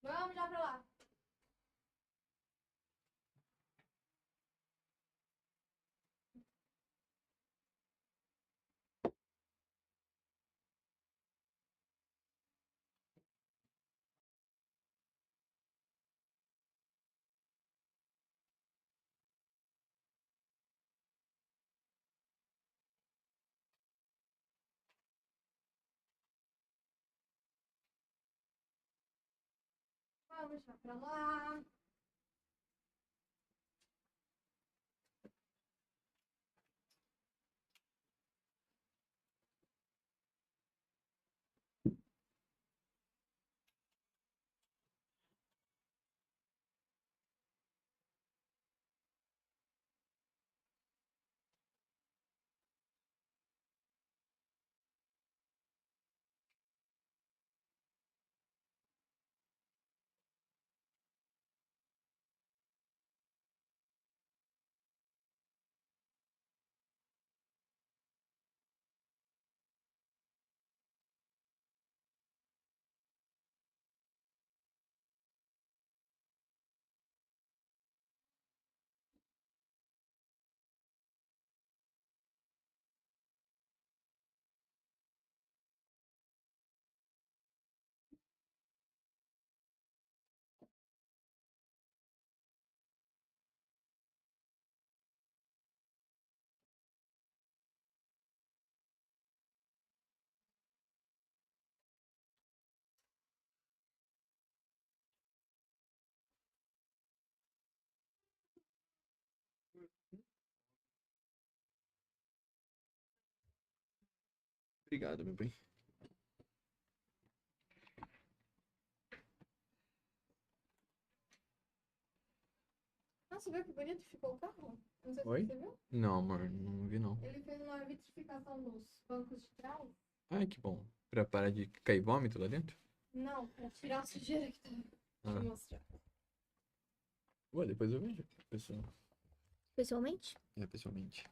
Vamos já pra lá. Vamos já pra lá. Obrigado, meu bem. Nossa, viu que bonito ficou o carro? Não sei se Oi? você viu. Não, amor, não vi não. Ele fez uma vitrificação nos bancos de trás. Ai, que bom. Pra parar de cair vômito lá dentro? Não, pra tirar a sujeira que tá. Deixa eu Ah. mostrar. Ué, depois eu vejo, pessoal. Pessoalmente? É, pessoalmente.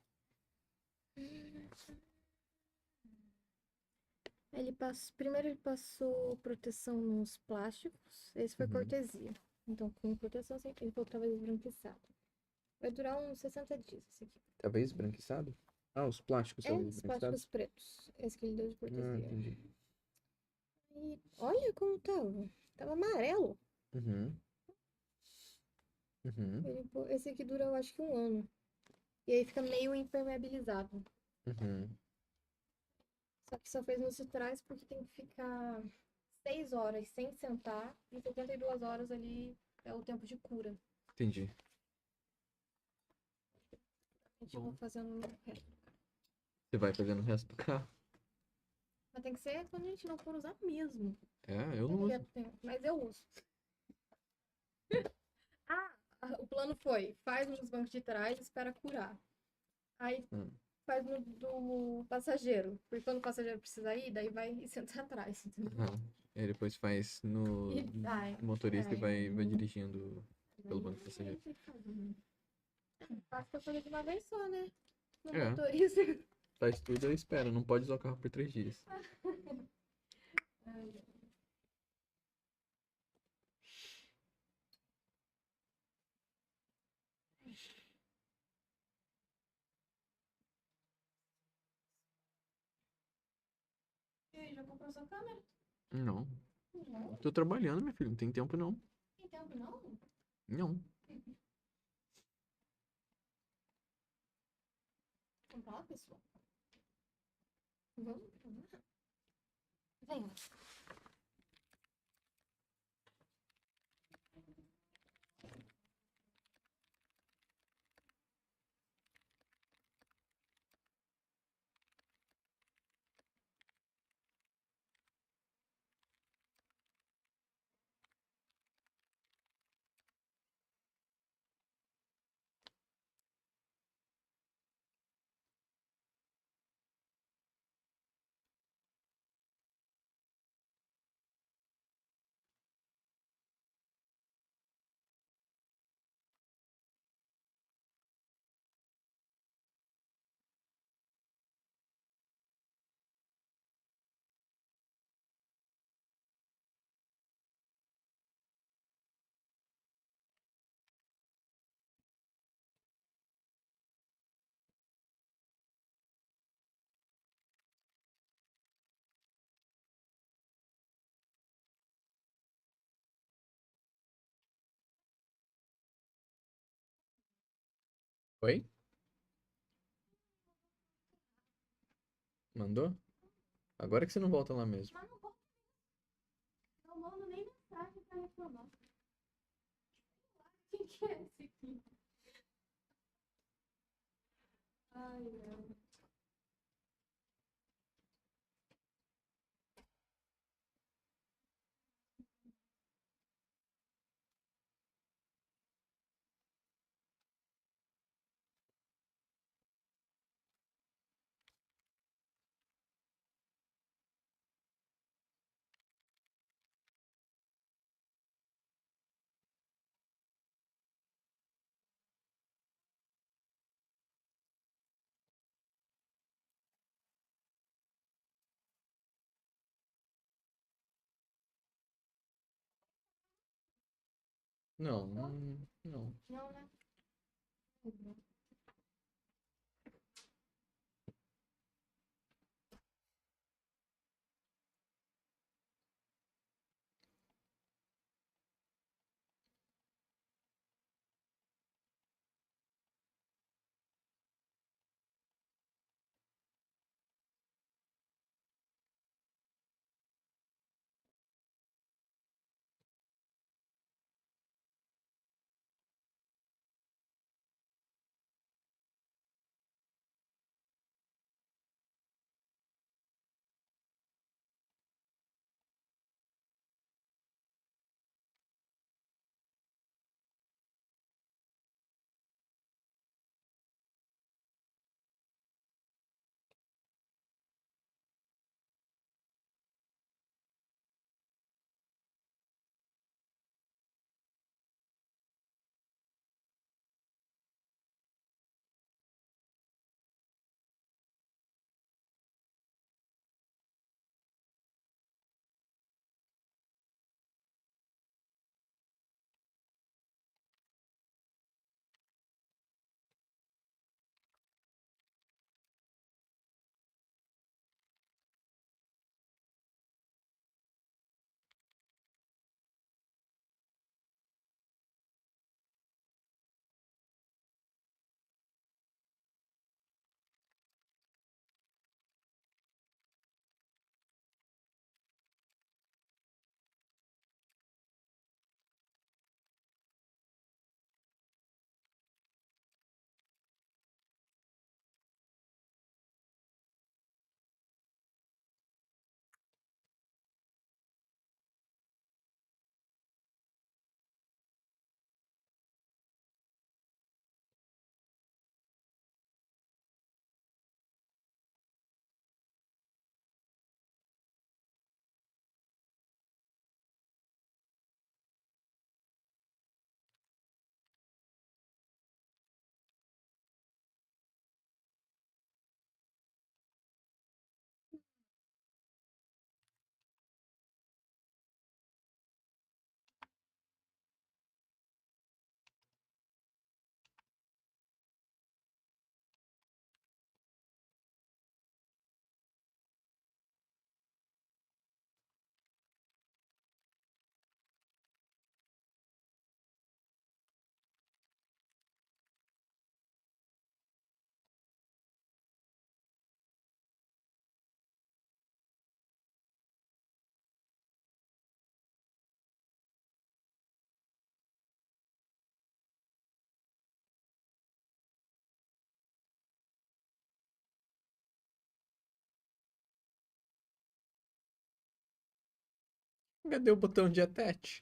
Primeiro ele passou proteção nos plásticos. Esse foi cortesia. Então, com proteção, assim, ele foi outra vez esbranquiçado. Vai durar uns 60 dias esse aqui. Talvez esbranquiçado? Ah, os plásticos É, talvez os plásticos esbranquiçados? pretos. Esse que ele deu de cortesia. Entendi. E olha como tava. Tava amarelo. Uhum. Esse aqui dura, eu acho que 1 ano. E aí fica meio impermeabilizado. Uhum. Só que só fez nos de trás porque tem que ficar 6 horas sem sentar e 72 horas ali é o tempo de cura. Entendi. A gente vai fazendo o resto. Você vai fazendo o resto do carro? Mas tem que ser quando a gente não for usar mesmo. É, eu não uso. Mas eu planos. O plano foi, faz nos bancos de trás e espera curar. Aí faz no do passageiro. Porque quando o passageiro precisa ir, daí vai sentar atrás, entendeu? Aí depois faz no motorista e vai dirigindo pelo banco passageiro. Faz pra fazer de uma vez só, né? No É. motorista. Faz tudo e espera, não pode usar o carro por 3 dias. E aí, já comprou sua câmera? Não. Não. Tô trabalhando, meu filho, não tem tempo não. Tem tempo não? Não. Vamos lá, pessoal. Vamos lá. Venha. Oi? Mandou? Agora que você não volta lá mesmo. Mas não vou. Não mando nem mensagem pra reclamar. Quem que é esse aqui? Ai, não. Não, não. Não, né? Cadê o botão de attach?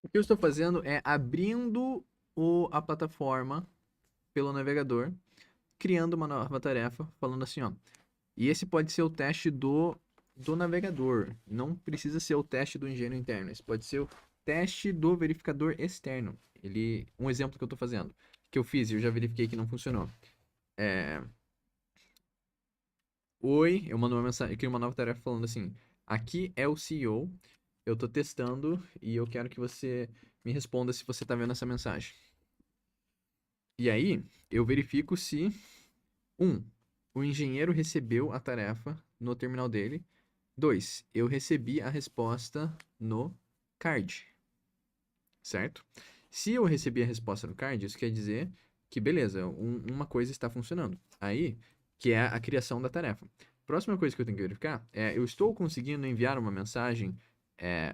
O que eu estou fazendo é abrindo a plataforma pelo navegador, criando uma nova tarefa, falando assim, ó. E esse pode ser o teste do navegador. Não precisa ser o teste do engenheiro interno. Esse pode ser o teste do verificador externo. Um exemplo que eu estou fazendo, que eu fiz e eu já verifiquei que não funcionou. oi, eu mando uma mensagem, eu crio uma nova tarefa falando assim, aqui é o CEO, eu tô testando e eu quero que você me responda se você tá vendo essa mensagem. E aí, eu verifico se, o engenheiro recebeu a tarefa no terminal dele. 2, eu recebi a resposta no card, certo? Se eu recebi a resposta no card, isso quer dizer que, beleza, uma coisa está funcionando. Aí, que é a criação da tarefa. Próxima coisa que eu tenho que verificar é, eu estou conseguindo enviar uma mensagem,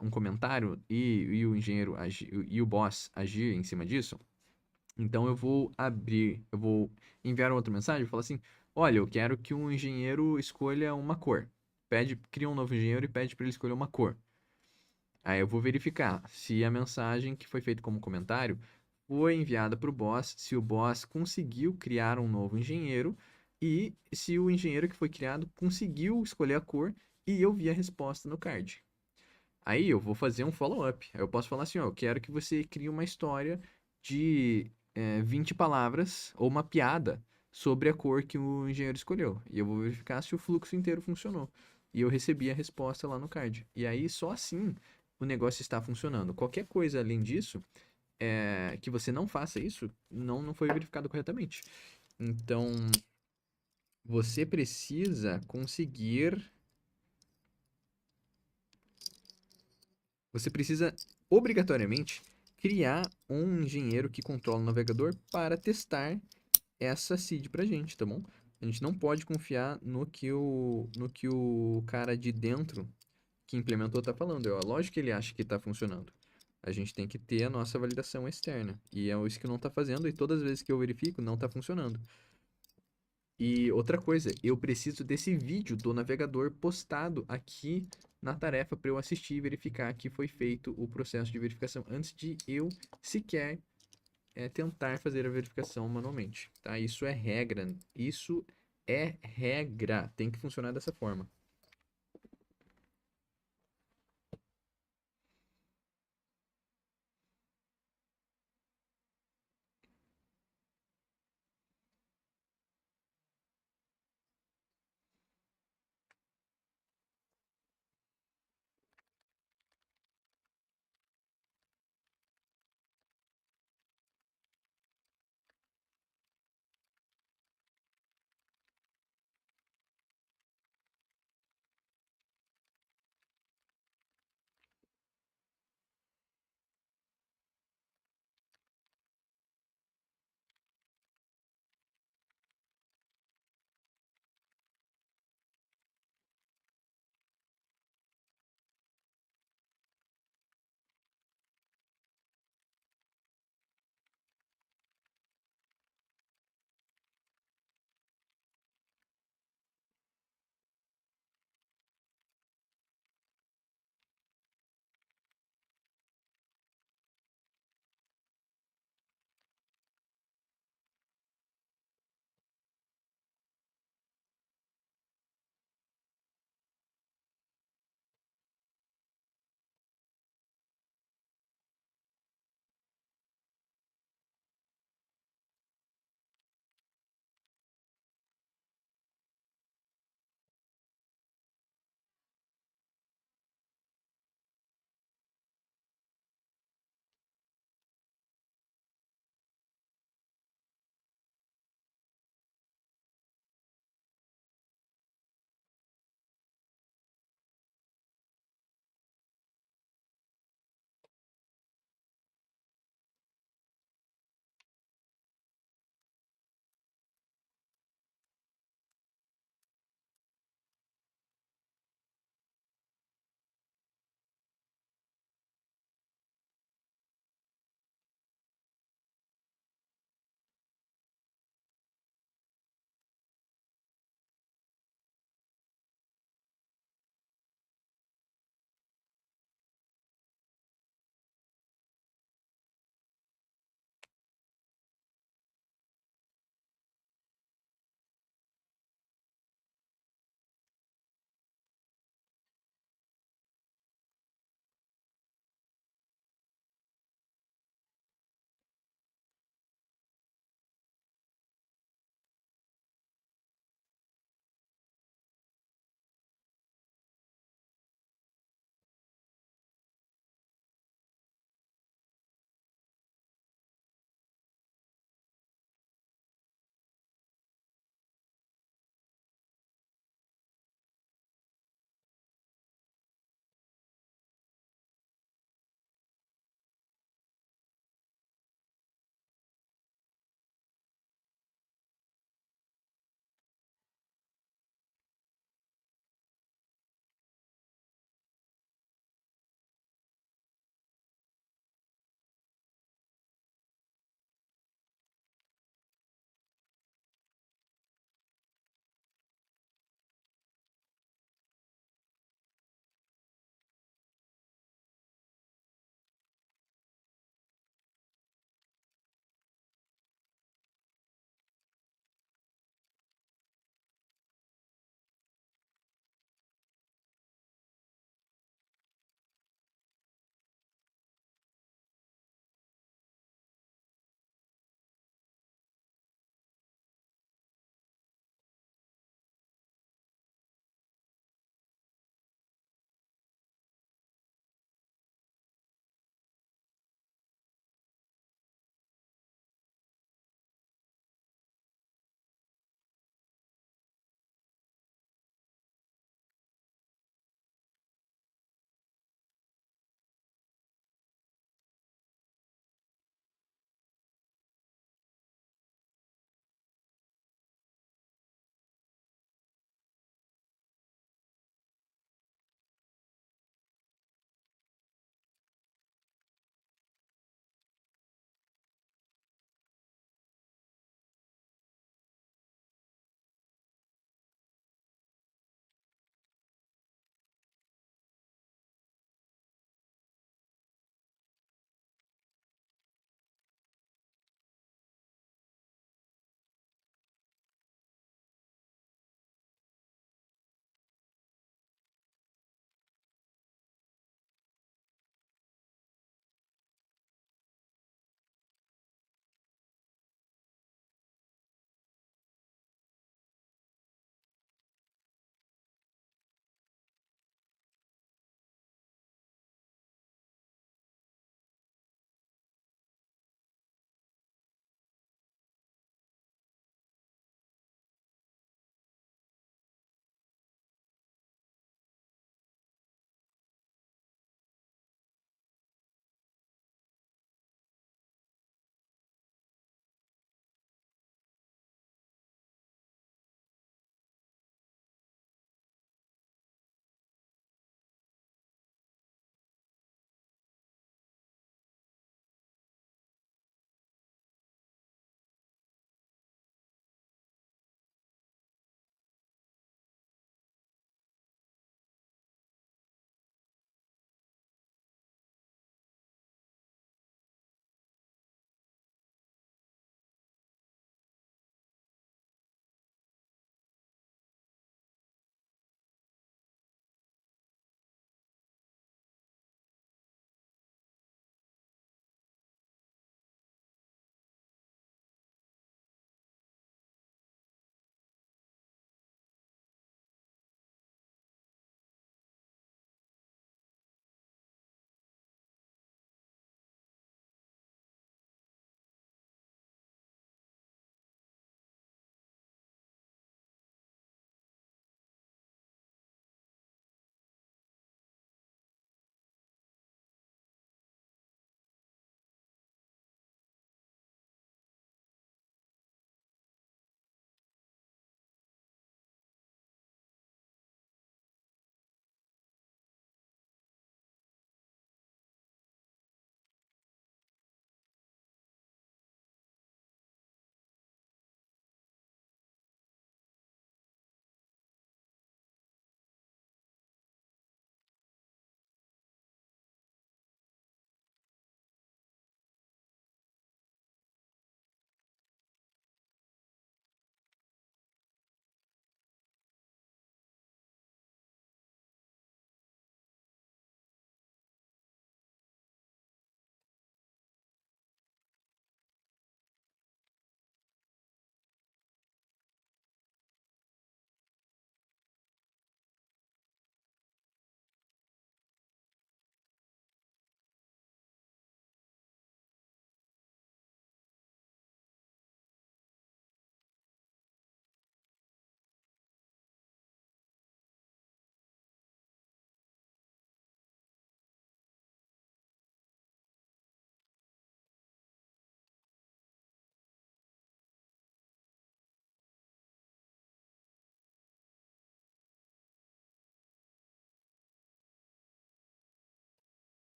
um comentário e o engenheiro e o boss agir em cima disso? Então eu vou enviar outra mensagem e falar assim: olha, eu quero que um engenheiro escolha uma cor. Cria um novo engenheiro e pede para ele escolher uma cor. Aí eu vou verificar se a mensagem que foi feita como comentário foi enviada para o boss, se o boss conseguiu criar um novo engenheiro e se o engenheiro que foi criado conseguiu escolher a cor e eu vi a resposta no card. Aí eu vou fazer um follow-up. Aí eu posso falar assim, ó, eu quero que você crie uma história de 20 palavras ou uma piada sobre a cor que o engenheiro escolheu. E eu vou verificar se o fluxo inteiro funcionou. E eu recebi a resposta lá no card. E aí só assim o negócio está funcionando. Qualquer coisa além disso, que você não faça isso, não foi verificado corretamente. Então, você precisa conseguir. Você precisa obrigatoriamente criar um engenheiro que controla o navegador para testar essa seed pra gente, tá bom? A gente não pode confiar no que o cara de dentro que implementou tá falando. É lógico que ele acha que tá funcionando. A gente tem que ter a nossa validação externa. E é isso que não tá fazendo, e todas as vezes que eu verifico, não tá funcionando. E outra coisa, eu preciso desse vídeo do navegador postado aqui na tarefa para eu assistir e verificar que foi feito o processo de verificação antes de eu sequer tentar fazer a verificação manualmente, tá? Isso é regra. Isso é regra. Tem que funcionar dessa forma.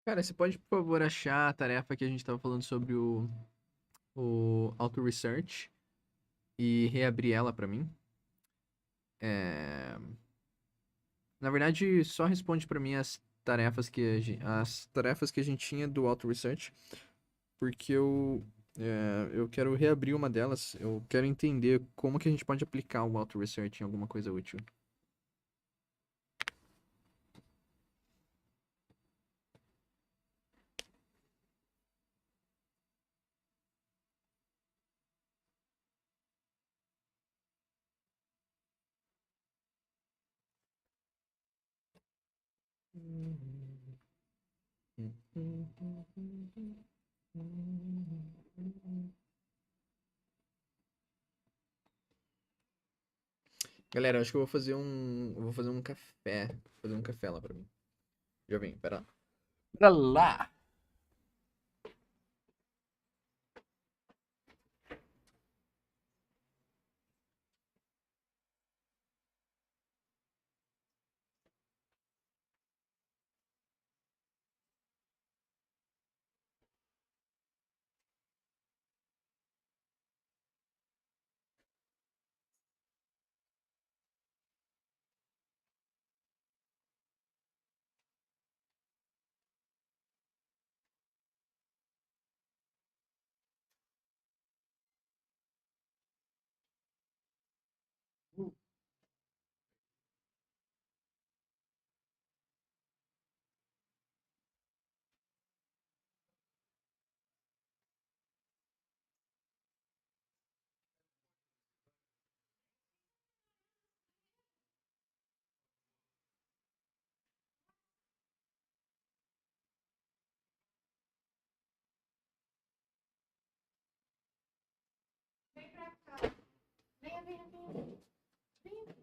Cara, você pode, por favor, achar a tarefa que a gente tava falando sobre o auto-research e reabrir ela pra mim? É... Na verdade, só responde pra mim as tarefas que a gente tinha do auto-research, porque eu quero reabrir uma delas. Eu quero entender como que a gente pode aplicar o auto-research em alguma coisa útil. Galera, acho que eu vou fazer um café. Vou fazer um café lá pra mim. Já vem, pera lá. Pera lá! Vem pra cá. Venha, venha, venha. Venha.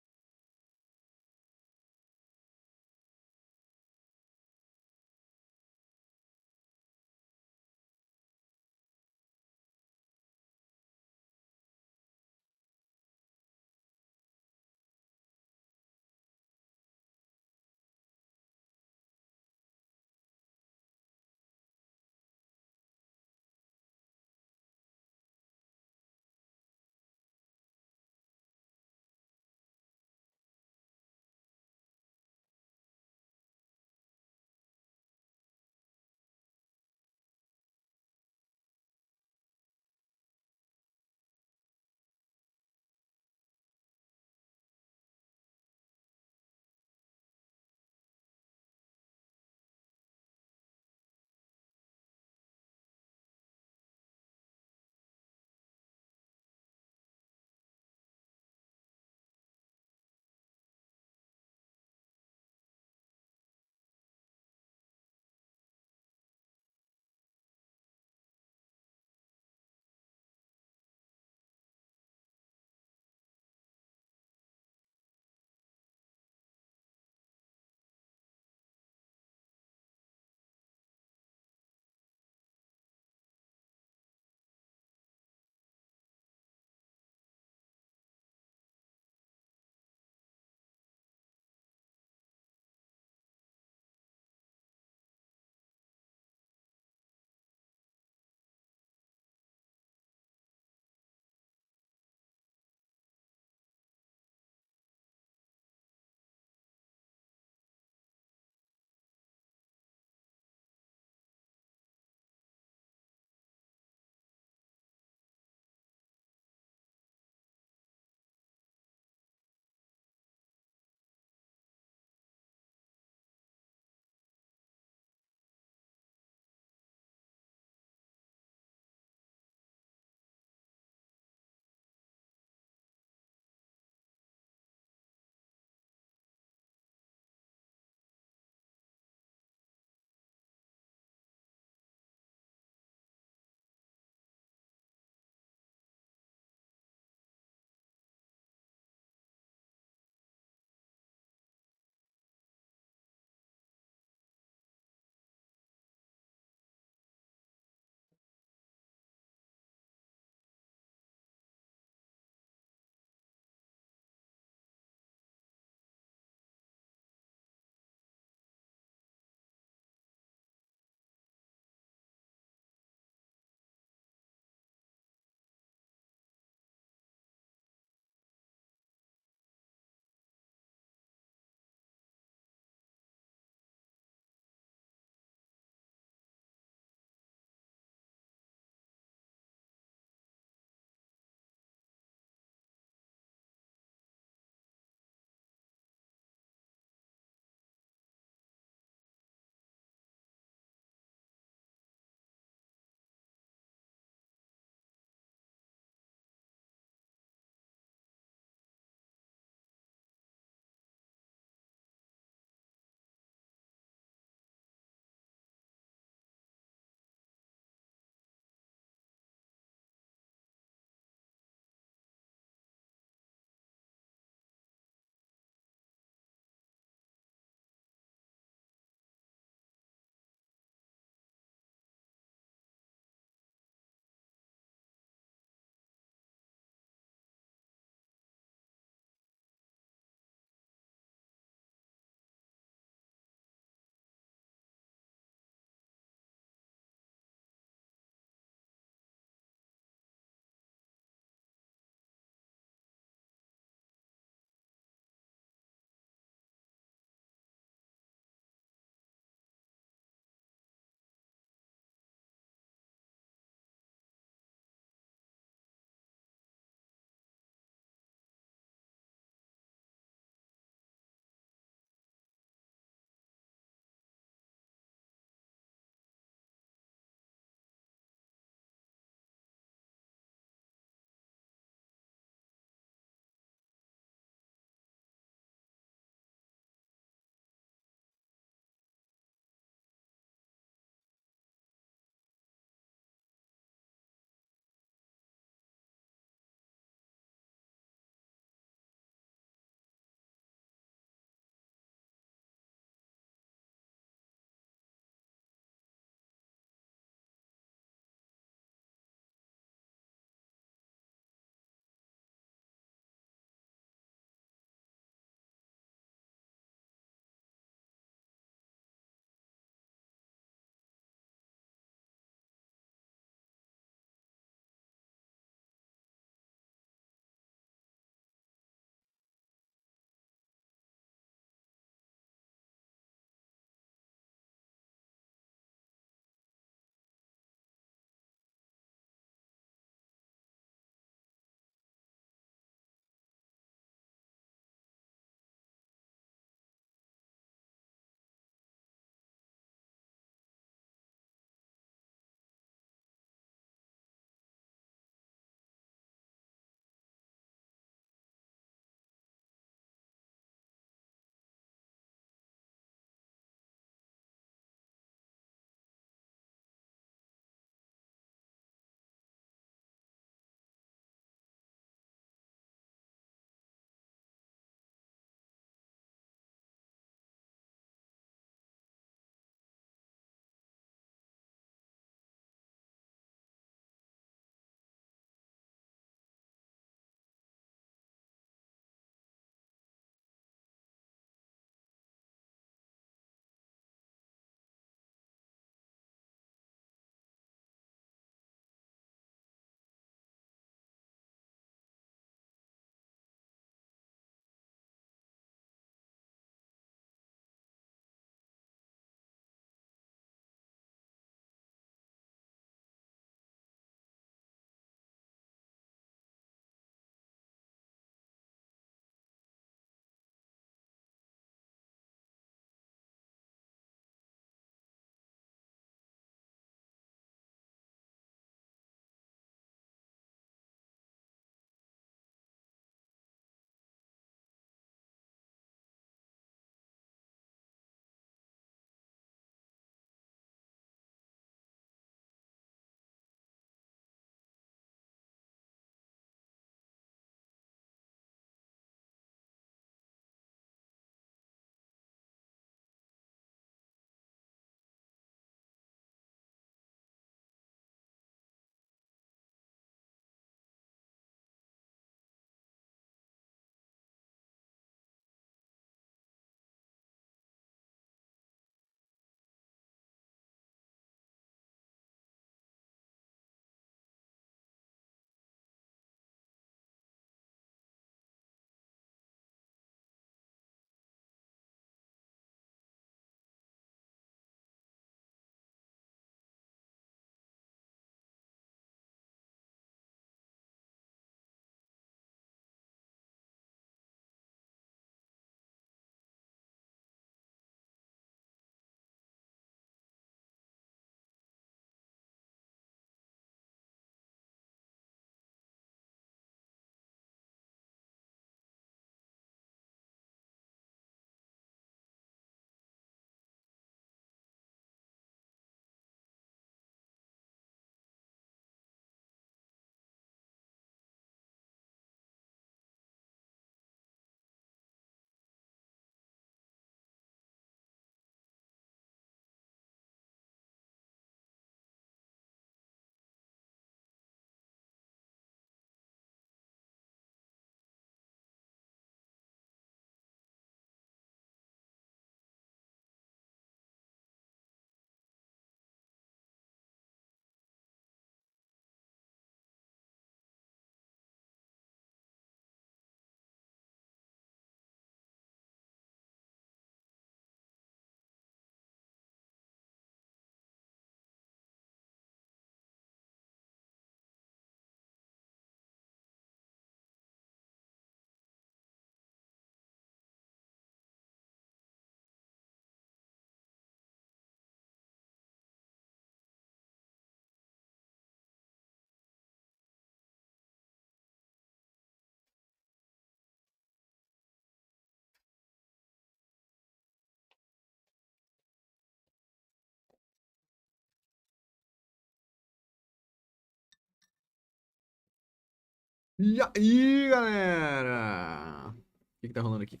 E aí, galera? O que tá rolando aqui?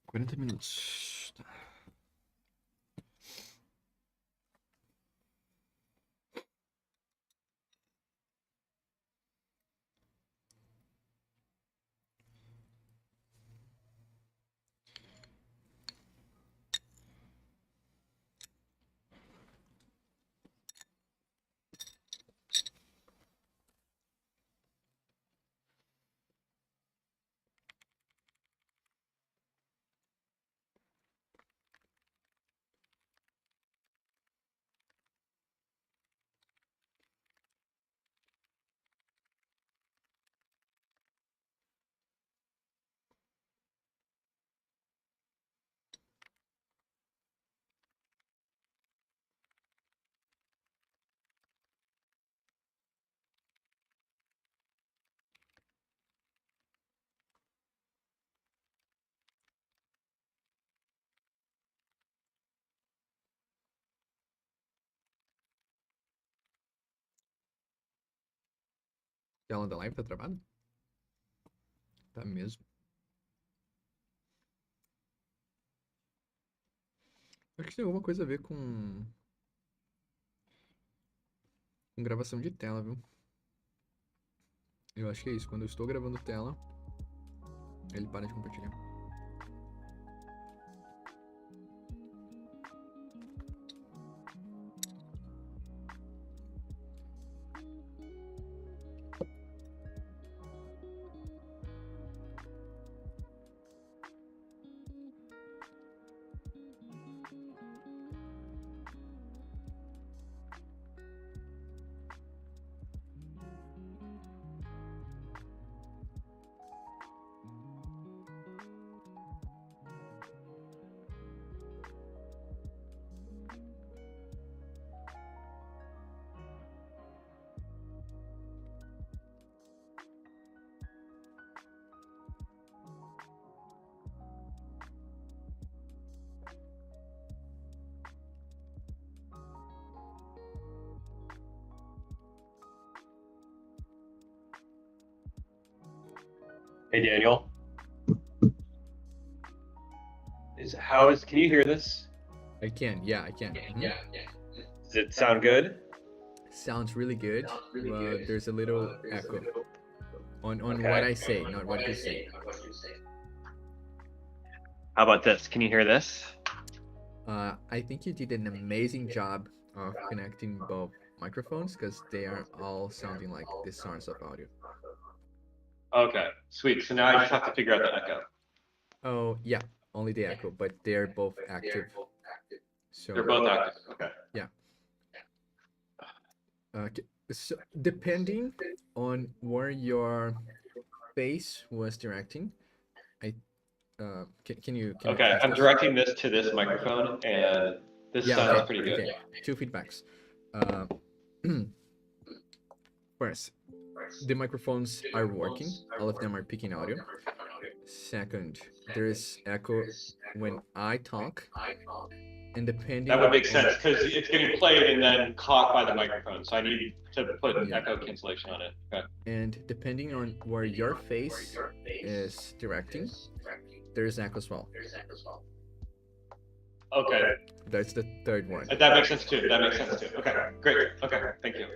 40 minutos. Tá. Tela da live tá travada? Tá mesmo. Acho que tem alguma coisa a ver com gravação de tela, viu? Eu acho que é isso. Quando eu estou gravando tela, ele para de compartilhar. Hey, Daniel. Can you hear this? I can, yeah, I can. Yeah. Does it sound good? Sounds really good, but there's a little echo on Okay. what I say, not what you say. How about this? Can you hear this? I think you did an amazing job of connecting both microphones because they are all sounding like the source of audio. Okay, sweet. So now I just have to figure out the echo. Oh, yeah, only the echo, but they're both active. So They're both active. Okay. yeah. So depending on where your face was directing, can you Okay, test I'm this? directing this to this microphone, and this sounds pretty good. Okay. Two feedbacks. First, the microphones are working. All of them are picking audio. Second, there is echo when I talk, and depending. That would make sense because it's getting played and then caught by the microphone. So I need to put echo cancellation on it. Okay. And depending on where your face is directing, there's echo as well. Okay. That's the third one. That makes sense too. Okay, great. Okay, thank you.